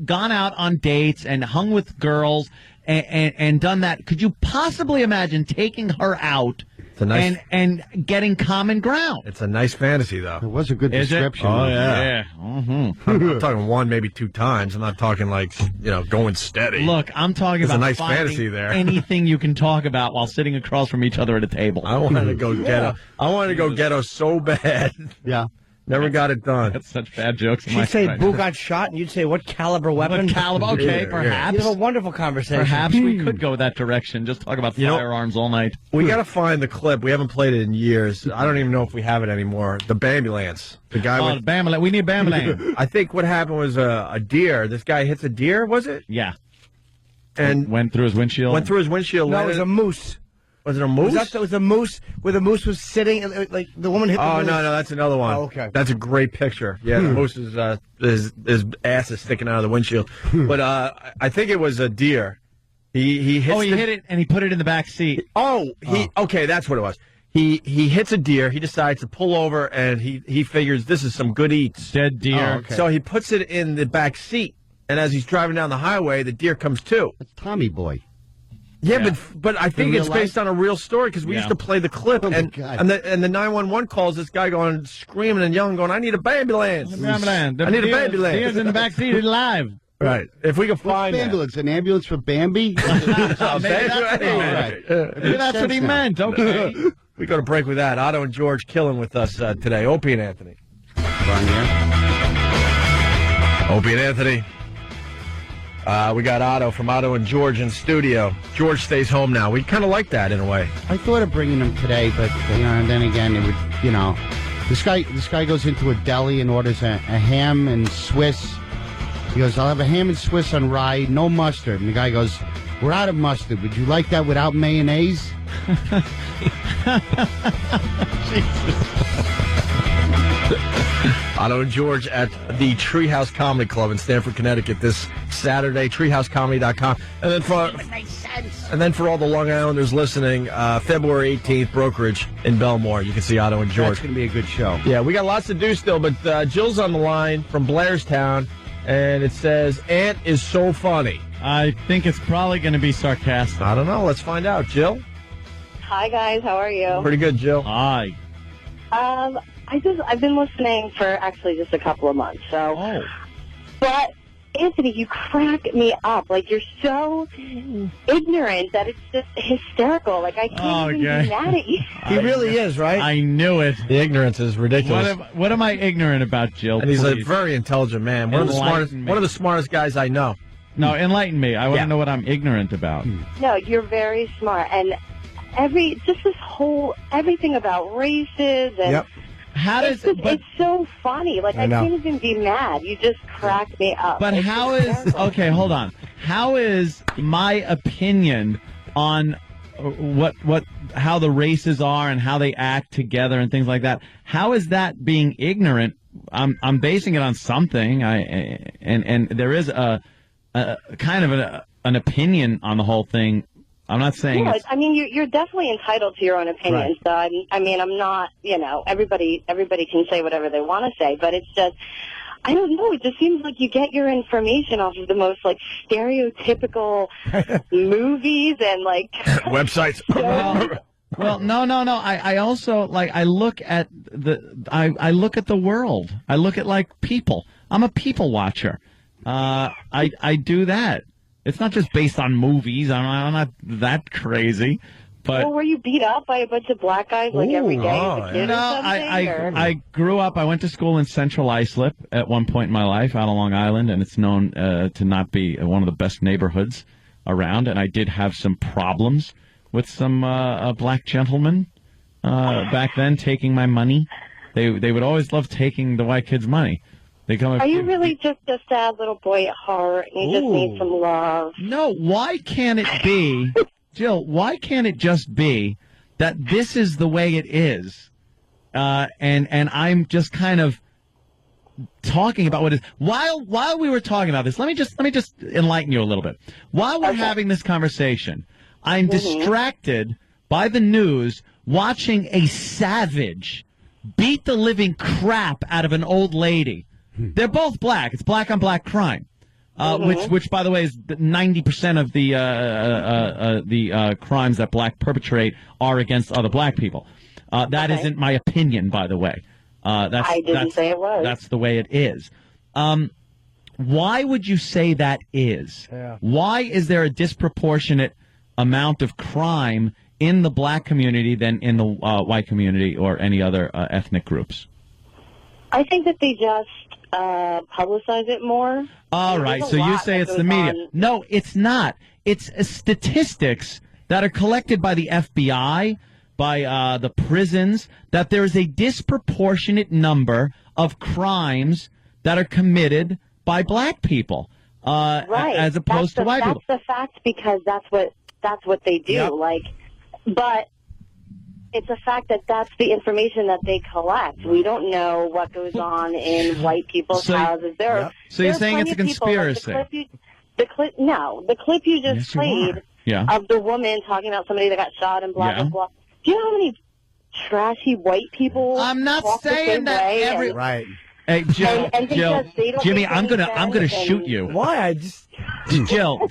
gone out on dates and hung with girls and done that, could you possibly imagine taking her out and getting common ground? It's a nice fantasy, though. It was a good description. Oh, yeah. Mm-hmm. I'm talking one, maybe two times. I'm not talking like, going steady. Look, I'm talking about a nice finding fantasy there. anything you can talk about while sitting across from each other at a table. I wanted to go ghetto. I wanted to go ghetto so bad. Yeah. Never got it done. That's such bad jokes. She'd say Boo got shot, and you'd say, what caliber weapon? What caliber? Okay, perhaps. You have a wonderful conversation. Perhaps we could go that direction. Just talk about firearms all night. We got to find the clip. We haven't played it in years. I don't even know if we have it anymore. The Bambulance. The guy the Bambulance. We need Bambulance. I think what happened was a deer. This guy hits a deer, was it? Yeah. And went through his windshield? Went through his windshield. No, it was a moose. Was it a moose? It was a moose where the moose was sitting, like the woman hit the moose. No, that's another one. Oh, okay. That's a great picture. Yeah, the moose is his ass is sticking out of the windshield. But I think it was a deer. He hit it and he put it in the back seat. Okay, that's what it was. He hits a deer. He decides to pull over, and he figures this is some good eats. Dead deer. Oh, okay. So he puts it in the back seat, and as he's driving down the highway, the deer comes to. It's Tommy Boy. Yeah, but I think it's based on a real story because we used to play the clip, and the 911 calls this guy going screaming and yelling, going, "I need a ambulance! I need a ambulance! Deer's in the back seat, he's alive." Right. If we can find ambulance, an ambulance for Bambi. Maybe that's what he meant. Okay. We go to break with that. Otto and George killing with us today. Opie and Anthony. Opie and Anthony. We got Otto from Otto and George in studio. George stays home now. We kind of like that in a way. I thought of bringing him today, but and then again, it would, this guy goes into a deli and orders a ham and Swiss. He goes, "I'll have a ham and Swiss on rye, no mustard." And the guy goes, "We're out of mustard. Would you like that without mayonnaise?" Otto and George at the Treehouse Comedy Club in Stamford, Connecticut this Saturday, treehousecomedy.com. And then for all the Long Islanders listening, February 18th, Brokerage in Belmore. You can see Otto and George. That's going to be a good show. Yeah, we got lots to do still, but Jill's on the line from Blairstown, and it says, "Aunt is so funny." I think it's probably going to be sarcastic. I don't know. Let's find out. Jill? Hi, guys. How are you? Pretty good, Jill. Hi. I've been listening for actually just a couple of months. So, But Anthony, you crack me up. Like, you're so ignorant that it's just hysterical. Like, I can't even be mad at you. He really is, right? I knew it. The ignorance is ridiculous. What am I ignorant about, Jill? And he's please? a very intelligent man. One of the smartest guys I know. No, enlighten me. I want to know what I'm ignorant about. No, you're very smart. And everything about races and it's so funny. Like, I can't even be mad. You just crack me up. But okay, hold on. How is my opinion on how the races are and how they act together and things like that? How is that being ignorant? I'm basing it on something. And there is a kind of an opinion on the whole thing. I'm not saying. Yeah, I mean, you're definitely entitled to your own opinion. Right. So I'm not. Everybody can say whatever they want to say, but it's just, I don't know. It just seems like you get your information off of the most stereotypical movies and websites. Well, no. I also I look at the world. I look at people. I'm a people watcher. I do that. It's not just based on movies. I'm not that crazy. But Well, were you beat up by a bunch of black guys like every day as a kid no, or something? or? I grew up. I went to school in Central Islip at one point in my life, out on Long Island, and it's known to not be one of the best neighborhoods around. And I did have some problems with some black gentlemen back then taking my money. They would always love taking the white kids' money. They come. Are you really just a sad little boy at heart and you just need some love? No, why can't it be, Jill, why can't it just be that this is the way it is? And I'm just kind of talking about what it is. While we were talking about this, let me just enlighten you a little bit. While we're having this conversation, I'm distracted by the news watching a savage beat the living crap out of an old lady. They're both black. It's black on black crime. Which, by the way, is 90% of the crimes that black perpetrate are against other black people. That isn't my opinion, by the way. I didn't say it was. That's the way it is. Why would you say that is? Yeah. Why is there a disproportionate amount of crime in the black community than in the white community or any other ethnic groups? I think that they just publicize it more. All right, so you say it's the media. No, it's not. It's statistics that are collected by the FBI, by the prisons, that there is a disproportionate number of crimes that are committed by black people, right. as opposed to white people. That's the fact, because that's what they do. Yep. But it's a fact that that's the information that they collect. We don't know what goes on in white people's houses. So you're saying it's a conspiracy? The clip you just played of the woman talking about somebody that got shot and blah, blah, blah. Do you know how many trashy white people I'm not talk saying the that same way? every... Right. Hey, Jill, And they Jill, just- they don't Jimmy, make I'm any gonna sense shoot and- you. Why? I just Jill.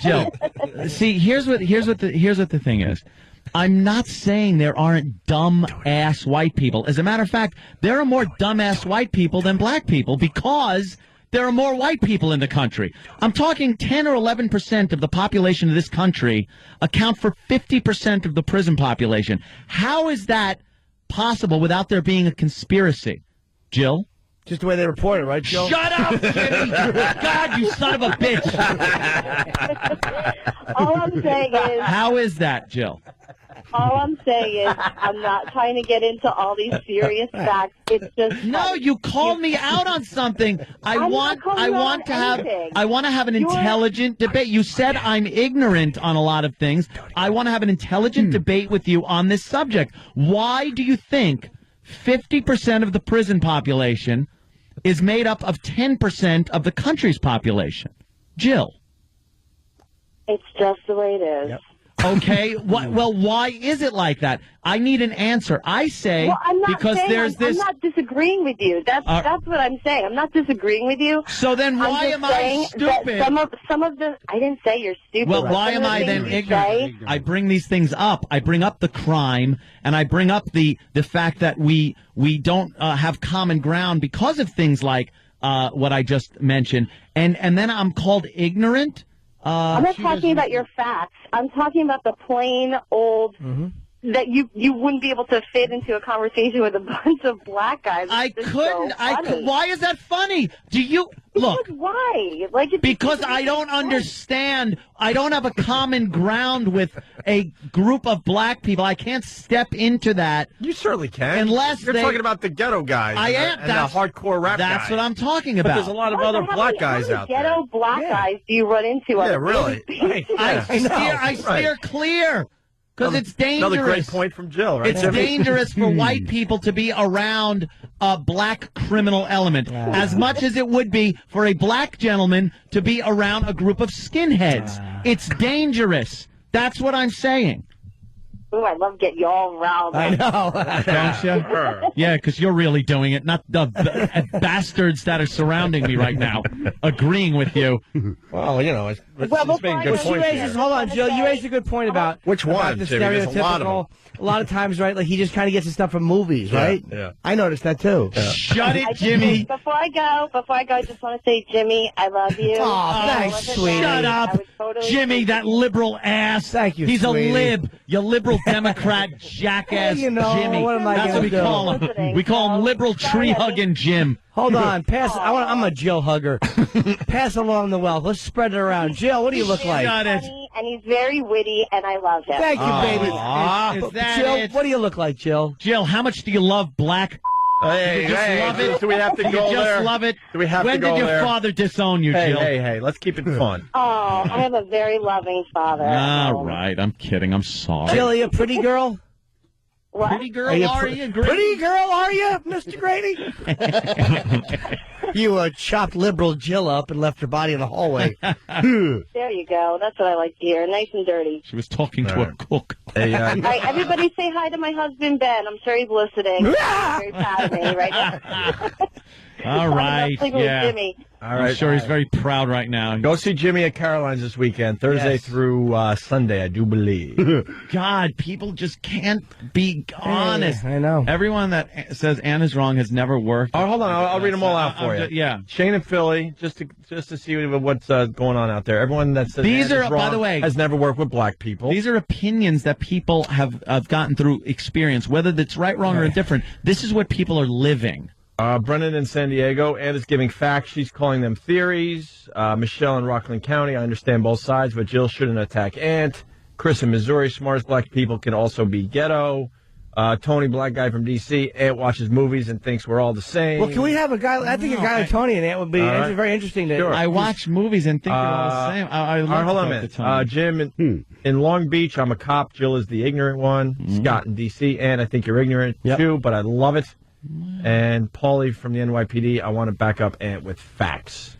See, here's what the thing is. I'm not saying there aren't dumb-ass white people. As a matter of fact, there are more dumb-ass white people than black people because there are more white people in the country. I'm talking 10 or 11% of the population of this country account for 50% of the prison population. How is that possible without there being a conspiracy? Jill? just the way they report it, right, Joe? Shut up, Jimmy! God, you son of a bitch! All I'm saying is... How is that, Jill? All I'm saying is I'm not trying to get into all these serious facts. It's just... No, you called me out on something. I want to have an intelligent debate. You said I'm ignorant on a lot of things. I want to have an intelligent debate with you on this subject. Why do you think 50% of the prison population is made up of 10% of the country's population? Jill. It's just the way it is. Yep. Okay. Well, why is it like that? I need an answer. I say I'm not because saying there's this. I'm not disagreeing with you. That's what I'm saying. I'm not disagreeing with you. So then why am I stupid? Some of the I didn't say you're stupid. Well, why am I then ignorant? I bring these things up. I bring up the crime, and I bring up the fact that we don't have common ground because of things like what I just mentioned, and then I'm called ignorant. I'm not talking about your facts. I'm talking about the plain old that you wouldn't be able to fit into a conversation with a bunch of black guys. I couldn't. Why is that funny? Do you look? Why? Because I don't understand. I don't have a common ground with a group of black people. I can't step into that. You certainly can. Unless you're talking about the ghetto guys. I am. And the hardcore rap That's guys. what I'm talking But about. there's a lot of other black guys out there. Ghetto black guys do you run into? Yeah, really. I steer clear. Because it's dangerous. Another great point from Jill, right? It's dangerous for white people to be around a black criminal element, as much as it would be for a black gentleman to be around a group of skinheads. It's dangerous. That's what I'm saying. Ooh, I love getting you all riled up. I know. Don't you? Yeah, because you're really doing it, not the bastards that are surrounding me right now, agreeing with you. Well, you know, it's making good points. Hold on, Jill. You raised a good point about which one? The Jimmy? There's a lot of stereotypical. A lot of times, right? Like he just kind of gets his stuff from movies, right? Yeah. I noticed that too. Yeah. Shut it, Jimmy. Before I go, I just want to say, Jimmy, I love you. Oh, thanks, sweetie. Shut up, totally Jimmy, that liberal ass. Thank you, He's sweetie. a lib. You liberal Democrat jackass You know, Jimmy. what am I That's gonna what we do? call him. Listening, We call him so- liberal tree hugging Jim. Hold on, pass. I'm a Jill hugger. Pass along the wealth. Let's spread it around. Jill, what do you look like? Got it. Funny, and he's very witty, and I love him. Thank you, baby. Is that Jill, it? what do you look like, Jill? Jill, how much do you love black? Hey, You just hey, love it? do we have to You go just there? love it? Do we have when to go did your there? father disown you, Hey, Jill? hey, let's keep it fun. Oh, I have a very loving father. All right, I'm kidding. I'm sorry. Jill, are you a pretty girl? What? Pretty girl, Are you are you? Grady? pretty girl, are you, Mr. Grady? You chopped liberal Jill up and left her body in the hallway. There you go. That's what I like to hear. Nice and dirty. She was talking to a cook. Hey, All right, everybody say hi to my husband, Ben. I'm sure he's listening. He's very proud of me right now. All right, Sleeping with yeah. Jimmy. all right. I'm sure he's very proud right now. Go see Jimmy at Caroline's this weekend, Thursday Yes. through Sunday, I do believe. God, people just can't be honest. I know. Everyone that says Anna's wrong has never worked. Oh, hold on, I'll read them all out for you. Yeah. Shane and Philly, just to see what's going on out there. Everyone that says These Anna's are, by wrong the way, has never worked with black people. These are opinions that people have gotten through experience, whether that's right, wrong, or indifferent. This is what people are living. Brennan in San Diego, Anna's giving facts. She's calling them theories. Michelle in Rockland County, I understand both sides, but Jill shouldn't attack Ant. Chris in Missouri, smartest black people can also be ghetto. Tony, black guy from D.C., Ant watches movies and thinks we're all the same. Well, can we have a guy? I think a guy like Tony and Ant would be All right. very interesting. To, Sure. I watch movies and think they're all the same. I all love right, hold on a to minute. talk to Tony. Jim in Long Beach, I'm a cop. Jill is the ignorant one. Scott in D.C., and I think you're ignorant too, but I love it. And Paulie from the NYPD, I want to back up Ant with facts.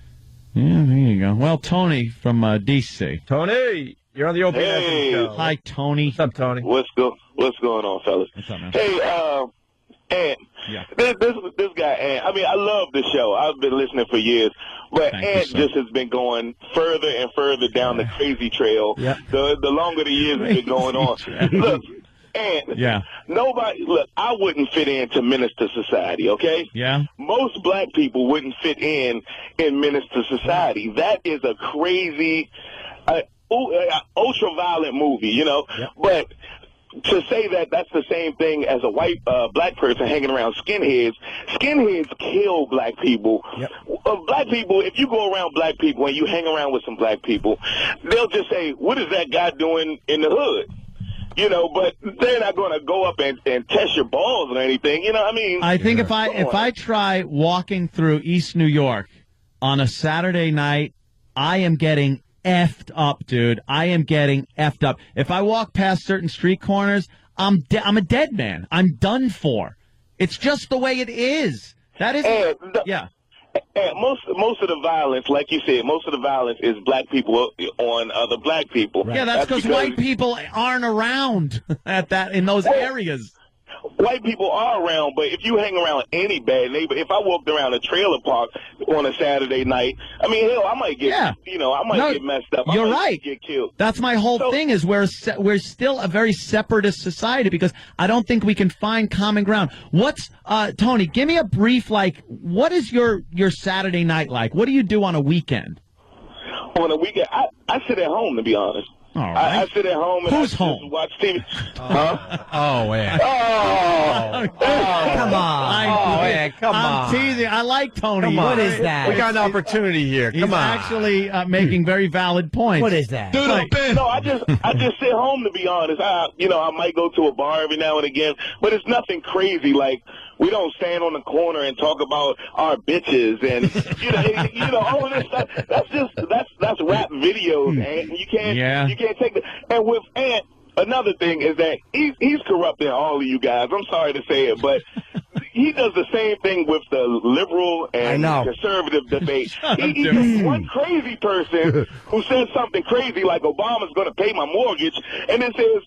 Yeah, there you go. Well, Tony from D.C. Tony, you're on the Opie and Anthony show. Hi, Tony. What's up, Tony? What's going on, fellas? What's up, man? Hey, Ant. Yeah. This guy, Ant. I mean, I love the show. I've been listening for years, but Thank you, Ant sir. just has been going further and further down the crazy trail. Yeah. The longer the years have been going on. Look, Ant. Yeah. Nobody. Look, I wouldn't fit into minister society. Okay. Yeah. Most black people wouldn't fit in minister society. That is a crazy, ultra-violent movie, you know. Yep. But to say that that's the same thing as a white black person hanging around skinheads kill black people. Yep. Black people, if you go around black people and you hang around with some black people, they'll just say, what is that guy doing in the hood? You know, but they're not going to go up and test your balls or anything. You know what I mean? I think if I try walking through East New York on a Saturday night, I am getting effed up, dude. I am getting effed up. If I walk past certain street corners, I'm a dead man. I'm done for. It's just the way it is. That is, yeah. And most of the violence, like you said, most of the violence is black people on other black people. Right. Yeah, that's because white people aren't around in those areas. White people are around, but if you hang around any bad neighbor, if I walked around a trailer park on a Saturday night, I mean, hell, I might get, get messed up. You're I might right. Get killed. That's my whole thing is we're still a very separatist society because I don't think we can find common ground. What's, Tony, give me a brief, what is your Saturday night like? What do you do on a weekend? On a weekend, I sit at home, to be honest. All right. I sit at home and Who's I home? just watch TV. Huh? Oh, man. Come on. Come on. I'm teasing. I like Tony. Come on. What is that? We got an opportunity here. He's Come on. actually making very valid points. What is that? No, I just sit home, to be honest. I might go to a bar every now and again, but it's nothing crazy. Like, we don't stand on the corner and talk about our bitches and all of this stuff. That's rap videos, and you can't take it. And with Ant, another thing is that he's corrupting all of you guys. I'm sorry to say it, but he does the same thing with the liberal and conservative debate. He's one crazy person who says something crazy like Obama's going to pay my mortgage, and then says,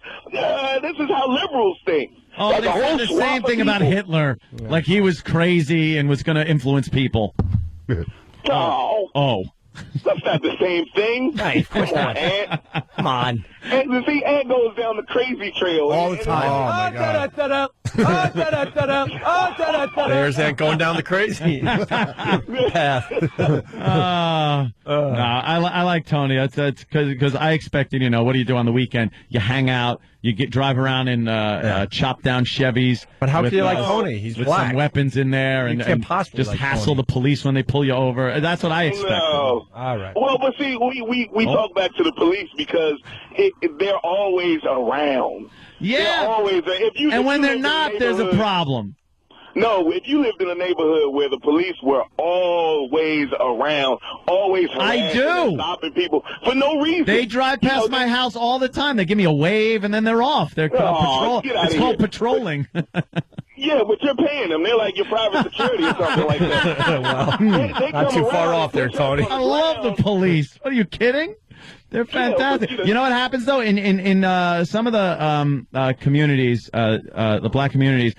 this is how liberals think. Oh, like they said the same thing about Hitler. Yeah. Like he was crazy and was going to influence people. Oh. That's not the same thing. Right, of course not. Come on. And you see, Ant goes down the crazy trail. All the time. Oh, my God. There's Ant going down the crazy path. No, I like Tony. That's because I expected, what do you do on the weekend? You hang out, you drive around in chopped down Chevys. But how with, can you like Tony? He's with black. some weapons in there, You and can't possibly just like hassle Tony. the police when they pull you over. That's what I expected. No. All right. Well, but see, we talk back to the police because they're always around. Yeah. They're always. And when they're not, there's a problem. No, if you lived in a neighborhood where the police were always around, always harassing and stopping people for no reason. They drive past my house all the time. They give me a wave, and then they're off. They're get patrol. outta It's called here. patrolling. Yeah, but you're paying them. They're like your private security or something like that. Well, They not come too far around off there, Tony. I love the police. What are you kidding? They're fantastic. You know what happens though in some of the communities, the black communities,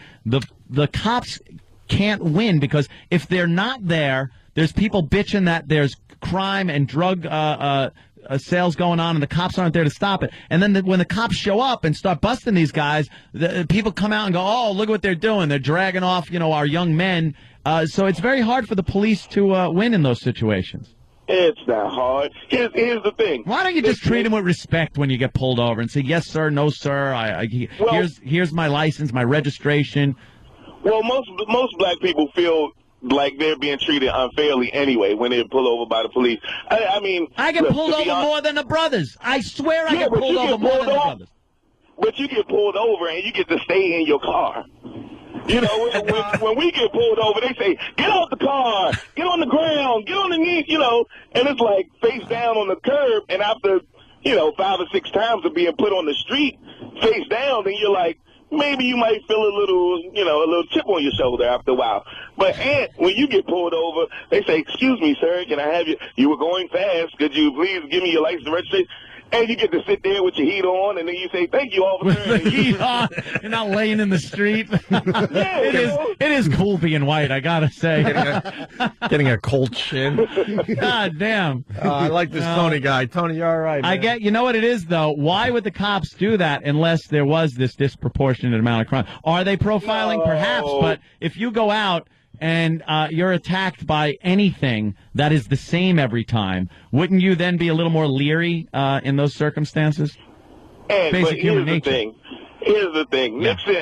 the cops can't win because if they're not there, there's people bitching that there's crime and drug sales going on, and the cops aren't there to stop it. And then when the cops show up and start busting these guys, the people come out and go, "Oh, look what they're doing! They're dragging off, our young men." So it's very hard for the police to win in those situations. It's not hard. Here's the thing. Why don't you just treat them with respect when you get pulled over and say, "Yes, sir. No, sir. Here's my license, my registration." Well, most black people feel like they're being treated unfairly anyway when they're pulled over by the police. I mean, I get look, pulled to be over honest- more than the brothers. I swear I Yeah, get but pulled you over get more pulled than the over. brothers. But you get pulled over and you get to stay in your car. When we get pulled over, they say, "Get out the car, get on the ground, get on the knees," and it's like face down on the curb. And after, 5 or 6 times of being put on the street face down, then you're like, maybe you might feel a little chip on your shoulder after a while. But when you get pulled over, they say, "Excuse me, sir, can I have you? You were going fast. Could you please give me your license and registration?" And you get to sit there with your heat on, and then you say, "Thank you, officer." With the heat on, you're not laying in the street. It is cool being white, I gotta say. Getting a cold chin. God damn. I like this Tony guy. Tony, you're all right, man. You know what it is, though? Why would the cops do that unless there was this disproportionate amount of crime? Are they profiling? Perhaps, but if you go out and you're attacked by anything that is the same every time, wouldn't you then be a little more leery in those circumstances? But Basic human here's nature. the thing. Here's the thing. Nixon,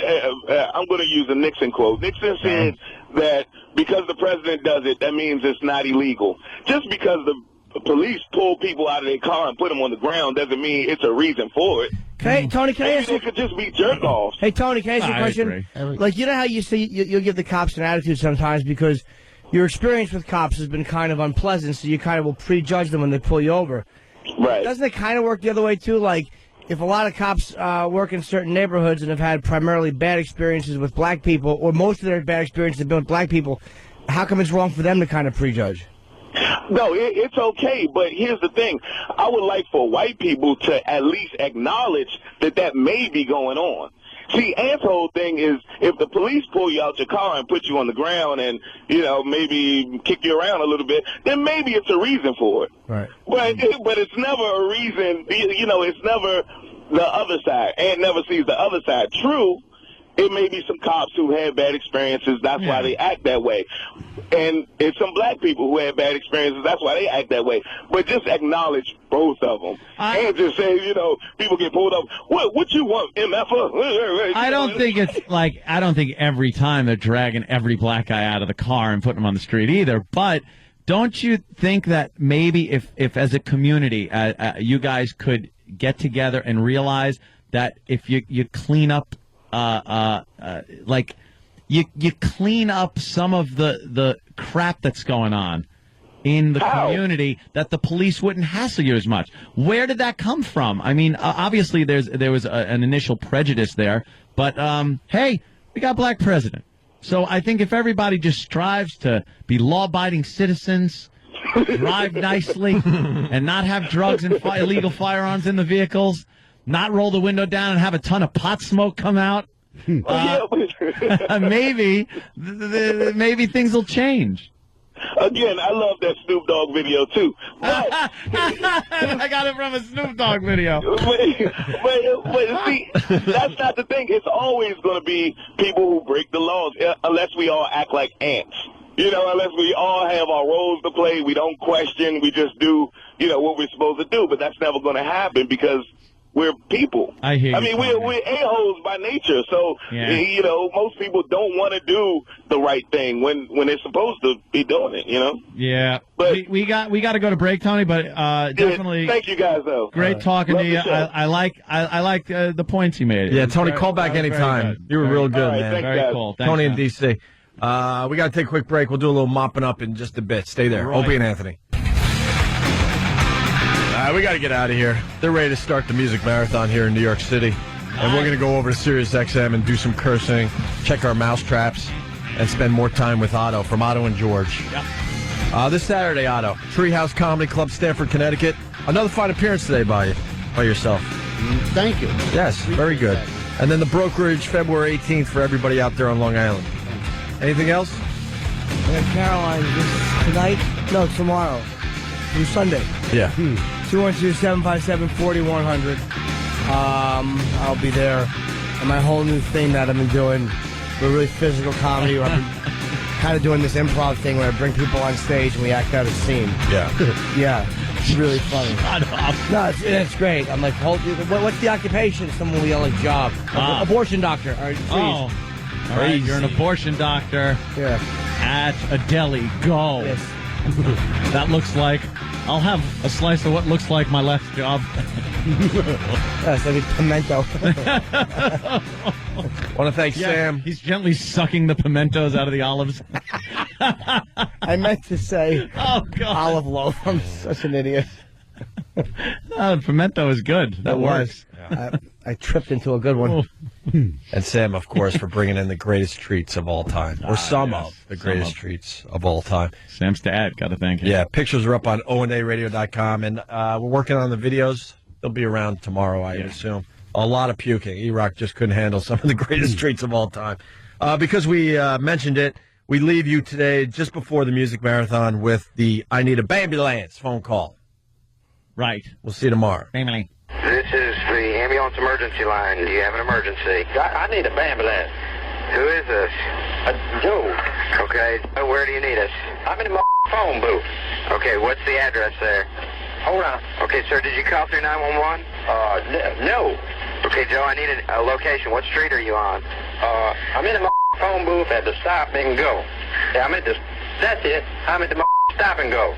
I'm going to use a Nixon quote. Nixon said that because the president does it, that means it's not illegal. Just because the police pull people out of their car and put them on the ground doesn't mean it's a reason for it. Tony, can I ask you? They could just be jerk-offs. Hey, Tony, can I ask you a question? Like, you know how you say you'll give the cops an attitude sometimes because your experience with cops has been kind of unpleasant, so you kind of will prejudge them when they pull you over. Right. Doesn't it kind of work the other way, too? Like, if a lot of cops work in certain neighborhoods and have had primarily bad experiences with black people, or most of their bad experiences have been with black people, how come it's wrong for them to kind of prejudge? No, it's okay, but here's the thing. I would like for white people to at least acknowledge that may be going on. See, Ant's whole thing is if the police pull you out your car and put you on the ground and, maybe kick you around a little bit, then maybe it's a reason for it. Right. But it's never a reason, it's never the other side. Ant never sees the other side. True, it may be some cops who had bad experiences. That's why they act that way. And it's some black people who had bad experiences. That's why they act that way. But just acknowledge both of them. And just say, people get pulled up. What you want, MFer? I don't think every time they're dragging every black guy out of the car and putting him on the street either. But don't you think that maybe if as a community, you guys could get together and realize that if you clean up you clean up some of the crap that's going on in the community, that the police wouldn't hassle you as much. Where did that come from? I mean, obviously there was an initial prejudice there, but hey, we got a black president. So I think if everybody just strives to be law-abiding citizens, drive nicely, and not have drugs and illegal firearms in the vehicles, not roll the window down and have a ton of pot smoke come out, maybe things will change. Again, I love that Snoop Dogg video too. But I got it from a Snoop Dogg video. But see, that's not the thing. It's always going to be people who break the laws, unless we all act like ants. You know, unless we all have our roles to play, we don't question, we just do, you know, what we're supposed to do. But that's never going to happen because we're people. I hear you. I mean, we're a-holes by nature. So, you know, most people don't want to do the right thing when they're supposed to be doing it, you know? Yeah. But we got to go to break, Tony, but definitely. Thank you guys, though. Great talking to you. I like the points he made. Yeah, Tony, call back anytime. You were real good, man. Very cool. Thanks, Tony in man. D.C. We got to take a quick break. We'll do a little mopping up in just a bit. Stay there. Right. Opie and Anthony. We got to get out of here. They're ready to start the music marathon here in New York City. And we're going to go over to Sirius XM and do some cursing, check our mouse traps, and spend more time with Otto from Otto and George. Yep. This Saturday, Otto, Treehouse Comedy Club, Stamford, Connecticut. Another fine appearance today by yourself. Thank you. Yes, very good. And then the brokerage, February 18th for everybody out there on Long Island. Anything else? Caroline, tonight? No, tomorrow. Through Sunday. Yeah. 212-757-4100. I'll be there. And my whole new thing that I've been doing, we're really physical comedy, where I've been kind of doing this improv thing where I bring people on stage and we act out a scene. Yeah. Yeah. It's really funny. Shut up. No, it's great. I'm like, what's the occupation? Someone will yell a job. Abortion doctor. All right, please. Oh. All right, you're an abortion doctor. Yeah. At a deli. Go. Yes. That looks like... I'll have a slice of what looks like my left job. Yes, I mean pimento. Want to thank Sam. He's gently sucking the pimentos out of the olives. I meant to say olive loaf. I'm such an idiot. Pimento is good. That works. I tripped into a good one. And Sam, of course, for bringing in the greatest treats of all time. Or some of the greatest treats of all time. Sam's dad, got to thank him. Yeah, pictures are up on onaradio.com. And we're working on the videos. They'll be around tomorrow, I assume. A lot of puking. E-Rock just couldn't handle some of the greatest treats of all time. Because we mentioned it, we leave you today just before the music marathon with the I Need a Bambulance phone call. Right. We'll see you tomorrow. Family. This is the ambulance emergency line. Do you have an emergency? I need a ambulance. Who is this? Joe. Okay. Where do you need us? I'm in the phone booth. Okay, what's the address there? Hold on. Okay, sir, did you call through 911? No. Okay, Joe, I need a location. What street are you on? I'm in the phone booth at the stop and go. Yeah, I'm at the... That's it. I'm at the stop and go.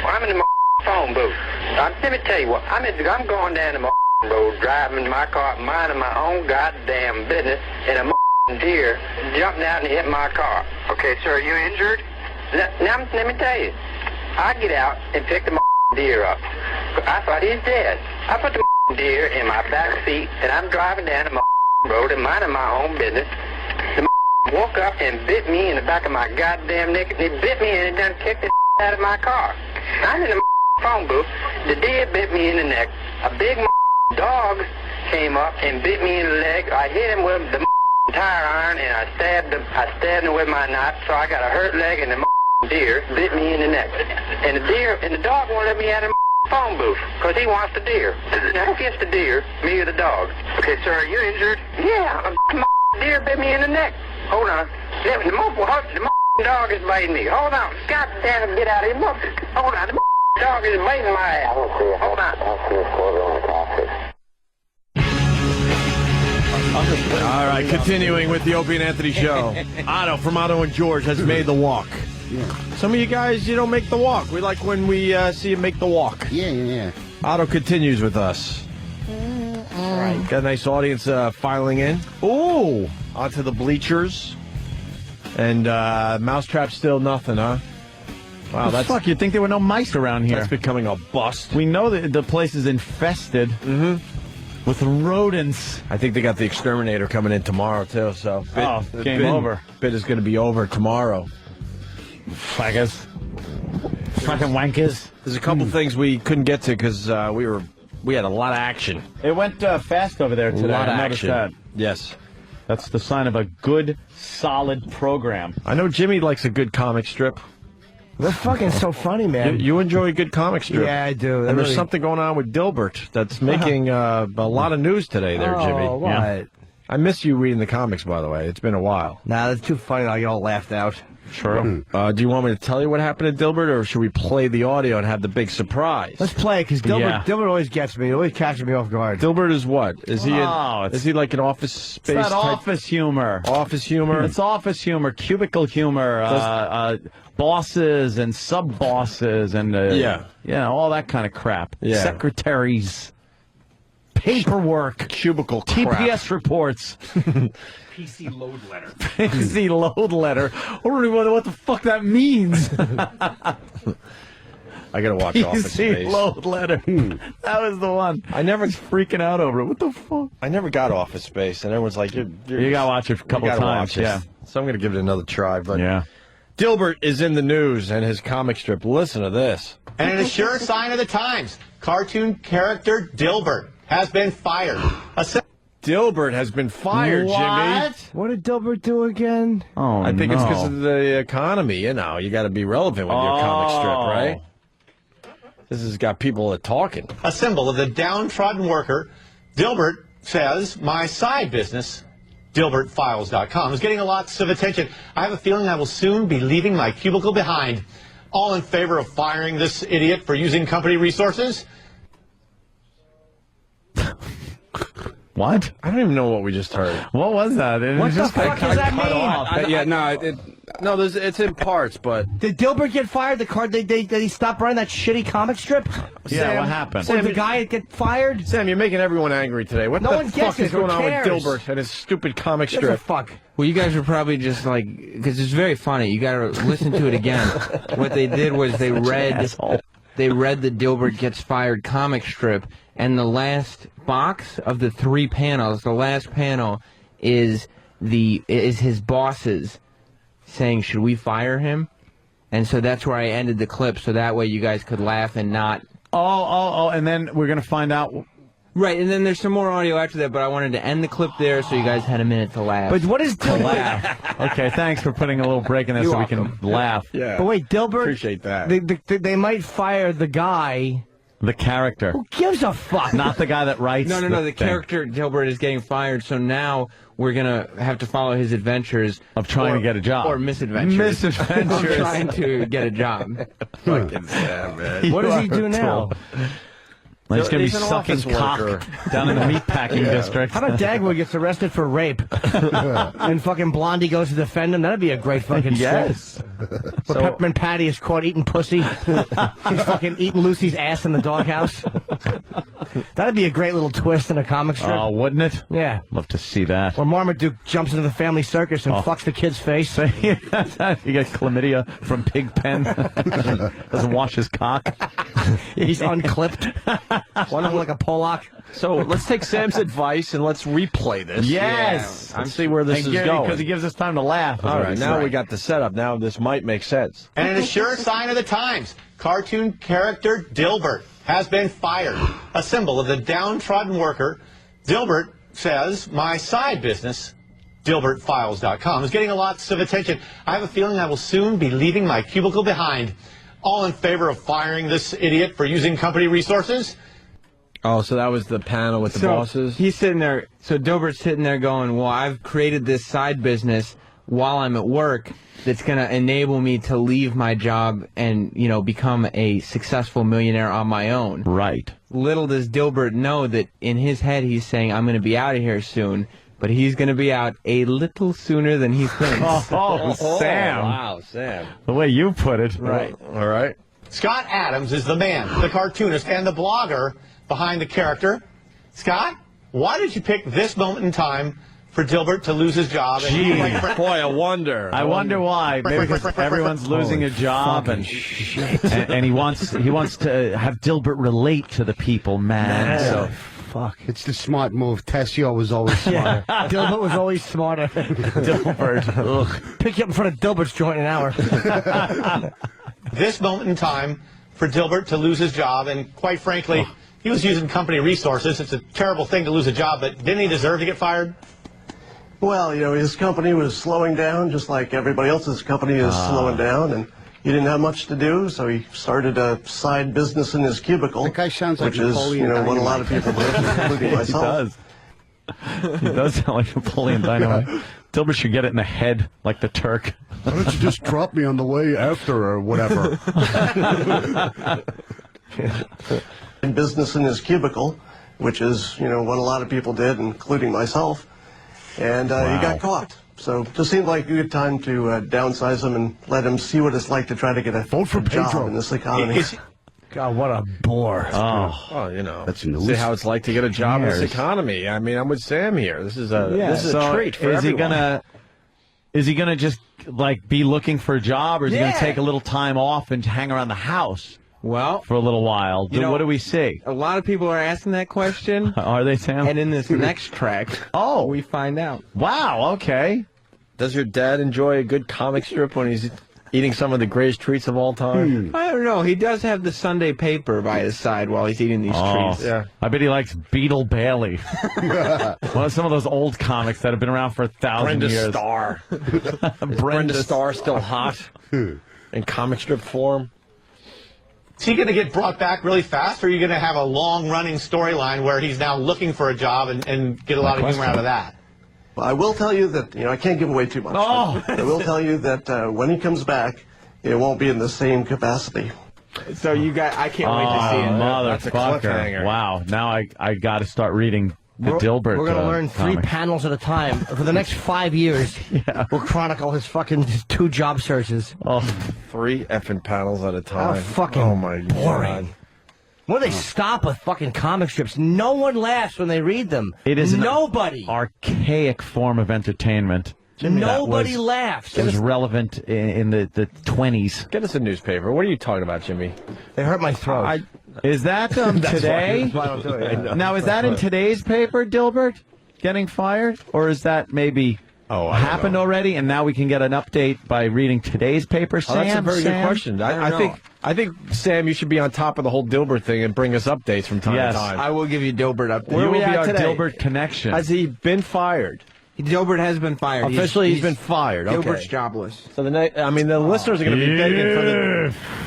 Well, I'm in the phone booth. Let me tell you what. I'm going down the road, driving my car, minding my own goddamn business, and a deer jumped out and hit my car. Okay, sir, are you injured? Now, let me tell you. I get out and pick the deer up. I thought he's dead. I put the deer in my back seat, and I'm driving down the road and minding my own business. The woke up and bit me in the back of my goddamn neck. He bit me and he done kicked the out of my car. I'm in the phone booth. The deer bit me in the neck. A big dog came up and bit me in the leg. I hit him with the tire iron and I stabbed him with my knife. So I got a hurt leg and the deer bit me in the neck. And the dog won't let me out of the phone booth because he wants the deer. Now who gets the deer? Me or the dog? Okay, sir, are you injured? Yeah, the deer bit me in the neck. Hold on. The dog is biting me. Hold on. God damn it, get out of here. Hold on. The dog is biting my ass. Hold on. All right, continuing with the Opie and Anthony show. Otto from Otto and George has made the walk. Yeah. Some of you guys, you don't make the walk. We like when we see you make the walk. Yeah. Otto continues with us. All right, got a nice audience filing in. Ooh, onto the bleachers. And Mousetrap still nothing, huh? Wow, that's... Fuck, you'd think there were no mice around here. That's becoming a bust. We know that the place is infested with rodents. I think they got the exterminator coming in tomorrow, too. So game over. Bit is going to be over tomorrow. Fuckers. Fucking wankers. There's a couple things we couldn't get to because we had a lot of action. It went fast over there today. A lot of I noticed action. that. Yes. That's the sign of a good, solid program. I know Jimmy likes a good comic strip. They're fucking so funny, man. You enjoy a good comic strip. Yeah, I do. And there's something going on with Dilbert that's making a lot of news today there, Jimmy. Oh, what? I miss you reading the comics, by the way. It's been a while. Nah, that's too funny. How you all laughed out. True. Do you want me to tell you what happened to Dilbert, or should we play the audio and have the big surprise? Let's play it, because Dilbert always gets me. He always catches me off guard. Dilbert is what? Is he is he like an office space It's not type? office humor. Office humor? It's office humor, cubicle humor, bosses and sub-bosses and, all that kind of crap. Yeah. Secretaries, paperwork, cubicle crap. TPS reports. PC load letter. PC load letter. I don't even know what the fuck that means. I gotta watch Office Space. PC load letter. That was the one. I never freaking out over it. What the fuck? I never got Office Space, and everyone's like, you gotta watch it a couple times. Yeah. So I'm gonna give it another try. But yeah. Dilbert is in the news and his comic strip. Listen to this. And it is sure sign of the times. Cartoon character Dilbert has been fired. Dilbert has been fired, Jimmy. What did Dilbert do again? Oh, I think it's because of the economy. You know, you got to be relevant with your comic strip, right? This has got people talking. A symbol of the downtrodden worker. Dilbert says, my side business, DilbertFiles.com, is getting lots of attention. I have a feeling I will soon be leaving my cubicle behind. All in favor of firing this idiot for using company resources? What? I don't even know what we just heard. What was that? What the fuck does that mean? It's in parts, but... Did Dilbert get fired? Did he stop running that shitty comic strip? Yeah, what happened? Did the guy get fired? Sam, you're making everyone angry today. What No the one fuck gets is it. Who going on with cares? Dilbert and his stupid comic Gives a strip? fuck. Well, you guys were probably just like, because it's very funny. You got to listen to it again. What they did was they read the Dilbert Gets Fired comic strip, and the last box of the 3 panels, the last panel is his bosses saying, "Should we fire him?" And so that's where I ended the clip, so that way you guys could laugh and not. Oh, and then we're gonna find out. Right, and then there's some more audio after that, but I wanted to end the clip there so you guys had a minute to laugh. But what is Dilbert? Okay, thanks for putting a little break in there so we can laugh. Yeah. But wait, Dilbert. Appreciate that. They might fire the guy. The character. Who gives a fuck? Not the guy that writes. No. The character Dilbert is getting fired, so now we're gonna have to follow his adventures of trying to get a job or misadventures. Of trying to get a job. Fucking Sam, man. What does he do now? He's going to be He's an sucking office cock worker. down in the meatpacking district. How about Dagwood gets arrested for rape? And fucking Blondie goes to defend him? That'd be a great fucking Yes. strip. Where Peppermint Patty is caught eating pussy. He's fucking eating Lucy's ass in the doghouse. That'd be a great little twist in a comic strip. Oh, wouldn't it? Yeah. Love to see that. Where Marmaduke jumps into the family circus and fucks the kid's face. You get chlamydia from Pigpen. Doesn't wash his cock. He's unclipped. One of them like a Pollock. So let's take Sam's advice and let's replay this. Yes. Let's see where this is going. Because he gives us time to laugh. All right, now we got the setup. Now this might make sense. And it is sure sign of the times. Cartoon character Dilbert has been fired. A symbol of the downtrodden worker. Dilbert says, my side business, DilbertFiles.com, is getting lots of attention. I have a feeling I will soon be leaving my cubicle behind. All in favor of firing this idiot for using company resources? Oh, so that was the panel with the bosses? He's sitting there, so Dilbert's sitting there going, well, I've created this side business while I'm at work that's going to enable me to leave my job and, become a successful millionaire on my own. Right. Little does Dilbert know that in his head he's saying, I'm going to be out of here soon, but he's going to be out a little sooner than he thinks. Sam. Wow, Sam. The way you put it. Right. All right. Scott Adams is the man, the cartoonist, and the blogger behind the character. Scott, why did you pick this moment in time for Dilbert to lose his job? Gee, boy, I wonder. I wonder why. Maybe because everyone's losing a job, and he wants to have Dilbert relate to the people, man. So. Fuck. It's the smart move. Tessio was always smarter. Dilbert was always smarter. Dilbert. Ugh. Pick you up in front of Dilbert's joint in an hour. This moment in time for Dilbert to lose his job, and quite frankly, he was using company resources. It's a terrible thing to lose a job, but didn't he deserve to get fired? Well, his company was slowing down, just like everybody else's company is slowing down, and he didn't have much to do, so he started a side business in his cubicle. That guy sounds like which is, Napoleon what a lot of people do, including myself. He does. He does sound like Napoleon Dynamite. Dilbert should get it in the head, like the Turk. Why don't you just drop me on the way after or whatever? In business in his cubicle, which is, what a lot of people did, including myself. And he got caught. So it just seemed like a good time to downsize him and let him see what it's like to try to get a job in this economy. God, what a bore. Oh, That's see how it's like to get a job in this economy. I mean, I'm with Sam here. This is a treat for everyone. Is he gonna just be looking for a job, or is he gonna take a little time off and hang around the house? Well, for a little while. What do we see? A lot of people are asking that question. Are they, Sam? And in this next track, we find out. Wow. Okay. Does your dad enjoy a good comic strip when he's eating some of the greatest treats of all time? I don't know. He does have the Sunday paper by his side while he's eating these treats. Yeah. I bet he likes Beetle Bailey. Some of those old comics that have been around for 1,000 years. Brenda Starr. Is Brenda Starr still hot in comic strip form? Is he going to get brought back really fast, or are you going to have a long-running storyline where he's now looking for a job and get a lot of humor out of that? Well, I will tell you that, I can't give away too much. I will tell you that when he comes back, it won't be in the same capacity. So I can't wait to see it. That's a cliffhanger. Wow. Now I got to start reading the Dilbert. We're going to learn 3 panels at a time. For the next 5 years, we'll chronicle his fucking 2 job searches. 3 effing panels at a time. Oh, my boring. God. When they stop with fucking comic strips, no one laughs when they read them. It is nobody. An archaic form of entertainment. Jimmy, nobody laughs. It was relevant in the 20s. Get us a newspaper. What are you talking about, Jimmy? They hurt my throat. Is that today? That's why I don't do it. Now, is that in today's paper, Dilbert? Getting fired? Or is that maybe happened already, and now we can get an update by reading today's paper, Sam? That's a very good question. I think, Sam, you should be on top of the whole Dilbert thing and bring us updates from time to time. I will give you Dilbert updates. Where will be our Dilbert connection? Has he been fired? Dilbert has been fired. Officially, he's been fired. Dilbert's jobless. So the listeners are going to be begging for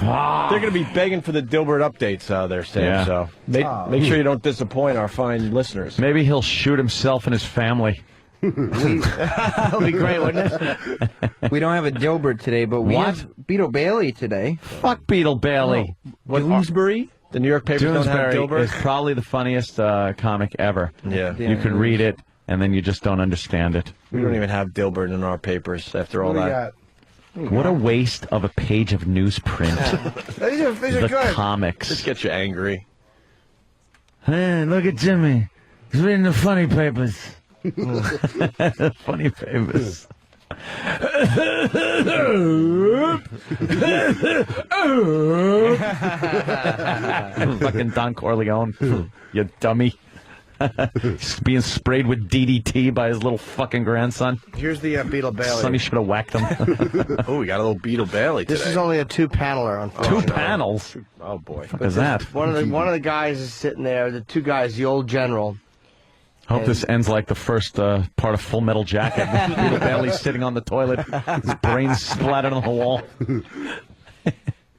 they're going to be begging for the Dilbert updates there, Sam. Yeah. So make sure you don't disappoint our fine listeners. Maybe he'll shoot himself and his family. That would be great, wouldn't it? We don't have a Dilbert today, but we have Beetle Bailey today. Fuck Beetle Bailey. Doonesbury? The New York papers don't have Dilbert? Is probably the funniest comic ever. Yeah. You can read it, and then you just don't understand it. We don't even have Dilbert in our papers after all that. What a waste of a page of newsprint. These are good. Comics. This gets you angry. Hey, look at Jimmy. He's reading the funny papers. Funny papers. Fucking Don Corleone, you dummy. Being sprayed with DDT by his little fucking grandson. Here's the Beetle Bailey. Sonny should have whacked him. Oh, we got a little Beetle Bailey today. This is only a 2-paneler, unfortunately. 2 panels? Oh, boy. What is that? One of the guys is sitting there, the 2 guys, the old general. Hope this ends like the first part of Full Metal Jacket. Beetle Bailey's sitting on the toilet, his brains splattered on the wall.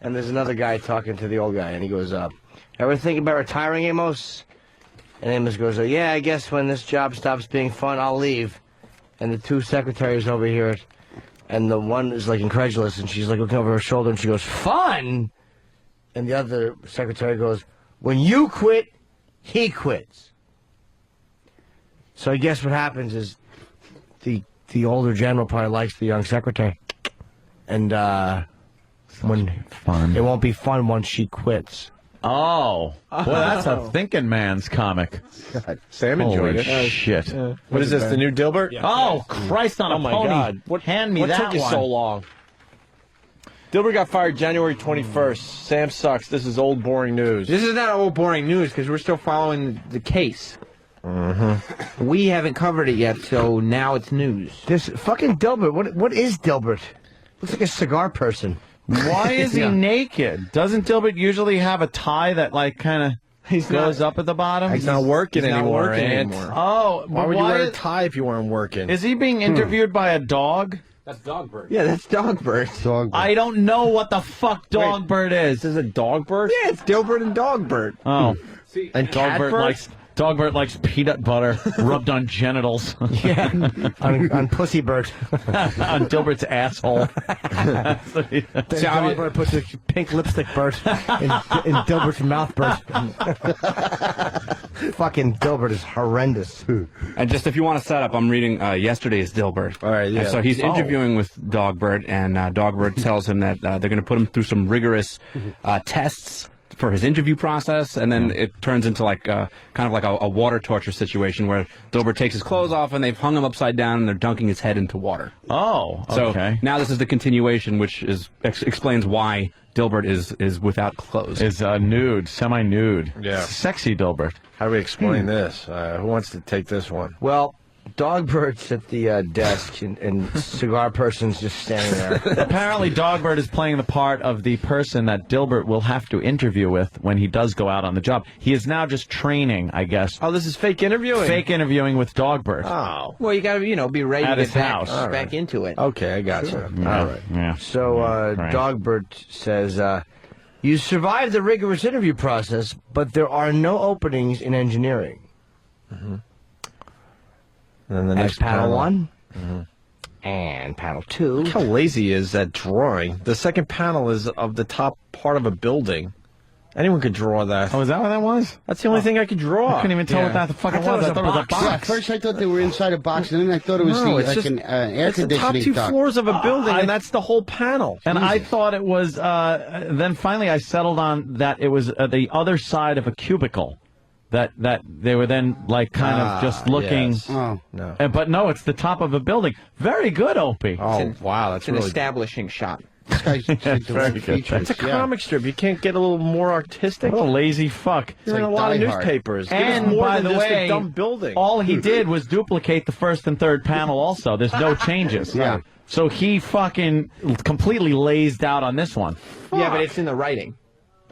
And there's another guy talking to the old guy, and he goes, ever think about retiring, Amos? And Amos goes, yeah, I guess when this job stops being fun, I'll leave. And the 2 secretaries over here, and the one is incredulous, and she's looking over her shoulder, and she goes, fun? And the other secretary goes, when you quit, he quits. So I guess what happens is the older general probably likes the young secretary. And fun. It won't be fun once she quits. Oh. Well, that's a thinking man's comic. God, Sam enjoyed it. Holy shit. What is this, the new Dilbert? Yeah. Oh, Christ on a pony. Oh, my God. Hand me that one. What took you so long? Dilbert got fired January 21st. Sam sucks. This is old, boring news. This is not old, boring news because we're still following the case. Mm-hmm. We haven't covered it yet, so now it's news. This fucking Dilbert. What is Dilbert? Looks like a cigar person. Why is he naked? Doesn't Dilbert usually have a tie that kind of goes up at the bottom? He's not working anymore. Oh, why would you wear a tie if you weren't working? Is he being interviewed by a dog? That's Dogbert. Yeah, that's Dogbert. I don't know what the fuck Dogbert is. This is a Dogbert? Yeah, it's Dilbert and Dogbert. Oh. And Dogbert Dogbert likes peanut butter rubbed on genitals. Yeah, on Pussybert. On Dilbert's asshole. Dogbert puts a pink lipstick Bert in Dilbert's mouth Bert. Fucking Dilbert is horrendous. And just if you want to set up, I'm reading yesterday's Dilbert. All right, yeah. And so he's interviewing with Dogbert, and Dogbert tells him that they're going to put him through some rigorous tests for his interview process, and then it turns into like kind of like a water torture situation where Dilbert takes his clothes off and they've hung him upside down and they're dunking his head into water. Oh, okay. So now this is the continuation, which is explains why Dilbert is without clothes. Is nude, semi-nude. Yeah. Sexy Dilbert. How do we explain this? Who wants to take this one? Well, Dogbert's at the desk, and Cigar Person's just standing there. Apparently, Dogbert is playing the part of the person that Dilbert will have to interview with when he does go out on the job. He is now just training, I guess. Oh, this is fake interviewing? Fake interviewing with Dogbert. Oh. Well, you got to, be ready At to his get house. back into it. Okay, I got you. Yeah. All right. Yeah. So Right. Dogbert says, you survived the rigorous interview process, but there are no openings in engineering. Mm-hmm. And then the As next panel 1 Mm-hmm. and panel 2. Look how lazy is that drawing. The second panel is of the top part of a building. Anyone could draw that. Oh, is that what that was? That's the only thing I could draw. I couldn't even tell what that the fuck was. I thought it was a box. Yeah, at first I thought they were inside a box, and then I thought it was an air it's the top conditioning two duct. floors of a building, and that's the whole panel. And I thought it was, then finally I settled on that it was the other side of a cubicle. That they were then like kind of just looking. Yes. Oh. No. But no, it's the top of a building. Very good, Opie. Oh, wow. That's It's an really establishing shot. This guy's very good. It's a comic strip. You can't get a little more artistic. What a lazy fuck. You're in a lot of newspapers. Give us And more by than the just way, a dumb building. all he did was duplicate the first and third panel also. There's no changes. Yeah. So he fucking completely lazed out on this one. Yeah, but it's in the writing.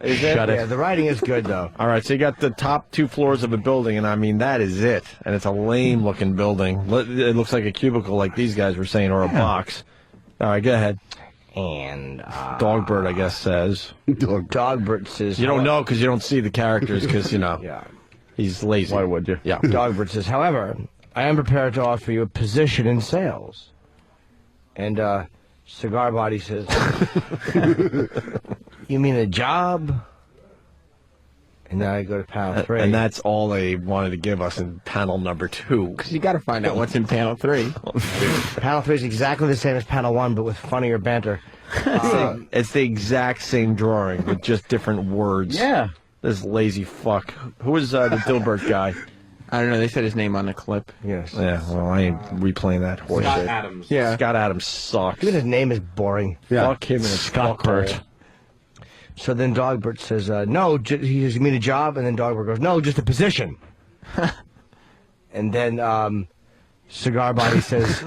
Shut it. Yeah, the writing is good, though. All right, so you got the top two floors of a building, and I mean, that is it. And it's a lame-looking building. It looks like a cubicle, like these guys were saying, or a box. All right, go ahead. And Dogbert, I guess, says. Dogbert says... You don't know because you don't see the characters because, Yeah. he's lazy. Why would you? Yeah. Dogbert says, however, I am prepared to offer you a position in sales. And Cigar Body says, you mean a job? And now I go to panel 3. And that's all they wanted to give us in panel number 2. Because you got to find out what's in panel 3. Panel 3 is exactly the same as panel 1, but with funnier banter. It's the exact same drawing with just different words. Yeah. This lazy fuck. Who is the Dilbert guy? I don't know. They said his name on the clip. Yes. Yeah, well, I ain't replaying that horse Scott shit. Adams. Yeah. Scott Adams sucks. Even his name is boring. Yeah. Fuck him and his Scott fuckhole. Burt. So then Dogbert says, no, he says, you mean a job? And then Dogbert goes, no, just a position. And then Cigar Body says,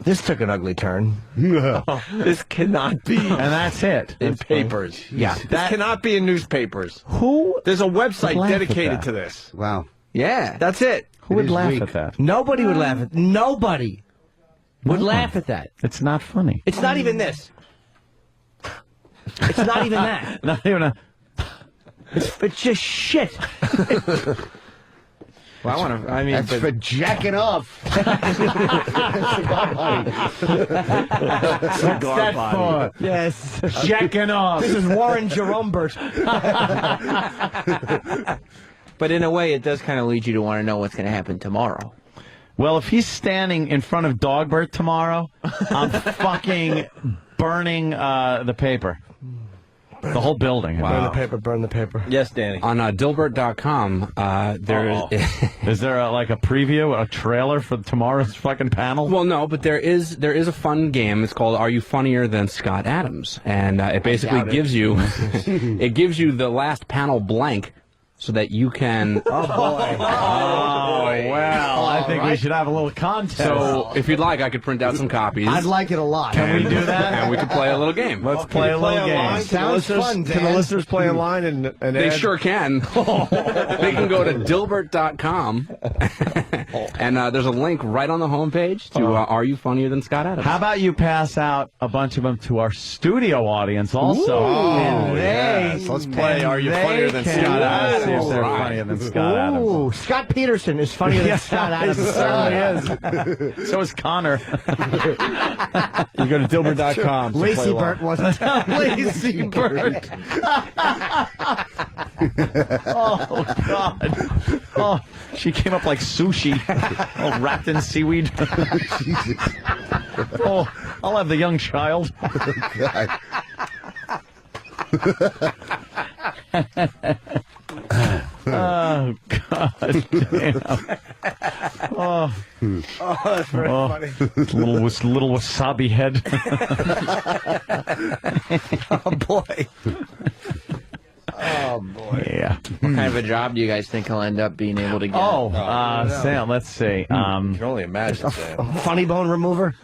this took an ugly turn. This cannot be. And that's it. In papers. Yeah. This cannot be in newspapers. Who? There's a website laugh at dedicated that? to this. Wow. Yeah. That's it. Who would is laugh weak. at that? Nobody would laugh at Nobody would No. laugh at that. It's not funny. It's not even this. It's not even that. Not even a... It's just shit. Well, I want to. I mean, That's for jacking off. Cigar Body. What's that for? Yes. Jacking off. This is Warren Jerombert. but in a way, it does kind of lead you to want to know what's going to happen tomorrow. Well, if he's standing in front of Dogbert tomorrow, I'm fucking burning the paper. The whole building. Burn the paper, burn the paper. Yes, Danny. On Dilbert.com, there is there a preview, a trailer for tomorrow's fucking panel? Well, no, but there is a fun game. It's called "Are You Funnier Than Scott Adams?" And it basically gives you it gives you the last panel blank, so that you can. Oh boy! Oh well, I think we should have a little contest. So, if you'd like, I could print out some copies. I'd like it a lot. Can we do that? And we could play a little game. Let's play a little game. Sounds fun, Dan. Can the listeners play online and They sure can. They can go to Dilbert.com, and there's a link right on the homepage to "Are You Funnier Than Scott Adams?" How about you pass out a bunch of them to our studio audience also? Ooh. And Yes, let's play "Are You Funnier Than Scott Adams?" see if they're funnier than Scott Adams. Ooh, Scott Peterson is funnier than Scott Adams. He certainly is. So is Connor. You go to Dilbert.com. Lacey Burt wasn't. Lacey Burt. Oh, God. Oh, she came up like sushi. All wrapped in seaweed. Oh, I'll have the young child. Oh, God damn. Oh, that's very funny. Little wasabi head. Oh, boy. Oh, boy. Yeah. What kind of a job do you guys think he'll end up being able to get? Oh, Sam, let's see. You can only imagine, Sam. Funny bone remover?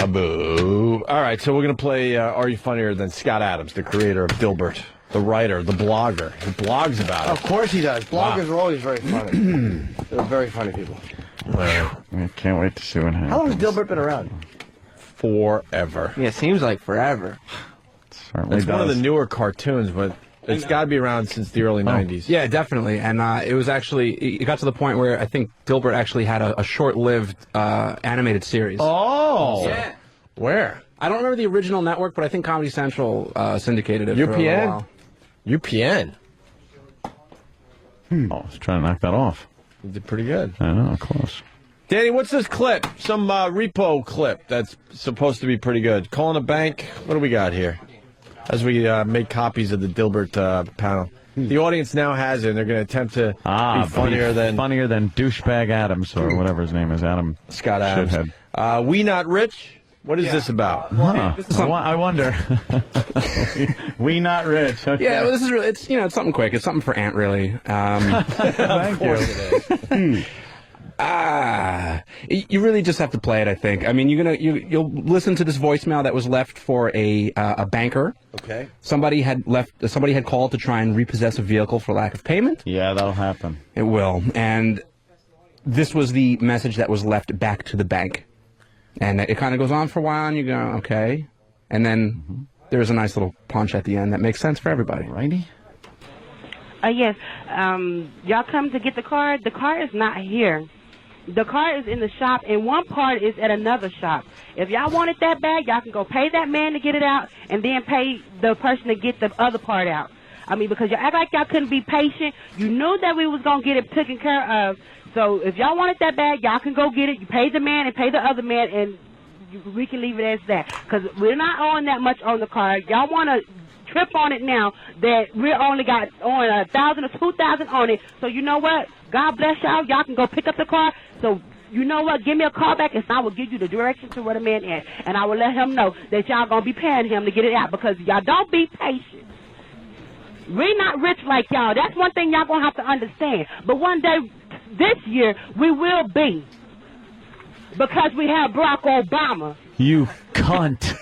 Boo. All right, so we're going to play Are You Funnier Than Scott Adams, the creator of Dilbert, the writer, the blogger. He blogs about it. Of course he does. Bloggers are always very funny. They're very funny people. I can't wait to see what happens. How long has Dilbert been around? Forever. Yeah, it seems like forever. Certainly It's does. one of the newer cartoons, but it's got to be around since the early 90s. Yeah, definitely. And it was actually, it got to the point where I think Dilbert actually had a short-lived animated series. Oh! Yeah. Where? I don't remember the original network, but I think Comedy Central syndicated it for a UPN? while. UPN? Oh, I was trying to knock that off. You did pretty good. I know, close. Danny, what's this clip? Some repo clip that's supposed to be pretty good. Calling a bank. What do we got here? As we make copies of the Dilbert panel. The audience now has it, and they're going to attempt to be funnier than douchebag Adams, or whatever his name is, Adam Scott Adams. Shithead. We Not Rich? What is this about? Huh. I wonder. We Not Rich. Okay. Yeah, well, this is really, it's something quick. It's something for Aunt, really. Thank you. You really just have to play it, I think. I mean, you'll listen to this voicemail that was left for a banker. Okay. Somebody had called to try and repossess a vehicle for lack of payment. Yeah, that'll happen. It will. And this was the message that was left back to the bank. And it kind of goes on for a while, and you go, okay. And then there's a nice little punch at the end that makes sense for everybody. Righty? Yes. Y'all come to get the car? The car is not here. The car is in the shop, and one part is at another shop. If y'all want it that bad, y'all can go pay that man to get it out, and then pay the person to get the other part out. I mean, because you act like y'all couldn't be patient. You knew that we was going to get it taken care of. So if y'all want it that bad, y'all can go get it. You pay the man and pay the other man, and we can leave it as that. Because we're not owing that much on the car. Y'all want to trip on it now that we only got on 1,000 or 2,000 on it. So you know what? God bless y'all. Y'all can go pick up the car. So you know what? Give me a call back, and I will give you the direction to where the man is. And I will let him know that y'all going to be paying him to get it out, because y'all don't be patient. We're not rich like y'all. That's one thing y'all going to have to understand. But one day, this year, we will be. Because we have Barack Obama. You cunt.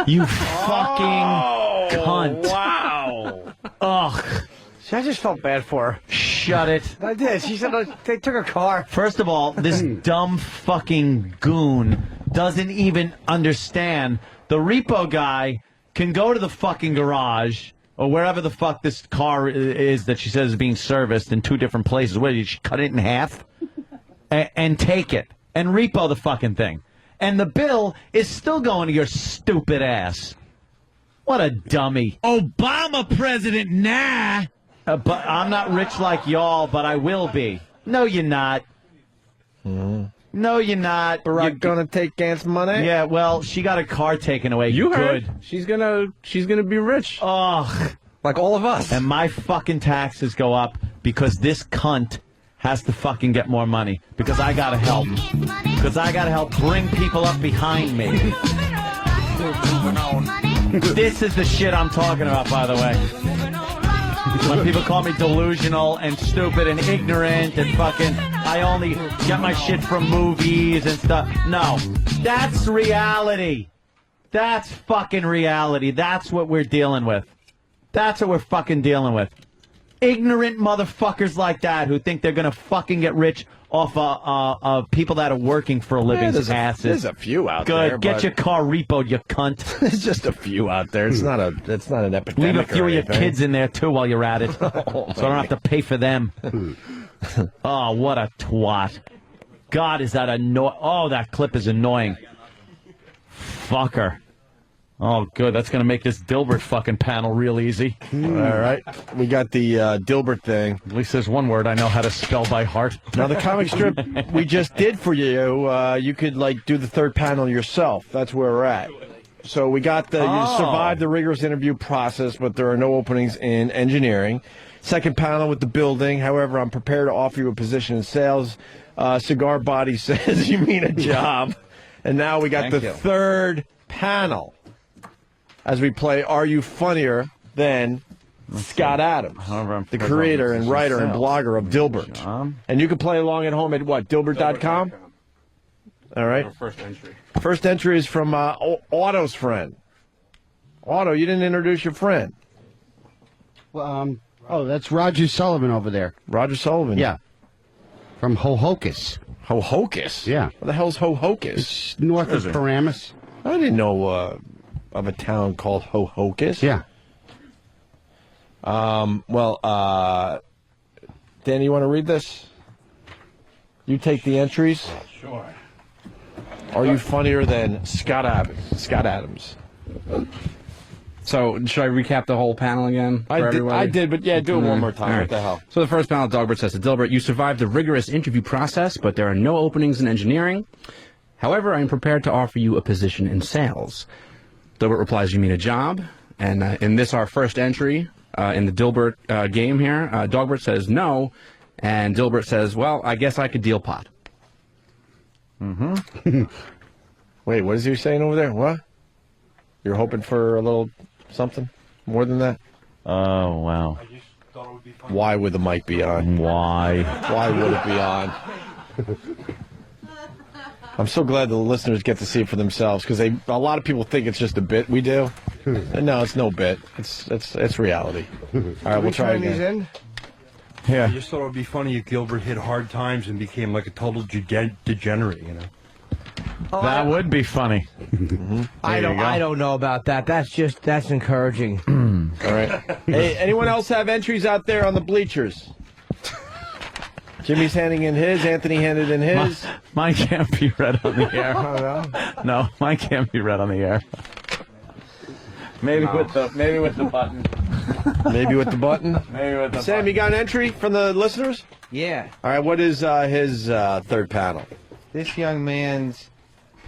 You fucking cunt. Wow. Ugh. I just felt bad for her. Shut it. I did. She said they took her car. First of all, this dumb fucking goon doesn't even understand. The repo guy can go to the fucking garage or wherever the fuck this car is that she says is being serviced in 2 different places. Where did she cut it in half and take it and repo the fucking thing? And the bill is still going to your stupid ass. What a dummy. Obama president, nah. But I'm not rich like y'all, but I will be. No, you're not. No, you're not. You're gonna take Aunt's money? Yeah, well, she got her car taken away. You heard. Good. She's gonna be rich. Ugh. Like all of us. And my fucking taxes go up because this cunt has to fucking get more money. Because I gotta help. Because I gotta help bring people up behind me. This is the shit I'm talking about, by the way. When people call me delusional and stupid and ignorant and fucking, I only get my shit from movies and stuff. No, that's reality. That's fucking reality. That's what we're dealing with. That's what we're fucking dealing with. Ignorant motherfuckers like that who think they're gonna fucking get rich off people that are working for a living. Asses. There's a few out Good. there. Get your car repoed, you cunt. There's just a few out there. It's not an epidemic. Leave a few or of your anything. kids in there too while you're at it, so I don't have to pay for them. Oh, what a twat! God, is that annoying? Oh, that clip is annoying. Fucker. Oh, good. That's going to make this Dilbert fucking panel real easy. All right. We got the Dilbert thing. At least there's one word I know how to spell by heart. Now, the comic strip we just did for you, you could, like, do the third panel yourself. That's where we're at. So we got the, you survived the rigorous interview process, but there are no openings in engineering. Second panel with the building. However, I'm prepared to offer you a position in sales. Cigar Body says you mean a job. And now we got third panel as we play Are You Funnier Than Scott Adams, the creator and writer and blogger of Dilbert. And you can play along at home at what, Dilbert.com? All right. First entry. First entry is from Otto's friend. Otto, you didn't introduce your friend. Well, that's Roger Sullivan over there. Roger Sullivan? Yeah. From Ho-Hocus. Ho-Hocus? Yeah. What the hell's Ho-Hocus? It's north of Paramus. I didn't know of a town called Ho-Hocus. Yeah. Danny, you want to read this? You take the entries? Sure. Are you funnier than Scott Adams? So, should I recap the whole panel again? I did, but yeah, do it one more time. Right. What the hell? So the first panel, Dogbert says to Dilbert, you survived the rigorous interview process, but there are no openings in engineering. However, I am prepared to offer you a position in sales. Dilbert replies, you mean a job? And in this, our first entry in the Dilbert game here, Dogbert says no, and Dilbert says, well, I guess I could deal pot. Mm-hmm. Wait, what is he saying over there? What? You're hoping for a little something more than that? Oh, wow. Why would the mic be on? Why? Why would it be on? I'm so glad the listeners get to see it for themselves, because a lot of people think it's just a bit we do. No, it's no bit. It's reality. All right, we'll try again. Yeah. I just thought it would be funny if Gilbert hit hard times and became like a total degenerate, you know. That would be funny. I don't know about that. That's encouraging. All right. Hey, anyone else have entries out there on the bleachers? Jimmy's handing in his. Anthony handed in his. Mine can't be read on the air. No, mine can't be read on the air. Maybe with the button. Maybe with the button. Maybe with the Sam, button. you got an entry from the listeners? Yeah. All right. What is his third panel? This young man's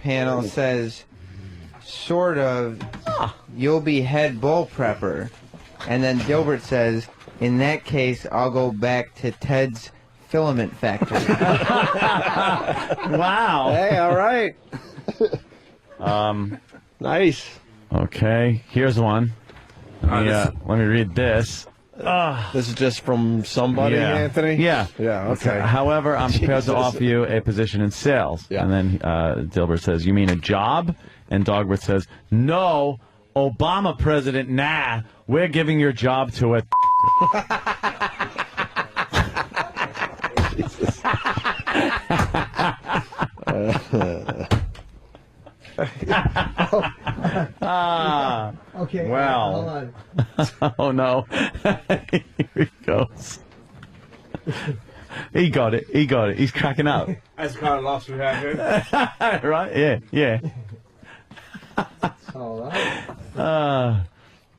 panel says, sort of, you'll be head bull prepper. And then Dilbert says, in that case, I'll go back to Ted's filament factory. Wow. Hey, all right. Nice. Okay, here's one. Let me read this. This is just from somebody, Anthony? Yeah. Yeah, okay. However, I'm prepared to Jesus. offer you a position in sales. Yeah. And then Dilbert says, you mean a job? And Dogbert says, no, Obama president, nah, we're giving your job to it. Okay. Well. Hold on. Oh, no. Here he goes. He got it. He's cracking up. That's the kind of loss we have here. Right? Yeah. All right.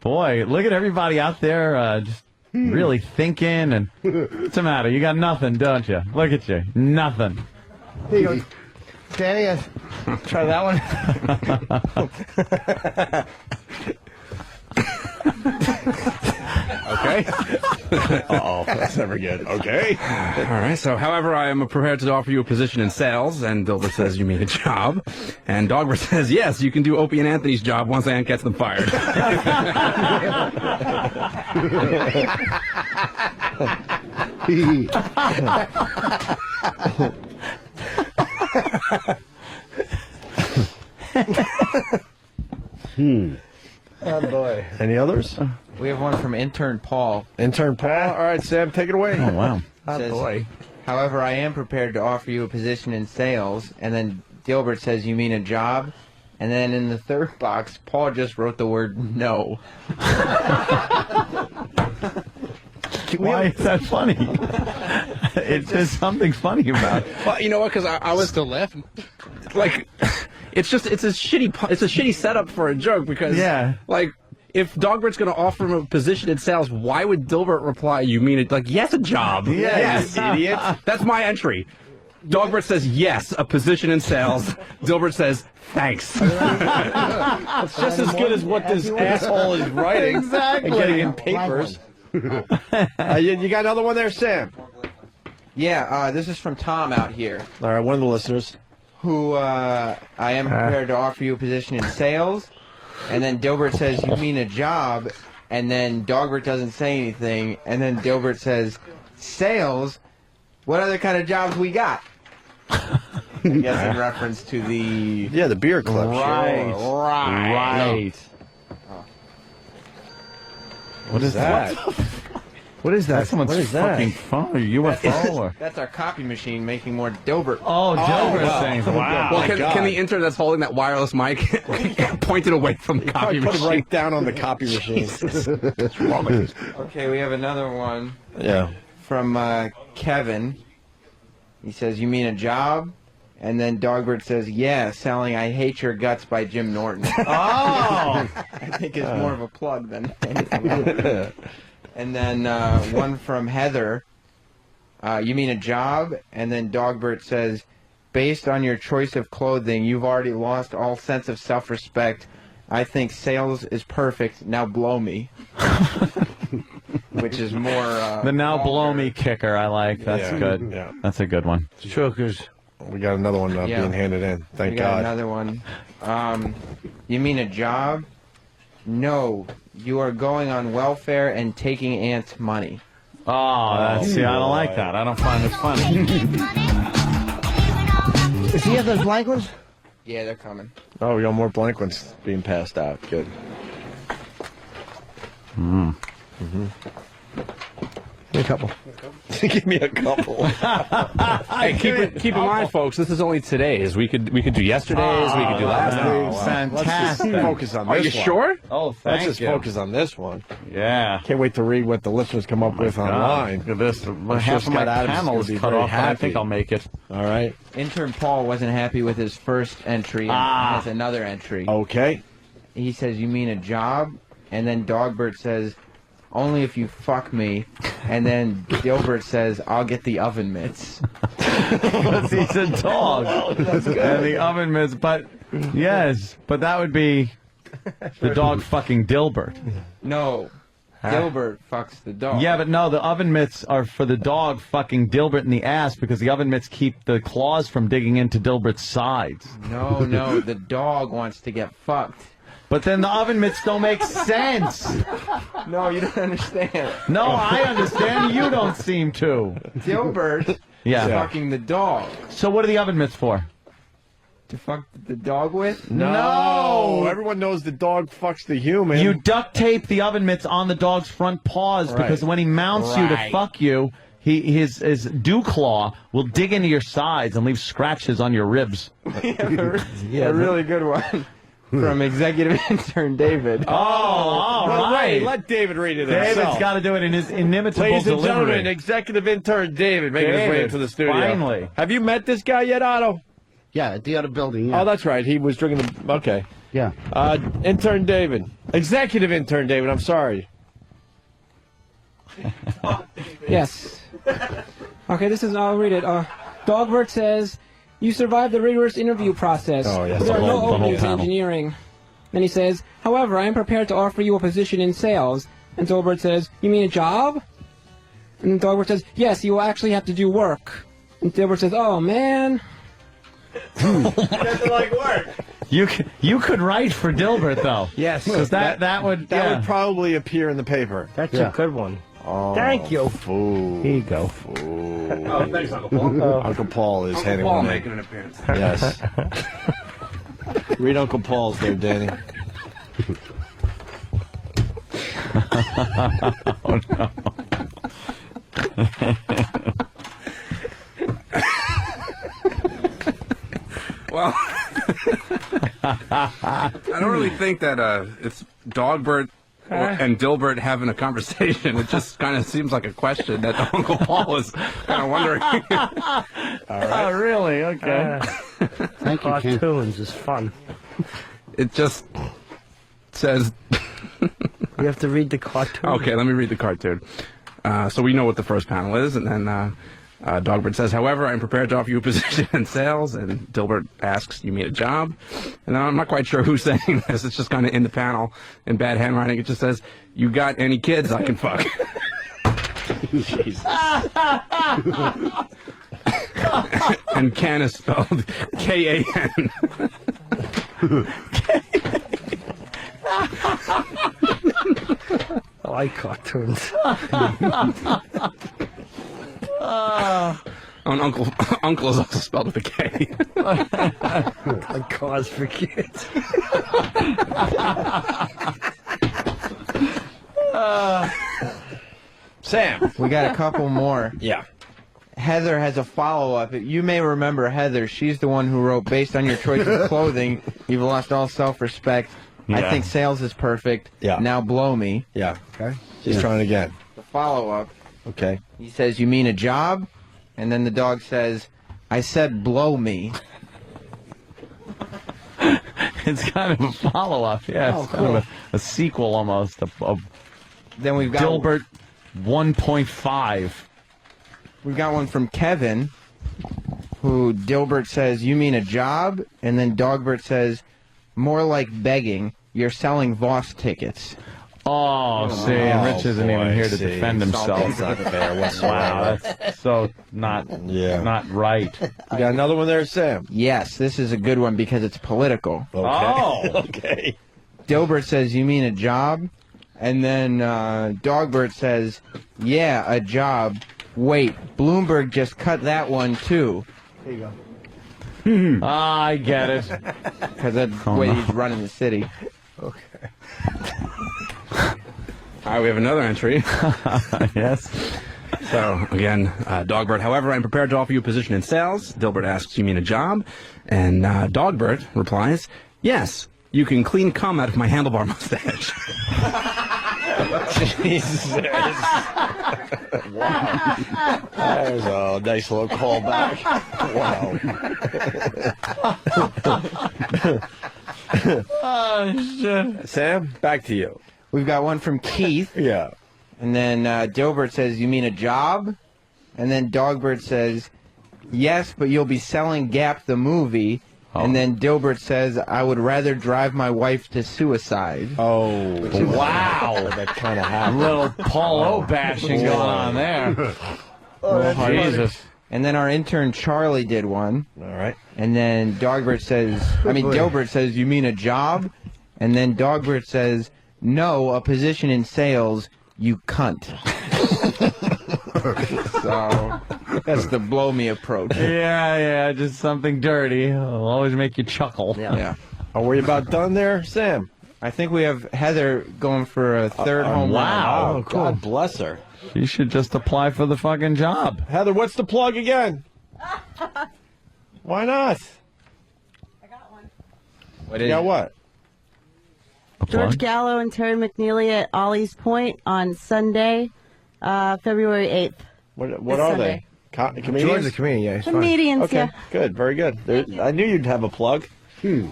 Boy, look at everybody out there just really thinking. And what's the matter? You got nothing, don't you? Look at you. Nothing. Here you go. Danny, try that one. Okay. Uh-oh, that's never good. Okay. All right, so however, I am prepared to offer you a position in sales, and Dilbert says you mean a job, and Dogbert says, yes, you can do Opie and Anthony's job once Aunt gets them fired. Oh, boy. Any others? We have one from intern Paul. Intern Paul? All right, Sam, take it away. Oh, wow. Says, boy. However, I am prepared to offer you a position in sales. And then Dilbert says, you mean a job? And then in the third box, Paul just wrote the word no. Why is that funny? There's something funny about it. Well, you know what? Because I was still laughing. Like, it's a shitty setup for a joke because, like, if Dogbert's going to offer him a position in sales, why would Dilbert reply, you mean it? Like, yes, a job. Yes, idiot. That's my entry. Dogbert says yes, a position in sales. Dilbert says thanks. It's just as good as what this asshole is writing Exactly. and getting in papers. You got another one there, Sam? Yeah, this is from Tom out here. All right, one of the listeners. Who I am prepared to offer you a position in sales. And then Dilbert says, you mean a job? And then Dogbert doesn't say anything. And then Dilbert says, sales? What other kind of jobs we got? I guess in reference to the... Yeah, the beer club. Right. Oh. What is that? What is that? That's someone's what is fucking phone? UFO? That's our copy machine making more Dilbert. Oh, Dilbert saying, wow. Well, can the intern that's holding that wireless mic point it away from the copy Put machine? it right down on the copy machine. What's wrong with this? Okay, we have another one. Yeah. From Kevin. He says, you mean a job? And then Dogbert says, yeah, selling I Hate Your Guts by Jim Norton. Oh! I think it's more of a plug than anything else. And then one from Heather, you mean a job? And then Dogbert says, based on your choice of clothing, you've already lost all sense of self-respect. I think sales is perfect. Now blow me. Which is more... the now blow me kicker, I like. That's good. Yeah. That's a good one. Chokers. We got another one being handed in. Thank we got God. Another one. You mean a job? No. You are going on welfare and taking Aunt's money. Oh, that's, see, I don't like that. I don't find it funny. Does he have those blank ones? Yeah, they're coming. Oh, we got more blank ones being passed out. Good. Give me a couple. Give me a couple. Hey, keep in mind, folks, this is only today's. We could do yesterday's. We could do last week's. Fantastic. Let's just focus on this Are one. you sure? Oh, Let's just focus on this one. Yeah. Can't wait to read what the listeners come up with online. Look at this. I'm Half sure of my Scott Adams is panel gonna is be cut very off, but I happy. think I'll make it. All right. Intern Paul wasn't happy with his first entry and has another entry. Okay. He says, you mean a job? And then Dogbert says, only if you fuck me. And then Dilbert says, I'll get the oven mitts. He's a dog. That's good. And the oven mitts, but yes, but that would be the dog fucking Dilbert. No. Dilbert fucks the dog. Yeah, but no, the oven mitts are for the dog fucking Dilbert in the ass because the oven mitts keep the claws from digging into Dilbert's sides. No, the dog wants to get fucked. But then the oven mitts don't make sense. No, you don't understand. No, I understand. You don't seem to. Dilbert is fucking the dog. So what are the oven mitts for? To fuck the dog with? No. Everyone knows the dog fucks the human. You duct tape the oven mitts on the dog's front paws because when he mounts you to fuck you, his dew claw will dig into your sides and leave scratches on your ribs. A really good one. From executive intern David. Oh, all right. Let David read it David's himself. got to do it in his inimitable Ladies and delivery. gentlemen, executive intern David making his way into the studio. Finally. Have you met this guy yet, Otto? Yeah, at the other building, yeah. Oh, that's right. He was drinking the... Okay. Yeah. Intern David. Executive intern David, I'm sorry. Yes. Okay, I'll read it. Dogbert says, you survived the rigorous interview process. Oh, yes. There are no The whole openings in panel. engineering. Then he says, however, I am prepared to offer you a position in sales. And Dogbert says, you mean a job? And Dogbert says, yes, you will actually have to do work. And Dilbert says, oh, man. Doesn't like work. You could write for Dilbert, though. Yes. Because that would probably appear in the paper. That's a good one. Oh, Thank you. Fool. Here you go. Fool. Oh, thanks, Uncle Paul. Uncle Paul is handing Paul one in. making an appearance. Yes. Read Uncle Paul's there, Danny. Oh, no. Well, I don't really think that it's Dogbert and Dilbert having a conversation. It just kind of seems like a question that Uncle Paul was kind of wondering. All right. Oh, really? Okay. Thank you, Ken. Cartoons is fun. It just says... You have to read the cartoon. Okay, let me read the cartoon. So we know what the first panel is, and then Dogbert says, however, I'm prepared to offer you a position in sales, and Dilbert asks, you mean a job? And I'm not quite sure who's saying this. It's just kind of in the panel in bad handwriting. It just says, you got any kids I can fuck? Jesus. And can is spelled K-A-N. I like cartoons. Uncle is also spelled with a K. Like cars for kids. Sam. We got a couple more. Yeah. Heather has a follow-up. You may remember Heather. She's the one who wrote, based on your choice of clothing, you've lost all self-respect. Yeah. I think sales is perfect. Yeah. Now blow me. Yeah. Okay. She's trying again. The follow-up. Okay. He says, you mean a job? And then the dog says, I said blow me. It's kind of a follow-up, yeah. Oh, It's kind of a sequel almost of Then we've got Dilbert 1.5. We've got one from Kevin, who Dilbert says, you mean a job? And then Dogbert says, more like begging. You're selling Voss tickets. Oh, see, and Rich isn't even here to defend himself. That's not fair whatsoever. Wow, that's so not right. You got another one there, Sam? Yes, this is a good one because it's political. Okay. Oh. Okay. Dilbert says, you mean a job? And then Dogbert says, yeah, a job. Wait, Bloomberg just cut that one, too. There you go. I get it. Because that's the way he's running the city. Okay. All right, we have another entry. Yes. So, again, Dogbert, however, I'm prepared to offer you a position in sales. Dilbert asks, you mean a job? And Dogbert replies, yes, you can clean cum out of my handlebar mustache. Jesus. Wow. There's a nice little callback. Wow. Oh, shit. Sam, back to you. We've got one from Keith. Yeah. And then Dilbert says, you mean a job? And then Dogbert says, yes, but you'll be selling Gap the movie. Oh. And then Dilbert says, I would rather drive my wife to suicide. Oh, wow. That kind of A happened. little Paul O bashing going on there. Oh, Jesus. And then our intern Charlie did one. All right. And then Dilbert says, Dilbert says, you mean a job? And then Dogbert says, no, a position in sales, you cunt. So, that's the blow me approach. Yeah, just something dirty. It'll always make you chuckle. Yeah. Are we about done there, Sam? I think we have Heather going for a third home run. wow. Oh, God bless her. You should just apply for the fucking job. Heather, what's the plug again? Why not? What You got what? George Gallo and Terry McNeely at Ollie's Point on Sunday, February 8th. What are Sunday. they? Comedians? George's a comedian, yeah. He's fine. Comedians, Okay, yeah. good, very good. I knew you'd have a plug. All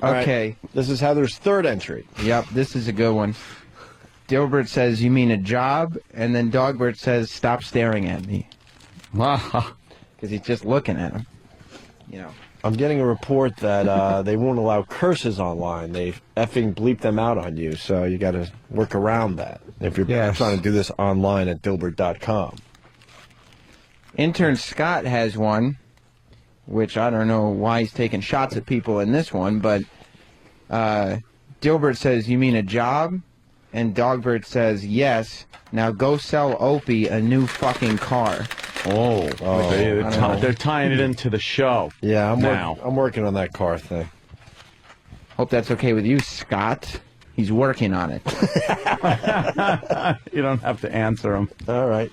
right, Okay. this is Heather's third entry. Yep, this is a good one. Dilbert says, you mean a job? And then Dogbert says, stop staring at me. Because he's just looking at him. You know. I'm getting a report that they won't allow curses online. They effing bleep them out on you, so you got to work around that if you're trying to do this online at Dilbert.com. Intern Scott has one, which I don't know why he's taking shots at people in this one, but Dilbert says, you mean a job? And Dogbert says, yes. Now go sell Opie a new fucking car. They're tying it into the show. Yeah, I'm working on that car thing. Hope that's okay with you, Scott. He's working on it. You don't have to answer him. All right.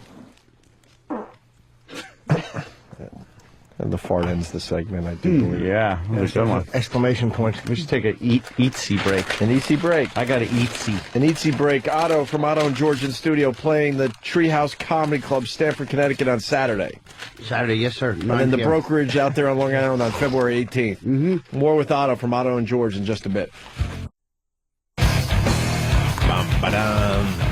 And the fart ends the segment, I do believe. Yeah, there's a good one. Exclamation point. We should take a eatsy break. An easy break. I got an eatsy. An eatsy break. Otto from Otto and George in studio playing the Treehouse Comedy Club, Stamford, Connecticut on Saturday. Saturday, yes, sir. And then the brokerage out there on Long Island on February 18th. Mm-hmm. More with Otto from Otto and George in just a bit. Bum-ba-dum.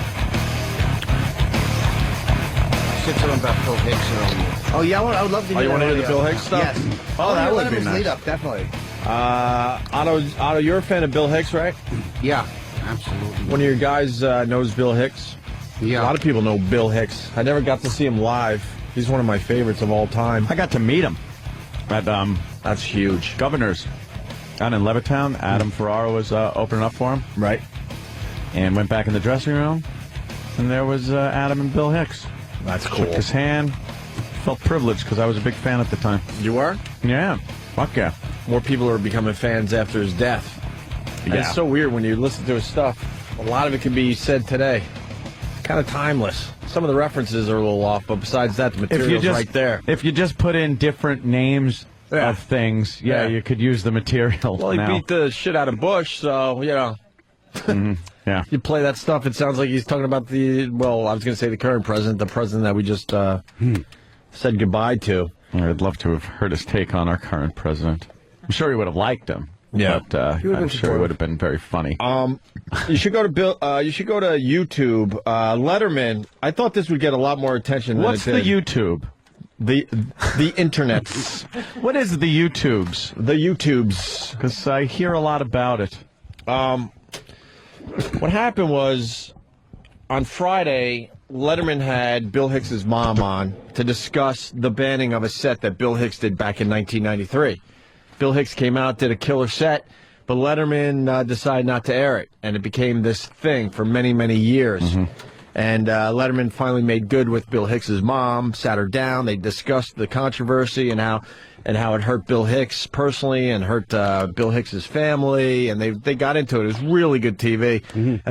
Said something about Bill Hicks earlier. Oh, yeah, I would love to hear you want to hear audio. the Bill Hicks stuff? Yes. Oh, that would be Letterman's nice. lead up, definitely. Otto, you're a fan of Bill Hicks, right? Yeah, absolutely. One of your guys knows Bill Hicks. Yeah. A lot of people know Bill Hicks. I never got to see him live. He's one of my favorites of all time. I got to meet him at that's huge. Governor's down in Levittown. Adam Ferraro was opening up for him. Right. And went back in the dressing room, and there was Adam and Bill Hicks. That's cool. Shook his hand. Felt privileged because I was a big fan at the time. You were? Yeah. Fuck yeah. More people are becoming fans after his death. And Yeah. it's so weird when you listen to his stuff. A lot of it can be said today. Kind of timeless. Some of the references are a little off, but besides that, the material's right there. If you just put in different names of things, you could use the material. Well, he now. beat the shit out of Bush, so, you know. Yeah. You play that stuff, it sounds like he's talking about the current president, the president that we just said goodbye to. I'd love to have heard his take on our current president. I'm sure he would have liked him. Yeah. But I'm sure it would have been very funny. You should go to you should go to YouTube. Letterman. I thought this would get a lot more attention than What's it did. the YouTube? The internet. What is the YouTubes? The YouTubes. Because I hear a lot about it. What happened was, on Friday, Letterman had Bill Hicks' mom on to discuss the banning of a set that Bill Hicks did back in 1993. Bill Hicks came out, did a killer set, but Letterman decided not to air it, and it became this thing for many, many years. Mm-hmm. And Letterman finally made good with Bill Hicks' mom, sat her down, they discussed the controversy and how it hurt Bill Hicks personally and hurt Bill Hicks' family, and they got into it. It was really good TV. Mm-hmm.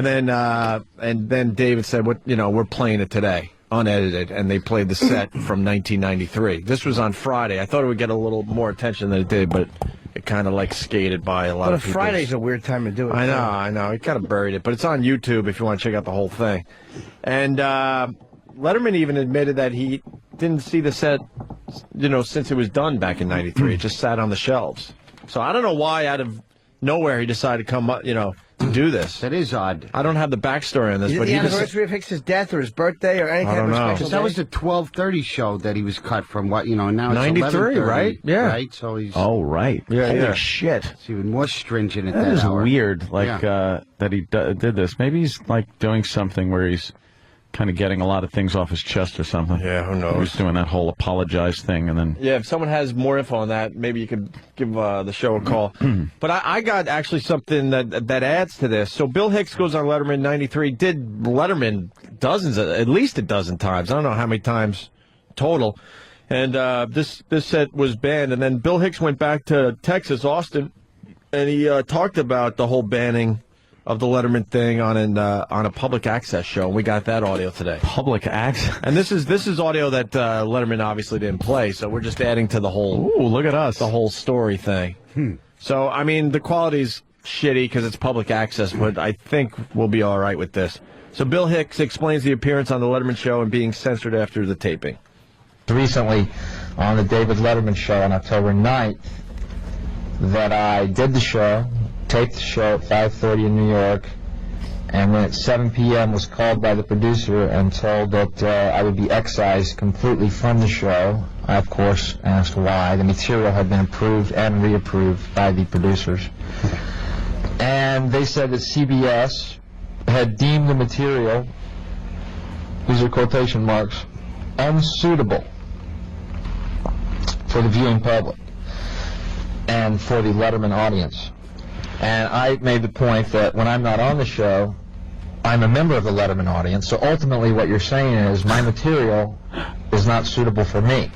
And then David said, we're playing it today, unedited, and they played the set from 1993. This was on Friday. I thought it would get a little more attention than it did, but it kind of skated by a lot of people. But Friday's a weird time to do it. I know. He kind of buried it, but it's on YouTube if you want to check out the whole thing. And Letterman even admitted that he didn't see the set, since it was done back in '93. It just sat on the shelves. So I don't know why out of nowhere he decided to come up, to do this. That is odd. I don't have the backstory on this, Is it but the he anniversary of Hicks' death or his birthday or any I kind don't of know. special Because that was day? the 12:30 show that he was cut from. Now it's 93, 11:30, right? Yeah. Right. So he's right. Holy shit. It's even more stringent at That that is hour. weird, that he did this. Maybe he's doing something where he's kind of getting a lot of things off his chest or something. Yeah, who knows? He's doing that whole apologize thing, and then Yeah, if someone has more info on that, maybe you could give the show a call. But I got actually something that adds to this. So Bill Hicks goes on Letterman '93. Did Letterman at least a dozen times. I don't know how many times total. And this set was banned. And then Bill Hicks went back to Texas, Austin, and he talked about the whole banning of the Letterman thing on a public access show, and we got that audio today. Public access, and this is audio that Letterman obviously didn't play, so we're just adding to the whole. Ooh, look at us! The whole story thing. So I mean, the quality's shitty because it's public access, but I think we'll be all right with this. So Bill Hicks explains the appearance on the Letterman show and being censored after the taping. Recently, on the David Letterman show on October 9th, that I did the show. Taped the show at 5:30 in New York, and then at 7 p.m. was called by the producer and told that I would be excised completely from the show. I, of course, asked why. The material had been approved and reapproved by the producers. And they said that CBS had deemed the material, these are quotation marks, unsuitable for the viewing public and for the Letterman audience. And I made the point that when I'm not on the show, I'm a member of the Letterman audience, so ultimately what you're saying is my material is not suitable for me.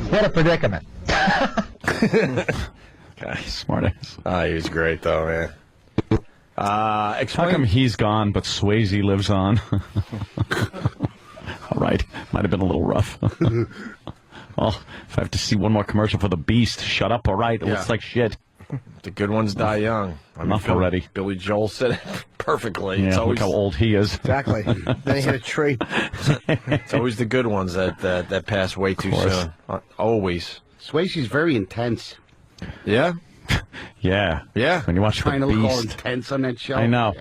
What a predicament. Okay, smart ass. He was great, though, man. How come he's gone, but Swayze lives on? All right, might have been a little rough. Oh, if I have to see one more commercial for the Beast, shut up, all right? It looks like shit. The good ones die young. Enough already. Billy Joel said it perfectly. Yeah, It's always, look how old he is. Exactly. Then he hit a tree. It's always the good ones that pass way too soon. Always. Swayze's very intense. Yeah? Yeah. Yeah. When you watch Trying the to look all Beast. intense on that show. I know.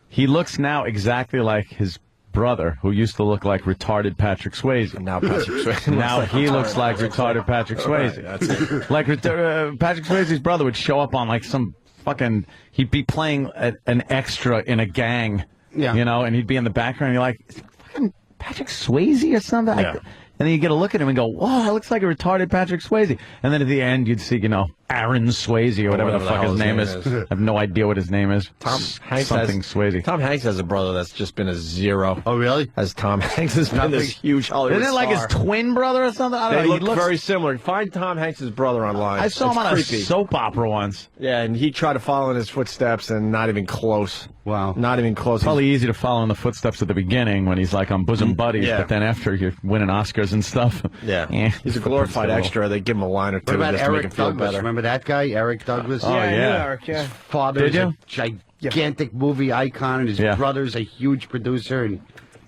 He looks now exactly like his brother, who used to look like retarded Patrick Swayze. Now Patrick Swayze. Now he looks like retarded Patrick Swayze. Right, that's it. Like Patrick Swayze's brother would show up on like some fucking. He'd be playing an extra in a gang. Yeah. You know, and he'd be in the background. And you're like, is it fucking Patrick Swayze or something? Yeah. And then you get a look at him and go, whoa, that looks like a retarded Patrick Swayze. And then at the end, you'd see, Aaron Swayze or whatever the fuck his name is. I have no idea what his name is. Tom Hanks Swayze. Tom Hanks has a brother that's just been a zero. Oh, really? As Tom Hanks has been this huge Hollywood Isn't it like his star. twin brother or something? I don't They know. look He looks very similar. Find Tom Hanks' brother online. I saw him on creepy. a soap opera once. Yeah, and he tried to follow in his footsteps, and not even close. Wow. Not even close. Probably easy to follow in the footsteps at the beginning when he's like on bosom buddies, Yeah. but then after you're winning Oscars and stuff. Yeah. eh, He's a glorified extra. They give him a line or two What about just to make him Eric feel Douglas? better. Remember that guy, Eric Douglas? Oh, I knew yeah. Eric, yeah. His father Did is you? a gigantic movie icon, and his Yeah. brother's a huge producer, and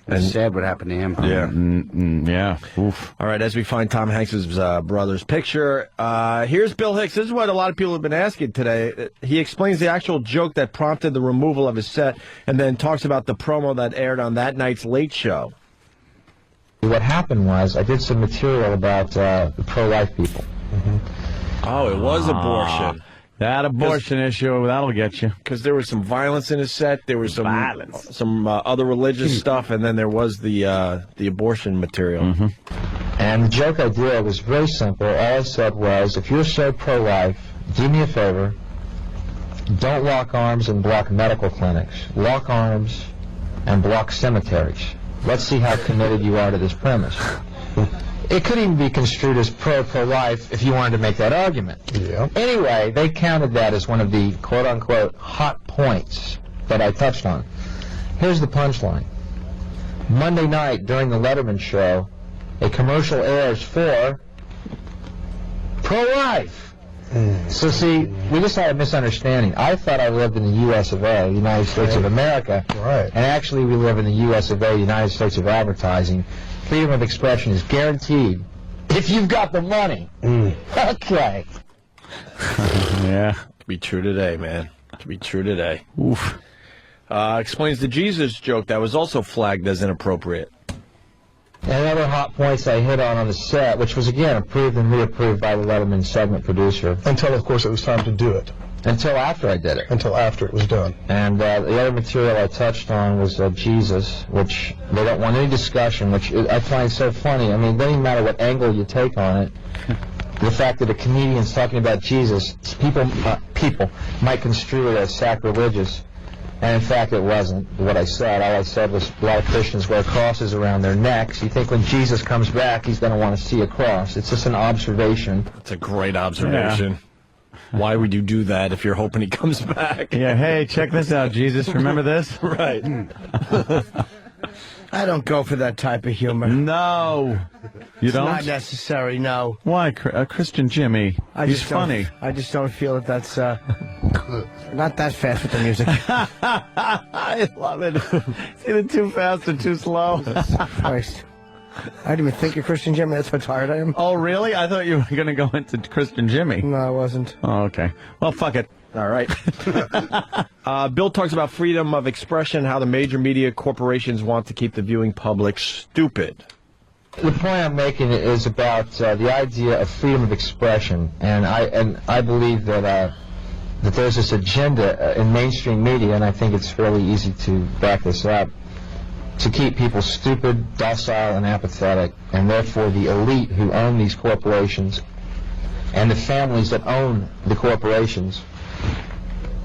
it's sad what happened to him. Yeah. Yeah. Oof. All right, as we find Tom Hanks' brother's picture, here's Bill Hicks. This is what a lot of people have been asking today. He explains the actual joke that prompted the removal of his set, and then talks about the promo that aired on that night's Late Show. What happened was I did some material about the pro-life people. Oh, it was abortion. That abortion issue, that'll get you. Because there was some violence in his set. There was some other religious stuff, and then there was the abortion material. And the joke I did was very simple. All I said was, if you're so pro-life, do me a favor, don't lock arms and block medical clinics. Lock arms and block cemeteries. Let's see how committed you are to this premise. It could even be construed as pro-life if you wanted to make that argument. Yeah. Anyway, they counted that as one of the quote-unquote hot points that I touched on. Here's the punchline. Monday night during the Letterman show, a commercial airs for pro-life. So see, we just had a misunderstanding. I thought I lived in the U.S. of A., United States of America. Right. And actually we live in the U.S. of A., United States of Advertising. Freedom of expression is guaranteed if you've got the money. Okay. Yeah. To be true today, man. To be true today. Oof. Explains the Jesus joke that was also flagged as inappropriate. And other hot points I hit on the set, which was, again, approved and reapproved by the Letterman segment producer. Until, of course, it was time to do it. Until after I did it. Until after it was done. And the other material I touched on was Jesus, which they don't want any discussion, which I find so funny. I mean, it doesn't even matter what angle you take on it. The fact that a comedian's talking about Jesus, people might construe it as sacrilegious. And in fact, it wasn't what I said. All I said was a lot of Christians wear crosses around their necks. You think when Jesus comes back, he's going to want to see a cross. It's just an observation. That's a great observation. Why would you do that if you're hoping he comes back? Yeah, hey, check this out, Jesus. Remember this? Right. I don't go for that type of humor. No. You It's don't? not necessary, no. Why? Christian Jimmy. He's funny. I just don't feel that that's not that fast with the music. I love it. It's either too fast or too slow. Christ. I didn't even think of Christian Jimmy. That's how tired I am. Oh, really? I thought you were going to go into Christian Jimmy. No, I wasn't. Oh, okay. Well, fuck it. All right. Bill talks about freedom of expression, how the major media corporations want to keep the viewing public stupid. The point I'm making is about the idea of freedom of expression, and I believe that that there's this agenda in mainstream media, and I think it's fairly easy to back this up, to keep people stupid, docile, and apathetic, and therefore the elite who own these corporations and the families that own the corporations,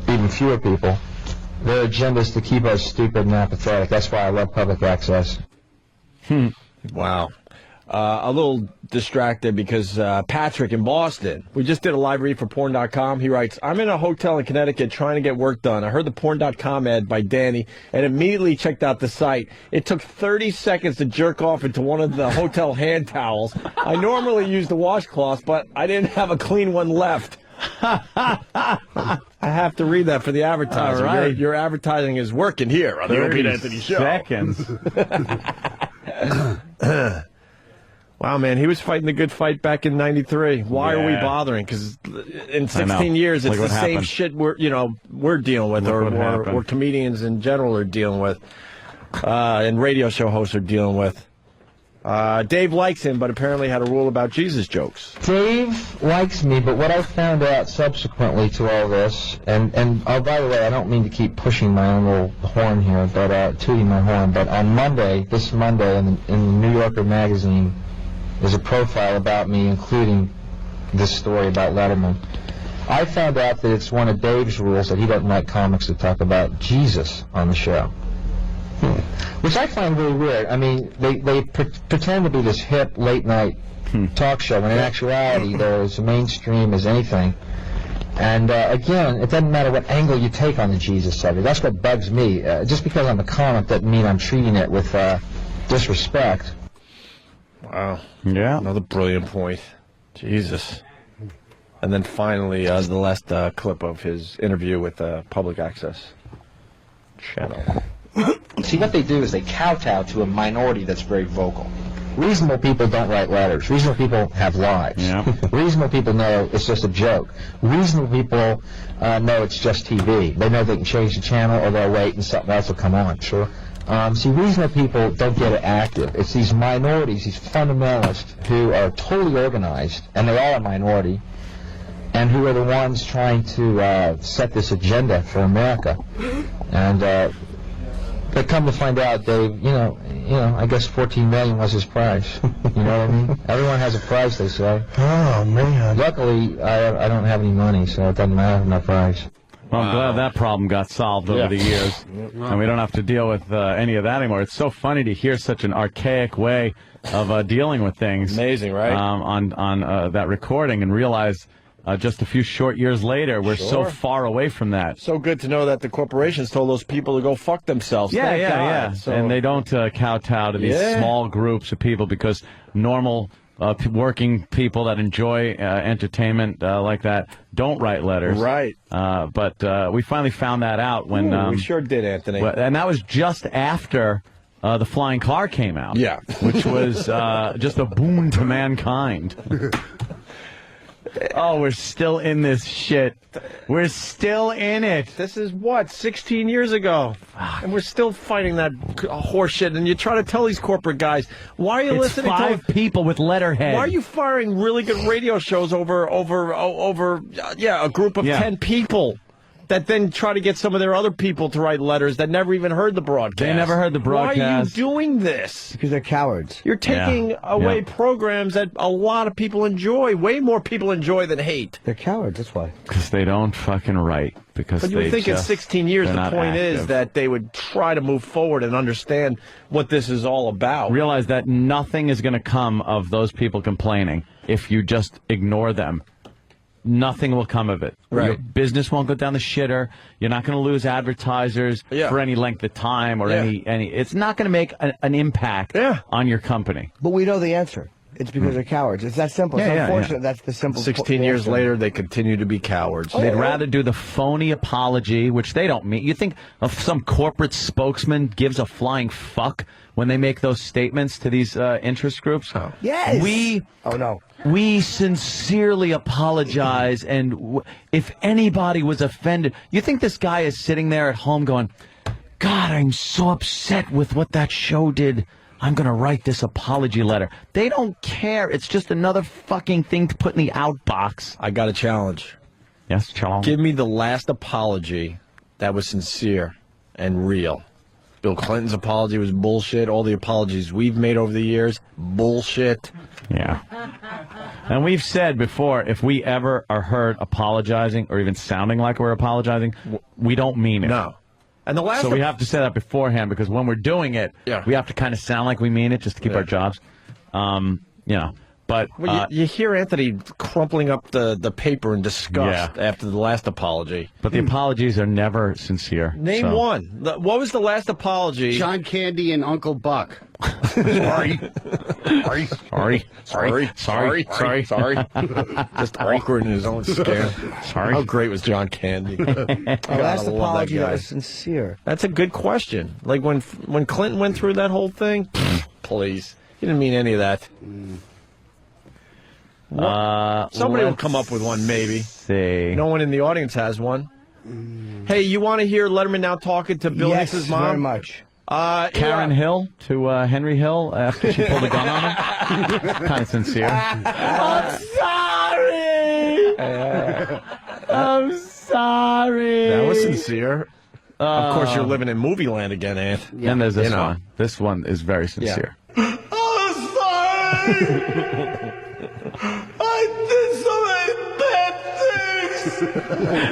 even fewer people, their agenda is to keep us stupid and apathetic. That's why I love public access. Wow. a little distracted because Patrick in Boston, we just did a live read for porn.com. He writes, I'm in a hotel in Connecticut trying to get work done. I heard the porn.com ad by Danny and immediately checked out the site. It took 30 seconds to jerk off into one of the hotel hand towels. I normally use the washcloth, but I didn't have a clean one left. I have to read that for the advertiser. All right. Your advertising is working here on the Opie and Anthony Show. Seconds. Wow, man, he was fighting the good fight back in '93. Why are we bothering? Because in 16 years, it's the same shit we're dealing with, or comedians in general are dealing with, and radio show hosts are dealing with. Dave likes him, but apparently had a rule about Jesus jokes. Dave likes me, but what I found out subsequently to all this, and oh, by the way, I don't mean to keep pushing my own little horn here, but tooting my horn, but on Monday, this Monday, in the New Yorker magazine, there's a profile about me, including this story about Letterman. I found out that it's one of Dave's rules that he doesn't like comics to talk about Jesus on the show. Which I find really weird. I mean, they pretend to be this hip, late-night talk show, when in actuality they're as mainstream as anything. And, again, it doesn't matter what angle you take on the Jesus subject. That's what bugs me. Just because I'm a comic doesn't mean I'm treating it with disrespect. Wow. Yeah. Another brilliant point. Jesus. And then finally, the last clip of his interview with Public Access Channel. See, what they do is they kowtow to a minority that's very vocal. Reasonable people don't write letters. Reasonable people have lives. Yeah. Reasonable people know it's just a joke. Reasonable people know it's just TV. They know they can change the channel or they'll wait and something else will come on. Sure. See, reasonable people don't get active. It's these minorities, these fundamentalists who are totally organized, and they are a minority, and who are the ones trying to set this agenda for America. And but come to find out, Dave, you know, I guess $14 million was his price. You know what I mean? Everyone has a price, they say. Oh, man. Luckily, I don't have any money, so it doesn't matter my price. Well, I'm glad that problem got solved over the years, and we don't have to deal with any of that anymore. It's so funny to hear such an archaic way of dealing with things. Amazing, right? On that recording, and realize just a few short years later, we're so far away from that. So good to know that the corporations told those people to go fuck themselves. Yeah, Thank yeah, God. yeah. So, and they don't kowtow to these small groups of people, because normal working people that enjoy entertainment like that don't write letters. Right. But we finally found that out when... we sure did, Anthony. And that was just after the flying car came out. Yeah. Which was just a boon to mankind. Oh, we're still in this shit. We're still in it. This is what, 16 years ago, and we're still fighting that horse shit. And you try to tell these corporate guys, why are you listening to 5 people with letterhead? Why are you firing really good radio shows over a group of 10 people that then try to get some of their other people to write letters that never even heard the broadcast? They never heard the broadcast. Why are you doing this? Because they're cowards. You're taking away programs that a lot of people enjoy. Way more people enjoy than hate. They're cowards, that's why. Because they don't fucking write. Because but you would think in 16 years, the point is that they would try to move forward and understand what this is all about. Realize that nothing is going to come of those people complaining if you just ignore them. Nothing will come of it. Right. Your business won't go down the shitter. You're not going to lose advertisers for any length of time or any. It's not going to make an impact on your company. But we know the answer. It's because they're cowards. It's that simple. It's unfortunate that's the simple 16 years later, they continue to be cowards. They'd rather do the phony apology, which they don't mean. You think of some corporate spokesman gives a flying fuck when they make those statements to these interest groups? Oh. Yes. We sincerely apologize, and if anybody was offended, you think this guy is sitting there at home going, God, I'm so upset with what that show did. I'm going to write this apology letter. They don't care. It's just another fucking thing to put in the outbox. I got a challenge. Yes, challenge. Give me the last apology that was sincere and real. Bill Clinton's apology was bullshit. All the apologies we've made over the years, bullshit. Yeah. And we've said before, if we ever are heard apologizing or even sounding like we're apologizing, we don't mean it. No. And the last we have to say that beforehand, because when we're doing it, we have to kind of sound like we mean it just to keep our jobs. But well, you hear Anthony crumpling up the paper in disgust after the last apology. But the apologies are never sincere. Name one. What was the last apology? John Candy and Uncle Buck. Sorry. Just awkward in his own skin. Sorry. How great was John Candy? Last apology that was sincere. That's a good question. Like when Clinton went through that whole thing, please. He didn't mean any of that. Somebody will come up with one, maybe. See. No one in the audience has one. Hey, you want to hear Letterman now talking to Bill Hicks' mom? Very much. Karen Hill to Henry Hill after she pulled a gun on him. Kind of sincere. I'm sorry. I'm sorry. That was sincere. Of course, you're living in movie land again, Ant. And there's this one. This one is very sincere. I'm sorry. I did so many bad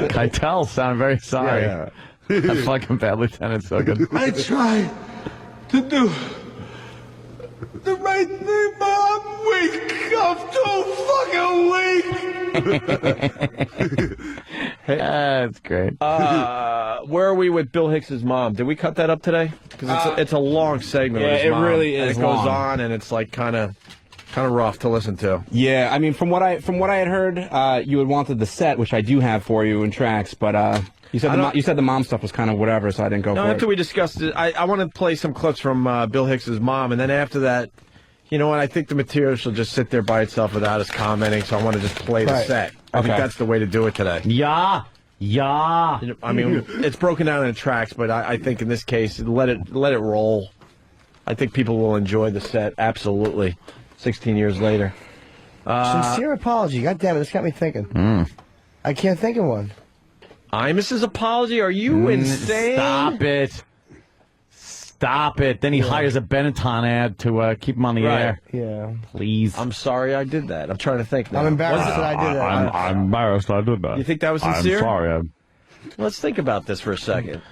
things. Keitel sounded very sorry. Yeah. That fucking bad lieutenant so good. I tried to do the right thing, but I'm weak. I'm too fucking weak. That's great. Where are we with Bill Hicks' mom? Did we cut that up today? Because it's a long segment. Yeah, with his it mom, really and is it goes long. on, and it's like kind of rough to listen to. Yeah, I mean, from what I had heard, you had wanted the set, which I do have for you in tracks, but you said the mom stuff was kind of whatever, so I didn't go for it. After we discussed it, I want to play some clips from Bill Hicks' mom, and then after that, you know what? I think the material should just sit there by itself without us commenting, so I want to just play the set. I think that's the way to do it today. Yeah. I mean, it's broken down in tracks, but I think in this case, let it roll. I think people will enjoy the set, absolutely. 16 years later. Sincere apology. God damn it, this got me thinking. I can't think of one. Imus's apology? Are you insane? Stop it. Then he hires a Benetton ad to keep him on the air. Yeah. Please. I'm sorry I did that. I'm trying to think now. I'm embarrassed that I did that. I'm embarrassed I did that. You think that was sincere? I'm sorry. Let's think about this for a second.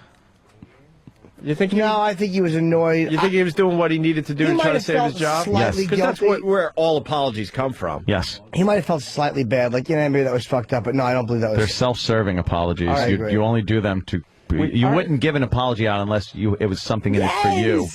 You think? No, I think he was annoyed. You think he was doing what he needed to do to try to save his job? Yes. Because that's where all apologies come from. Yes. He might have felt slightly bad, like, maybe that was fucked up, but no, I don't believe that was. They're self-serving apologies. I agree. You only do them to. You wouldn't give an apology out unless it was something in it for you.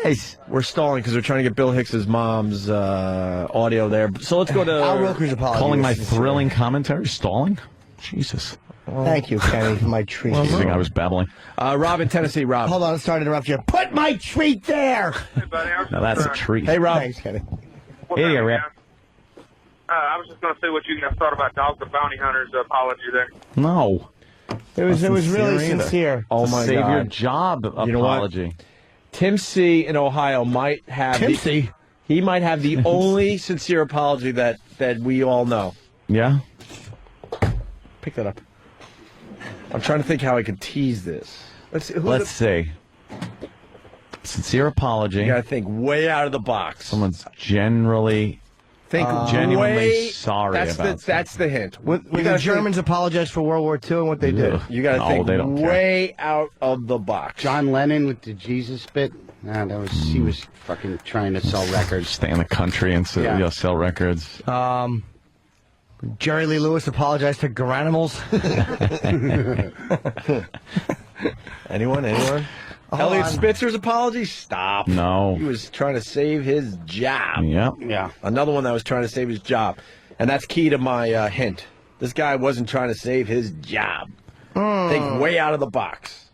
Yes. We're stalling because we're trying to get Bill Hicks' mom's audio there. So let's go to Al Roker's apology. Calling my thrilling commentary stalling? Jesus. Thank you, Kenny, for my treat. You think I was babbling? Rob in Tennessee. Rob. Hold on, I'm sorry to interrupt you. Put my treat there! Hey, buddy. Now that's a treat. Hey, Rob. Thanks, Kenny. What's Hey, up, Rip. man? I was just going to say what you guys thought about Dog the Bounty Hunter's apology there. No. It was really either. sincere. Oh, my Save God. your job You know what? apology. Tim C. in Ohio might have he might have the only sincere apology that we all know. Yeah? Pick that up. I'm trying to think how I could tease this. Let's see. Sincere apology. You got to think way out of the box. Someone's genuinely way, sorry about something. That's the hint. When the Germans apologized for World War II and what they did. You got to think they don't way out of the box. John Lennon with the Jesus bit. Nah, he was fucking trying to sell records. Stay in the country and sell records. Jerry Lee Lewis apologized to Garanimals. Anyone? Elliot Spitzer's apology? Stop. No. He was trying to save his job. Yep. Yeah. Another one that was trying to save his job. And that's key to my hint. This guy wasn't trying to save his job. Think way out of the box.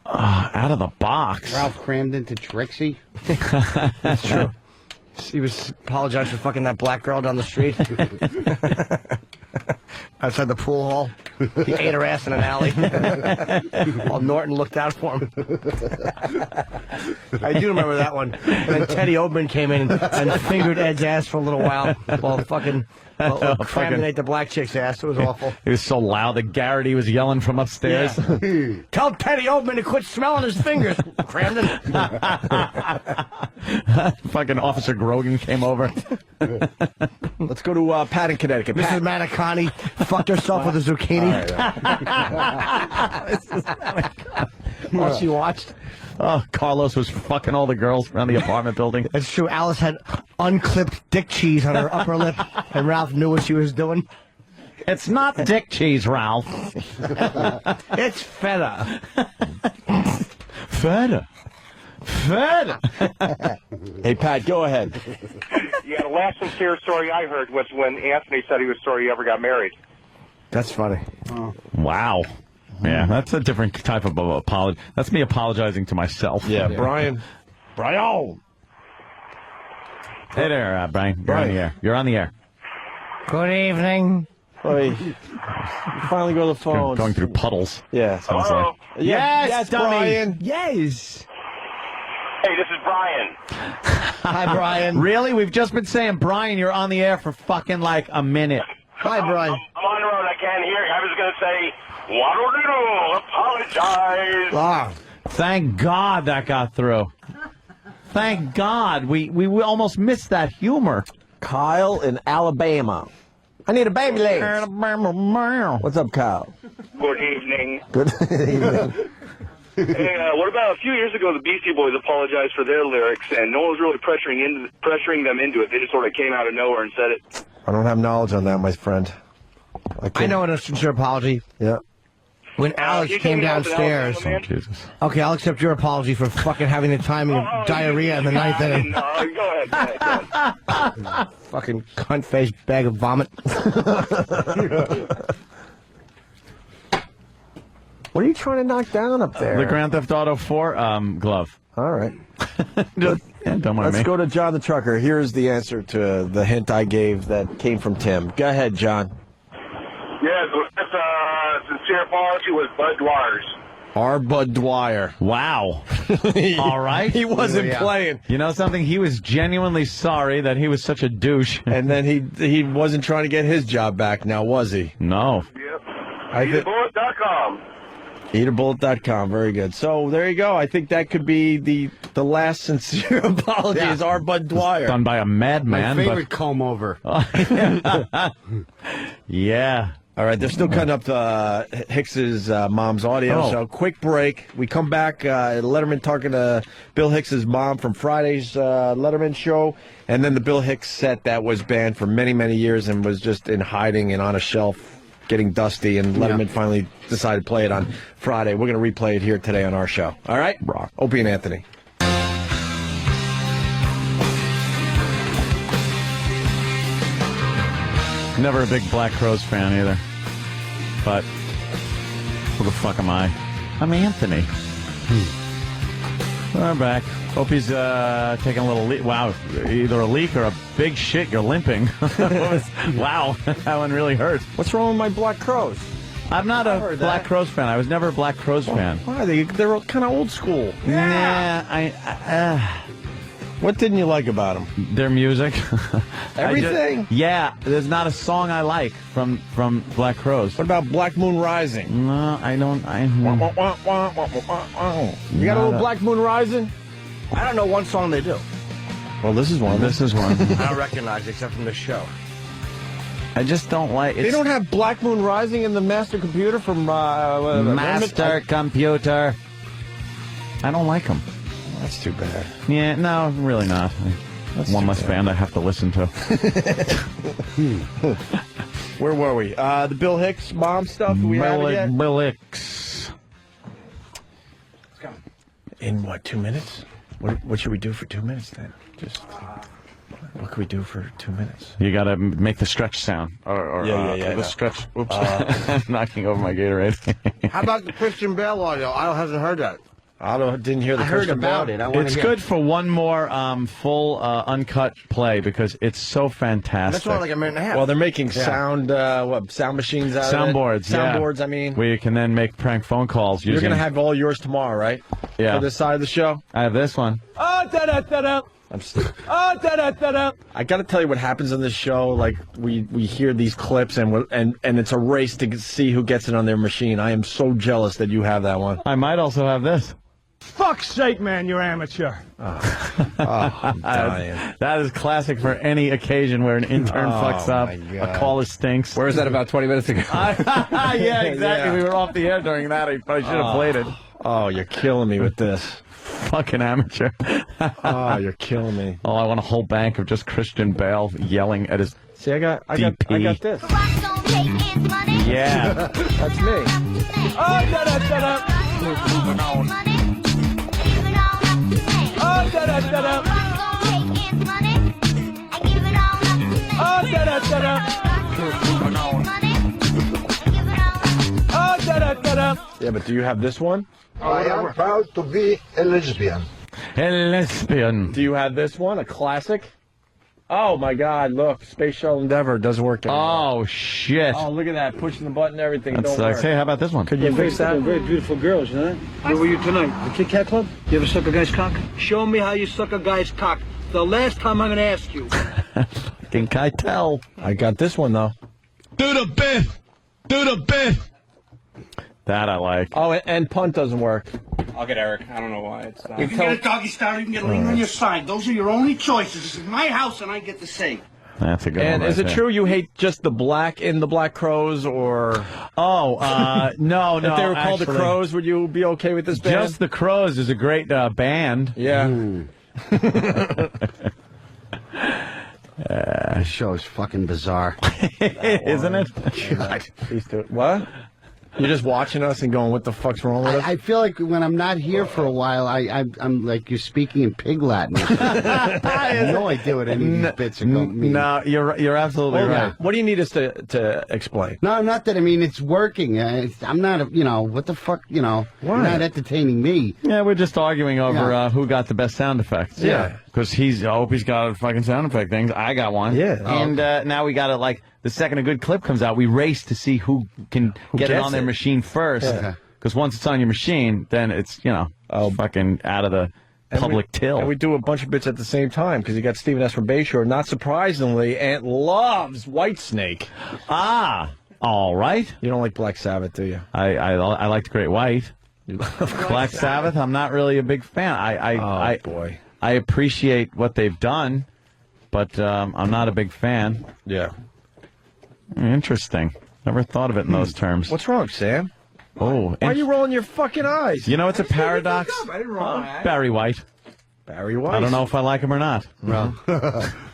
Out of the box? Ralph crammed into Trixie. That's true. He was apologized for fucking that black girl down the street. Outside the pool hall. He ate her ass in an alley. While Norton looked out for him. I do remember that one. And then Teddy Oberman came in and fingered Ed's ass for a little while crammed and ate the black chick's ass. It was awful. It was so loud that Garrity was yelling from upstairs. Yeah. Tell Teddy Oberman to quit smelling his fingers, Cramden. Fucking Officer Grogan came over. Let's go to Pat in Connecticut. Mrs. Manicani fucked herself with a zucchini. while she watched. Oh, Carlos was fucking all the girls around the apartment building. It's true. Alice had unclipped dick cheese on her upper lip, and Ralph knew what she was doing. It's not dick cheese, Ralph. It's feta. Feta. Hey, Pat, go ahead. Yeah, the last sincere story I heard was when Anthony said he was sorry he ever got married. That's funny. Wow. Yeah, that's a different type of apology. That's me apologizing to myself. Yeah, Brian. Brian. Hey there, Brian. You're on the air. You're on the air. Good evening. Hey, you finally go to the phone. Going through puddles. Yeah. Sounds like. Yes, dummy. Brian. Yes. Hey, this is Brian. Hi, Brian. Really? We've just been saying, Brian, you're on the air for fucking like a minute. Hi, Brian. I'm on the road. I can't hear you. I was going to say, what do you do? Apologize. Ah. Thank God that got through. Thank God. We almost missed that humor. Kyle in Alabama. I need a baby leg. What's up, Kyle? Good evening. Good evening. Hey, what about a few years ago, the Beastie Boys apologized for their lyrics, and no one was really pressuring them into it. They just sort of came out of nowhere and said it. I don't have knowledge on that, my friend. I know a sincere apology. Yeah. When Alex you came came out downstairs. to Alabama, Jesus. Okay, I'll accept your apology for fucking having the timing of diarrhea in the ninth inning. Go ahead. Fucking cunt-faced bag of vomit. What are you trying to knock down up there? The Grand Theft Auto 4 glove. All right. Don't mind Let's me. go to John the Trucker. Here's the answer to the hint I gave that came from Tim. Go ahead, John. Yeah, the last sincere apology was Bud Dwyer's. R. Bud Dwyer. Wow. All right. He wasn't playing. You know something? He was genuinely sorry that he was such a douche. And then he wasn't trying to get his job back now, was he? No. Yep. Eatabullet.com. Eatabullet.com. Very good. So there you go. I think that could be the last sincere apology is R. Bud Dwyer. Done by a madman. My favorite comb over. Yeah. All right, they're still cutting up Hicks's mom's audio, so quick break. We come back, Letterman talking to Bill Hicks's mom from Friday's Letterman show, and then the Bill Hicks set that was banned for many, many years and was just in hiding and on a shelf getting dusty, and Letterman finally decided to play it on Friday. We're going to replay it here today on our show. All right? Opie and Anthony. Never a big Black Crowes fan either. But who the fuck am I? I'm Anthony. We're back. Opie's taking a little leak. Wow, either a leak or a big shit. You're limping. Wow, that one really hurt. What's wrong with my Black Crowes? I'm not a Black Crowes fan. I was never a Black Crowes fan. Why? They're kind of old school. Nah, what didn't you like about them? Their music. Everything? Yeah, there's not a song I like from Black Crowes. What about Black Moon Rising? No, I don't. You got a little Black Moon Rising? I don't know one song they do. Well, this is one. This is one. I don't recognize it except from the show. I just don't like it. They don't have Black Moon Rising in the Master Computer from Master Computer. I don't like them. That's too bad. Yeah, no, really not. One less band I have to listen to. Where were we? The Bill Hicks mom stuff? We have it yet? Bill Hicks. In what, 2 minutes? What should we do for 2 minutes then? Just what can we do for 2 minutes? You got to make the stretch sound. The stretch. Oops. I'm knocking over my Gatorade. How about the Christian Bale audio? I hasn't heard that. Otto didn't hear the I heard about it. It's good for one more full uncut play because it's so fantastic. That's only like a minute and a half. Well, they're making sound machines out Soundboards, of it. Soundboards, I mean. Where you can then make prank phone calls. You're going to have all yours tomorrow, right? Yeah. For this side of the show? I have this one. I got to tell you what happens on this show. Like, we hear these clips, and it's a race to see who gets it on their machine. I am so jealous that you have that one. I might also have this. Fuck's sake, man, you're amateur. I'm dying. That is classic for any occasion where an intern fucks up, a caller stinks. Where was that about 20 minutes ago? Yeah, exactly. Yeah. We were off the air during that. I probably should have played it. Oh, you're killing me with this. Fucking amateur. Oh, you're killing me. Oh, I want a whole bank of just Christian Bale yelling at his See, I got this. Yeah. That's me. Oh, da-da-da-da. Oh, da-da-da-da. Oh, da-da-da-da. Oh, da-da-da-da. Yeah, but do you have this one? I am proud to be a lesbian. A lesbian. Do you have this one? A classic? Oh, my God, look. Space Shuttle Endeavour doesn't work anymore. Oh, shit. Oh, look at that. Pushing the button and everything. That's Don't like, work. hey, how about this one? Could you fix that? Very beautiful girls, huh? Where were you tonight? The Kit Kat Club? You ever suck a guy's cock? Show me how you suck a guy's cock. The last time I'm going to ask you. Fucking Keitel. I got this one, though. Do the bit. Do the bit. That I like. Oh, and punt doesn't work. I'll get Eric. I don't know why. It's You can get a doggy style, you can get a lean on your side. Those are your only choices. This is my house, and I get to say. That's a good And one. is it true you hate just the black in the Black Crows, or... Oh, no. If they were called the actually. Crows, would you be okay with this band? Just the Crows is a great band. Yeah. This show is fucking bizarre. Isn't it? God. Please do it. What? You're just watching us and going, what the fuck's wrong with us? I feel like when I'm not here for a while, I'm like you're speaking in pig Latin. I have no idea what any of these bits are going to mean. No, you're absolutely right. What do you need us to explain? No, not that. I mean, it's working. I'm not, what the fuck, you're not entertaining me. Yeah, we're just arguing over who got the best sound effects. Yeah. Because Opie's got a fucking sound effect thing. I got one. Yeah. And now we got to, like, the second a good clip comes out, we race to see who can get it on their machine first. Because once it's on your machine, then it's, fucking out of the public till. And we do a bunch of bits at the same time, because you got Stephen S. from Bayshore. Not surprisingly, Ant loves Whitesnake. Ah, all right. You don't like Black Sabbath, do you? I like the Great White. Black Sabbath, I'm not really a big fan. Boy. I appreciate what they've done, but I'm not a big fan. Yeah. Interesting. Never thought of it in those terms. What's wrong, Sam? Oh, Why are you rolling your fucking eyes? You know, it's a paradox. I didn't roll my eyes. Barry White. Barry White. I don't know if I like him or not. Well,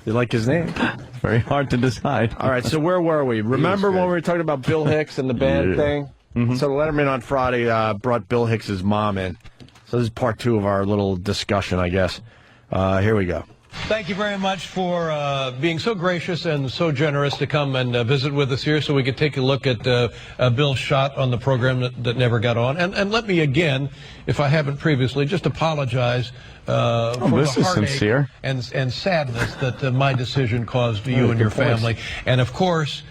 you like his name? Very hard to decide. All right, so where were we? Remember when we were talking about Bill Hicks and the band thing? Mm-hmm. So Letterman on Friday brought Bill Hicks' mom in. So this is part 2 of our little discussion, I guess. Here we go. Thank you very much for being so gracious and so generous to come and visit with us here so we could take a look at Bill's shot on the program that never got on. And let me again, if I haven't previously, just apologize for this the is heartache sincere. and sadness that my decision caused to you and your family. And, of course,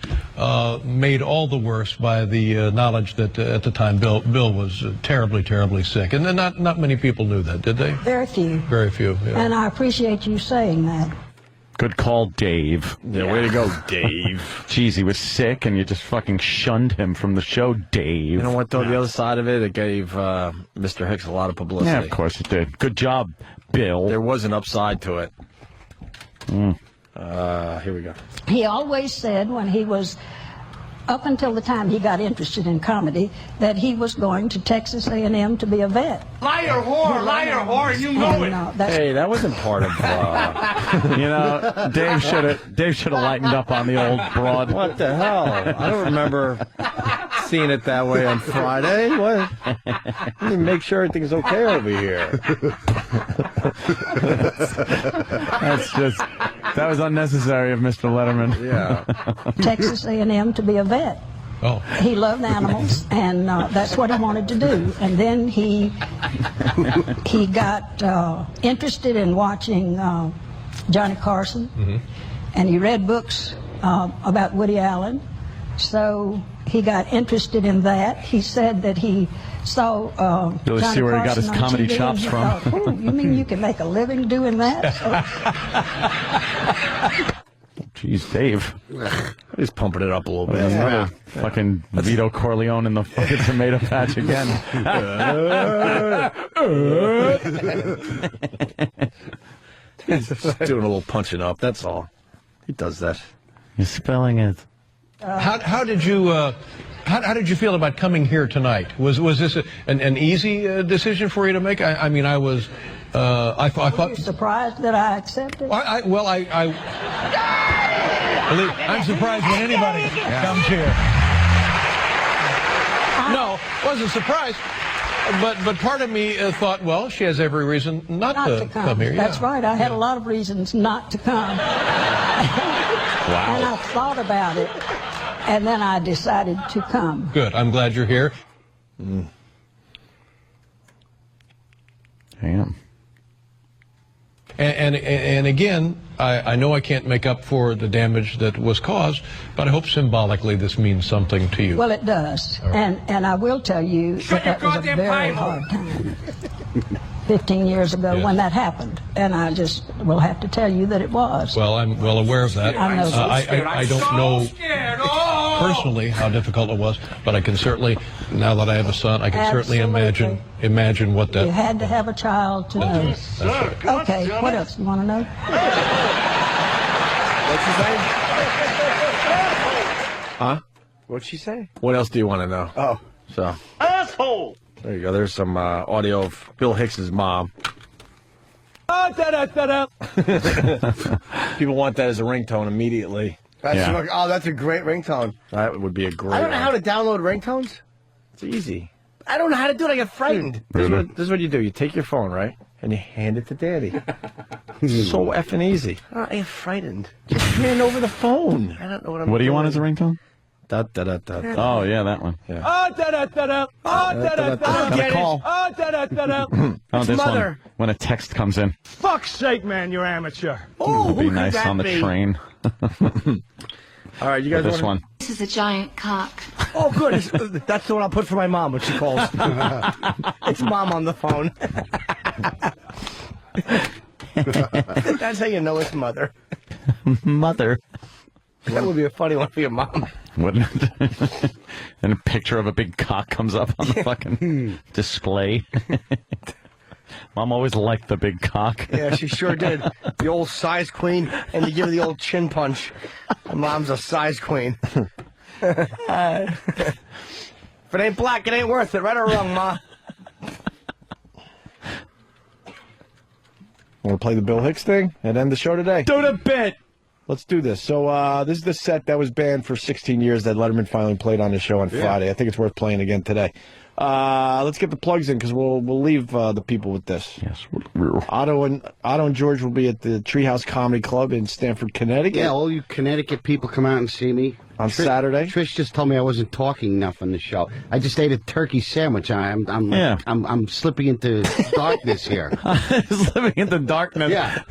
made all the worse by the knowledge that at the time Bill was terribly, terribly sick. And then not many people knew that, did they? Very few. Very few, yeah. And I appreciate you saying that. Good call, Dave. Yeah, way to go, Dave. Jeez, he was sick, and you just fucking shunned him from the show, Dave. You know what, though? The other side of it gave Mr. Hicks a lot of publicity. Yeah, of course it did. Good job, Bill. There was an upside to it. Here we go. He always said when he was, up until the time he got interested in comedy, that he was going to Texas A&M to be a vet. Liar, whore, you know it. Hey, that wasn't part of... Dave should have lightened up on the old broad. What the hell? I don't remember seeing it that way on Friday. What? Let me make sure everything's okay over here. That was unnecessary of Mr. Letterman. Yeah. Texas A&M to be a vet. Oh. He loved animals, and that's what he wanted to do. And then he got interested in watching Johnny Carson, and he read books about Woody Allen. So he got interested in that. He said that he saw Really Johnny see where he got Carson his on comedy TV, chops and he from. thought, "Oh, you mean you can make a living doing that?" Jeez, Dave. He's pumping it up a little bit. Yeah. Fucking Vito Corleone in the fucking tomato patch again. He's just doing a little punching up, that's all. He does that. You're spelling it. How did you How did you feel about coming here tonight? Was this an easy decision for you to make? I mean, I was. I thought. Were you surprised that I accepted? I'm surprised when anybody comes here. No, wasn't surprised. But part of me thought, well, she has every reason not to come here. That's right. I had a lot of reasons not to come. Wow. And I thought about it, and then I decided to come. Good. I'm glad you're here. Damn. And again, I know I can't make up for the damage that was caused, but I hope symbolically this means something to you. Well, it does. Right. And I will tell you that was a very hard time 15 years ago when that happened. And I just will have to tell you that it was. Well, I'm well aware of that. I know. I don't know personally how difficult it was, but I can certainly, now that I have a son, I can certainly imagine what that. You had to have a child to know. That's right. Okay, what else you want to know? What's she say? Huh? What'd she say? What else do you want to know? Oh. So. Asshole! There you go. There's some audio of Bill Hicks's mom. People want that as a ringtone immediately. That's a great ringtone. That would be a great I don't know one. how to download ringtones. It's easy. I don't know how to do it. I get frightened. This is what you do. You take your phone, right? And you hand it to Daddy. So effing easy. I get frightened. Just hand over the phone. I don't know what I'm What do you doing. want as a ringtone? Da, da, da, da, da. Oh, yeah, that one. Yeah. The call. Oh, this Mother. one. When a text comes in. Fuck's sake, man, you're amateur. Oh, It'd be nice on the train. All right, you guys this wanna... one. This is a giant cock. Oh, good. That's the one I'll put for my mom when she calls. It's Mom on the phone. That's how you know it's Mother. Mother. That would be a funny one for your mom. Wouldn't it? And a picture of a big cock comes up on the fucking display. Mom always liked the big cock. Yeah, she sure did. The old size queen, and you give her the old chin punch. Mom's a size queen. If it ain't black, it ain't worth it. Right or wrong, Ma? Want to play the Bill Hicks thing and end the show today? Do the bit! Let's do this. So this is the set that was banned for 16 years that Letterman finally played on his show on Friday. I think it's worth playing again today. Let's get the plugs in because we'll leave the people with this. Yes. Otto and George will be at the Treehouse Comedy Club in Stamford, Connecticut. Yeah, all you Connecticut people come out and see me. On Saturday. Trish just told me I wasn't talking enough on the show. I just ate a turkey sandwich. I'm slipping into darkness here. Slipping into darkness. Yeah.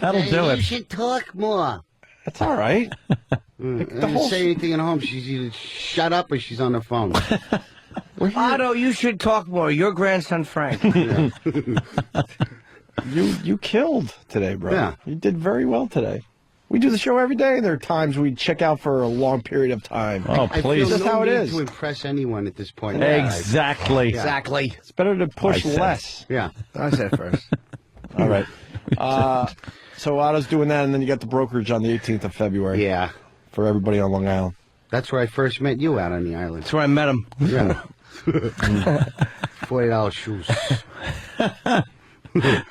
That'll do You it. should talk more. That's all right. I didn't say anything at home. She's either shut up or she's on the phone. Otto, you should talk more. Your grandson, Frank. You killed today, bro. Yeah. You did very well today. We do the show every day. There are times we check out for a long period of time. Oh, please. I feel That's how it need is. to impress anyone at this point. Exactly. Yeah. Exactly. It's better to push less. Yeah. I said first. All right. So Otto's doing that, and then you got the brokerage on the 18th of February. Yeah. For everybody on Long Island. That's where I first met you out on the island. That's where I met him. Yeah. $40 shoes.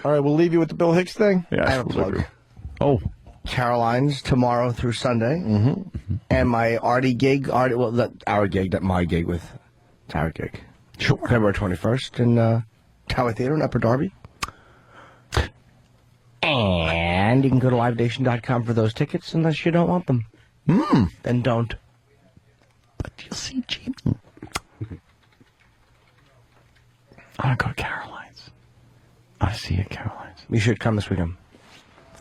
All right, we'll leave you with the Bill Hicks thing. I have a plug. Oh. Caroline's tomorrow through Sunday. Mm-hmm. And my Artie gig, our gig, not my gig with, it's our gig. Sure. February 21st in Tower Theater in Upper Darby. And you can go to livenation.com for those tickets unless you don't want them. Then don't. But you'll see Jimmy. I want to go to Caroline's. I see you at Caroline's. You should come this weekend.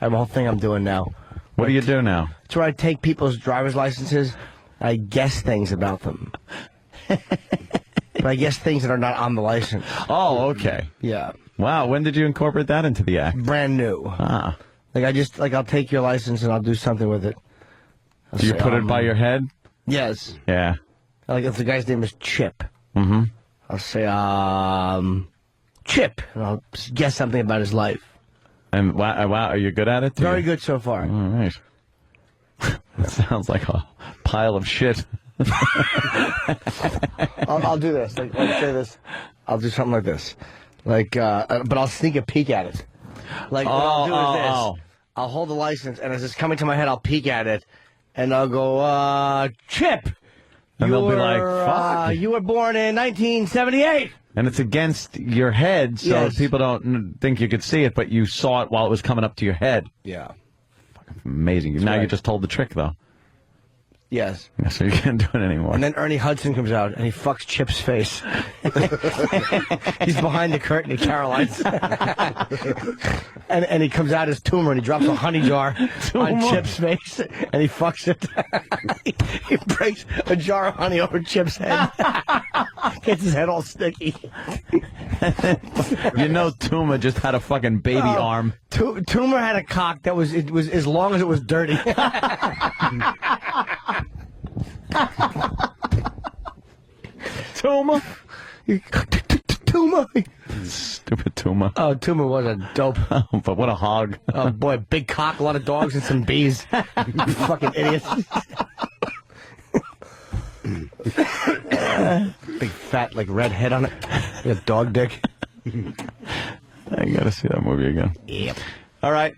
I have a whole thing I'm doing now. What do you do now? It's where I take people's driver's licenses. I guess things about them. But I guess things that are not on the license. Oh, okay. Yeah. Wow, when did you incorporate that into the act? Brand new. Ah. I'll take your license and I'll do something with it. Do you put it by your head? Yes. Yeah. Like if the guy's name is Chip. Mm-hmm. I'll say, Chip. And I'll guess something about his life. And wow, are you good at it? Very good so far. All right. That sounds like a pile of shit. I'll do this. Like say this. I'll do something like this. Like, but I'll sneak a peek at it. Like, what I'll do is this. I'll hold the license, and as it's coming to my head, I'll peek at it, and I'll go, Chip. And they'll be like, fuck. You were born in 1978. And it's against your head, so Yes. people don't think you could see it, but you saw it while it was coming up to your head. Yeah. Fucking amazing. Now you just told the trick, though. Yes. Yeah, so you can't do it anymore. And then Ernie Hudson comes out, and he fucks Chip's face. He's behind the curtain at Caroline's. and he comes out as Tumor, and he drops a honey jar on Chip's face, and he fucks it. He breaks a jar of honey over Chip's head. Gets his head all sticky. You know Tuma just had a fucking baby arm. Tumor had a cock that was as long as it was dirty. Tuma. Tuma. Stupid Tuma. Oh, Tuma was a dope. But what a hog. Oh, boy, big cock, a lot of dogs, and some bees. You fucking idiots. Big fat, like, red head on it. Like a dog dick. I gotta see that movie again. Yep. All right.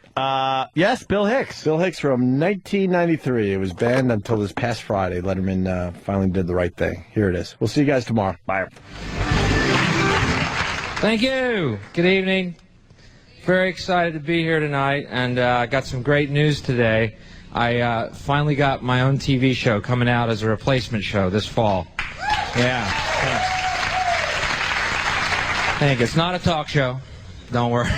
Yes, Bill Hicks. Bill Hicks from 1993. It was banned until this past Friday. Letterman finally did the right thing. Here it is. We'll see you guys tomorrow. Bye. Thank you. Good evening. Very excited to be here tonight, and I got some great news today. I finally got my own TV show coming out as a replacement show this fall. Yeah. Thank you. It's not a talk show. Don't worry.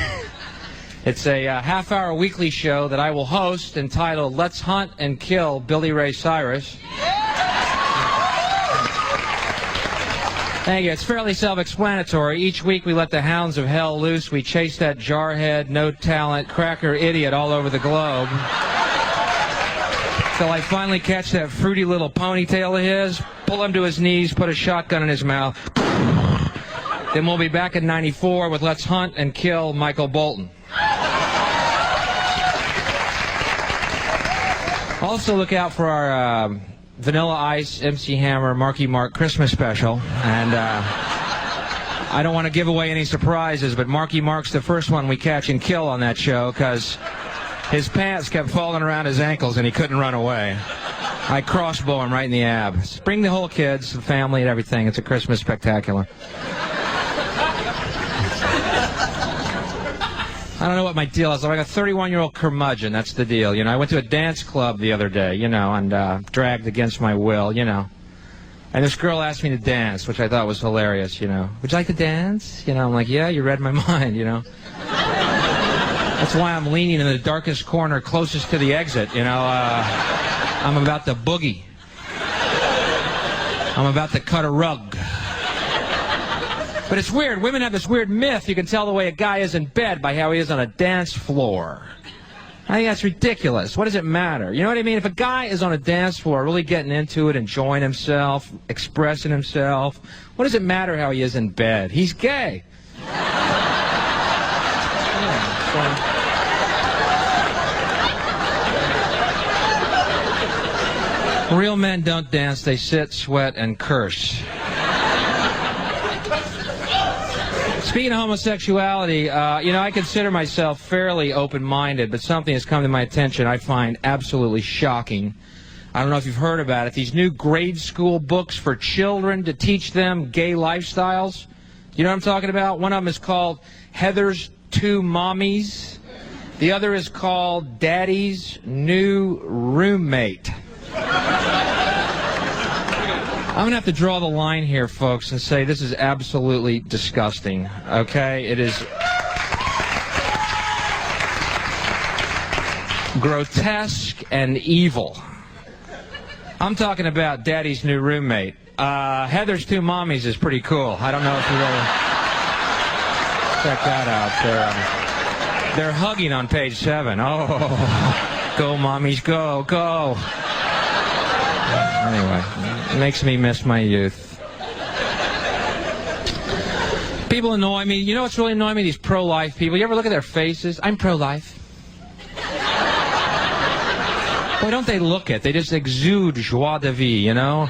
It's a half-hour weekly show that I will host entitled Let's Hunt and Kill Billy Ray Cyrus. Thank you. It's fairly self-explanatory. Each week we let the hounds of hell loose. We chase that jarhead, no-talent, cracker idiot all over the globe. Till I finally catch that fruity little ponytail of his, pull him to his knees, put a shotgun in his mouth. Then we'll be back in 94 with Let's Hunt and Kill Michael Bolton. Also look out for our Vanilla Ice, MC Hammer, Marky Mark Christmas special. And I don't want to give away any surprises, but Marky Mark's the first one we catch and kill on that show because his pants kept falling around his ankles and he couldn't run away. I crossbow him right in the abs. Bring the whole kids, the family, and everything. It's a Christmas spectacular. I don't know what my deal is. I'm like a 31-year-old curmudgeon. That's the deal. You know, I went to a dance club the other day, you know, and dragged against my will, you know. And this girl asked me to dance, which I thought was hilarious, you know. Would you like to dance? You know, I'm like, yeah, you read my mind, you know. That's why I'm leaning in the darkest corner closest to the exit, you know. I'm about to boogie. I'm about to cut a rug. But it's weird. Women have this weird myth. You can tell the way a guy is in bed by how he is on a dance floor. I think that's ridiculous. What does it matter? You know what I mean? If a guy is on a dance floor really getting into it, enjoying himself, expressing himself, what does it matter how he is in bed? He's gay. Real men don't dance. They sit, sweat, and curse. Speaking of homosexuality, you know, I consider myself fairly open-minded, but something has come to my attention I find absolutely shocking. I don't know if you've heard about it. These new grade school books for children to teach them gay lifestyles. You know what I'm talking about? One of them is called Heather's Two Mommies. The other is called Daddy's New Roommate. I'm going to have to draw the line here, folks, and say this is absolutely disgusting, okay? It is grotesque and evil. I'm talking about Daddy's New Roommate. Heather's Two Mommies is pretty cool. I don't know if you really check that out. They're hugging on page 7. Oh, go, mommies, go, go. Anyway, it makes me miss my youth. People annoy me. You know what's really annoying me? These pro-life people. You ever look at their faces? I'm pro-life. Boy, don't they look it? They just exude joie de vie, you know?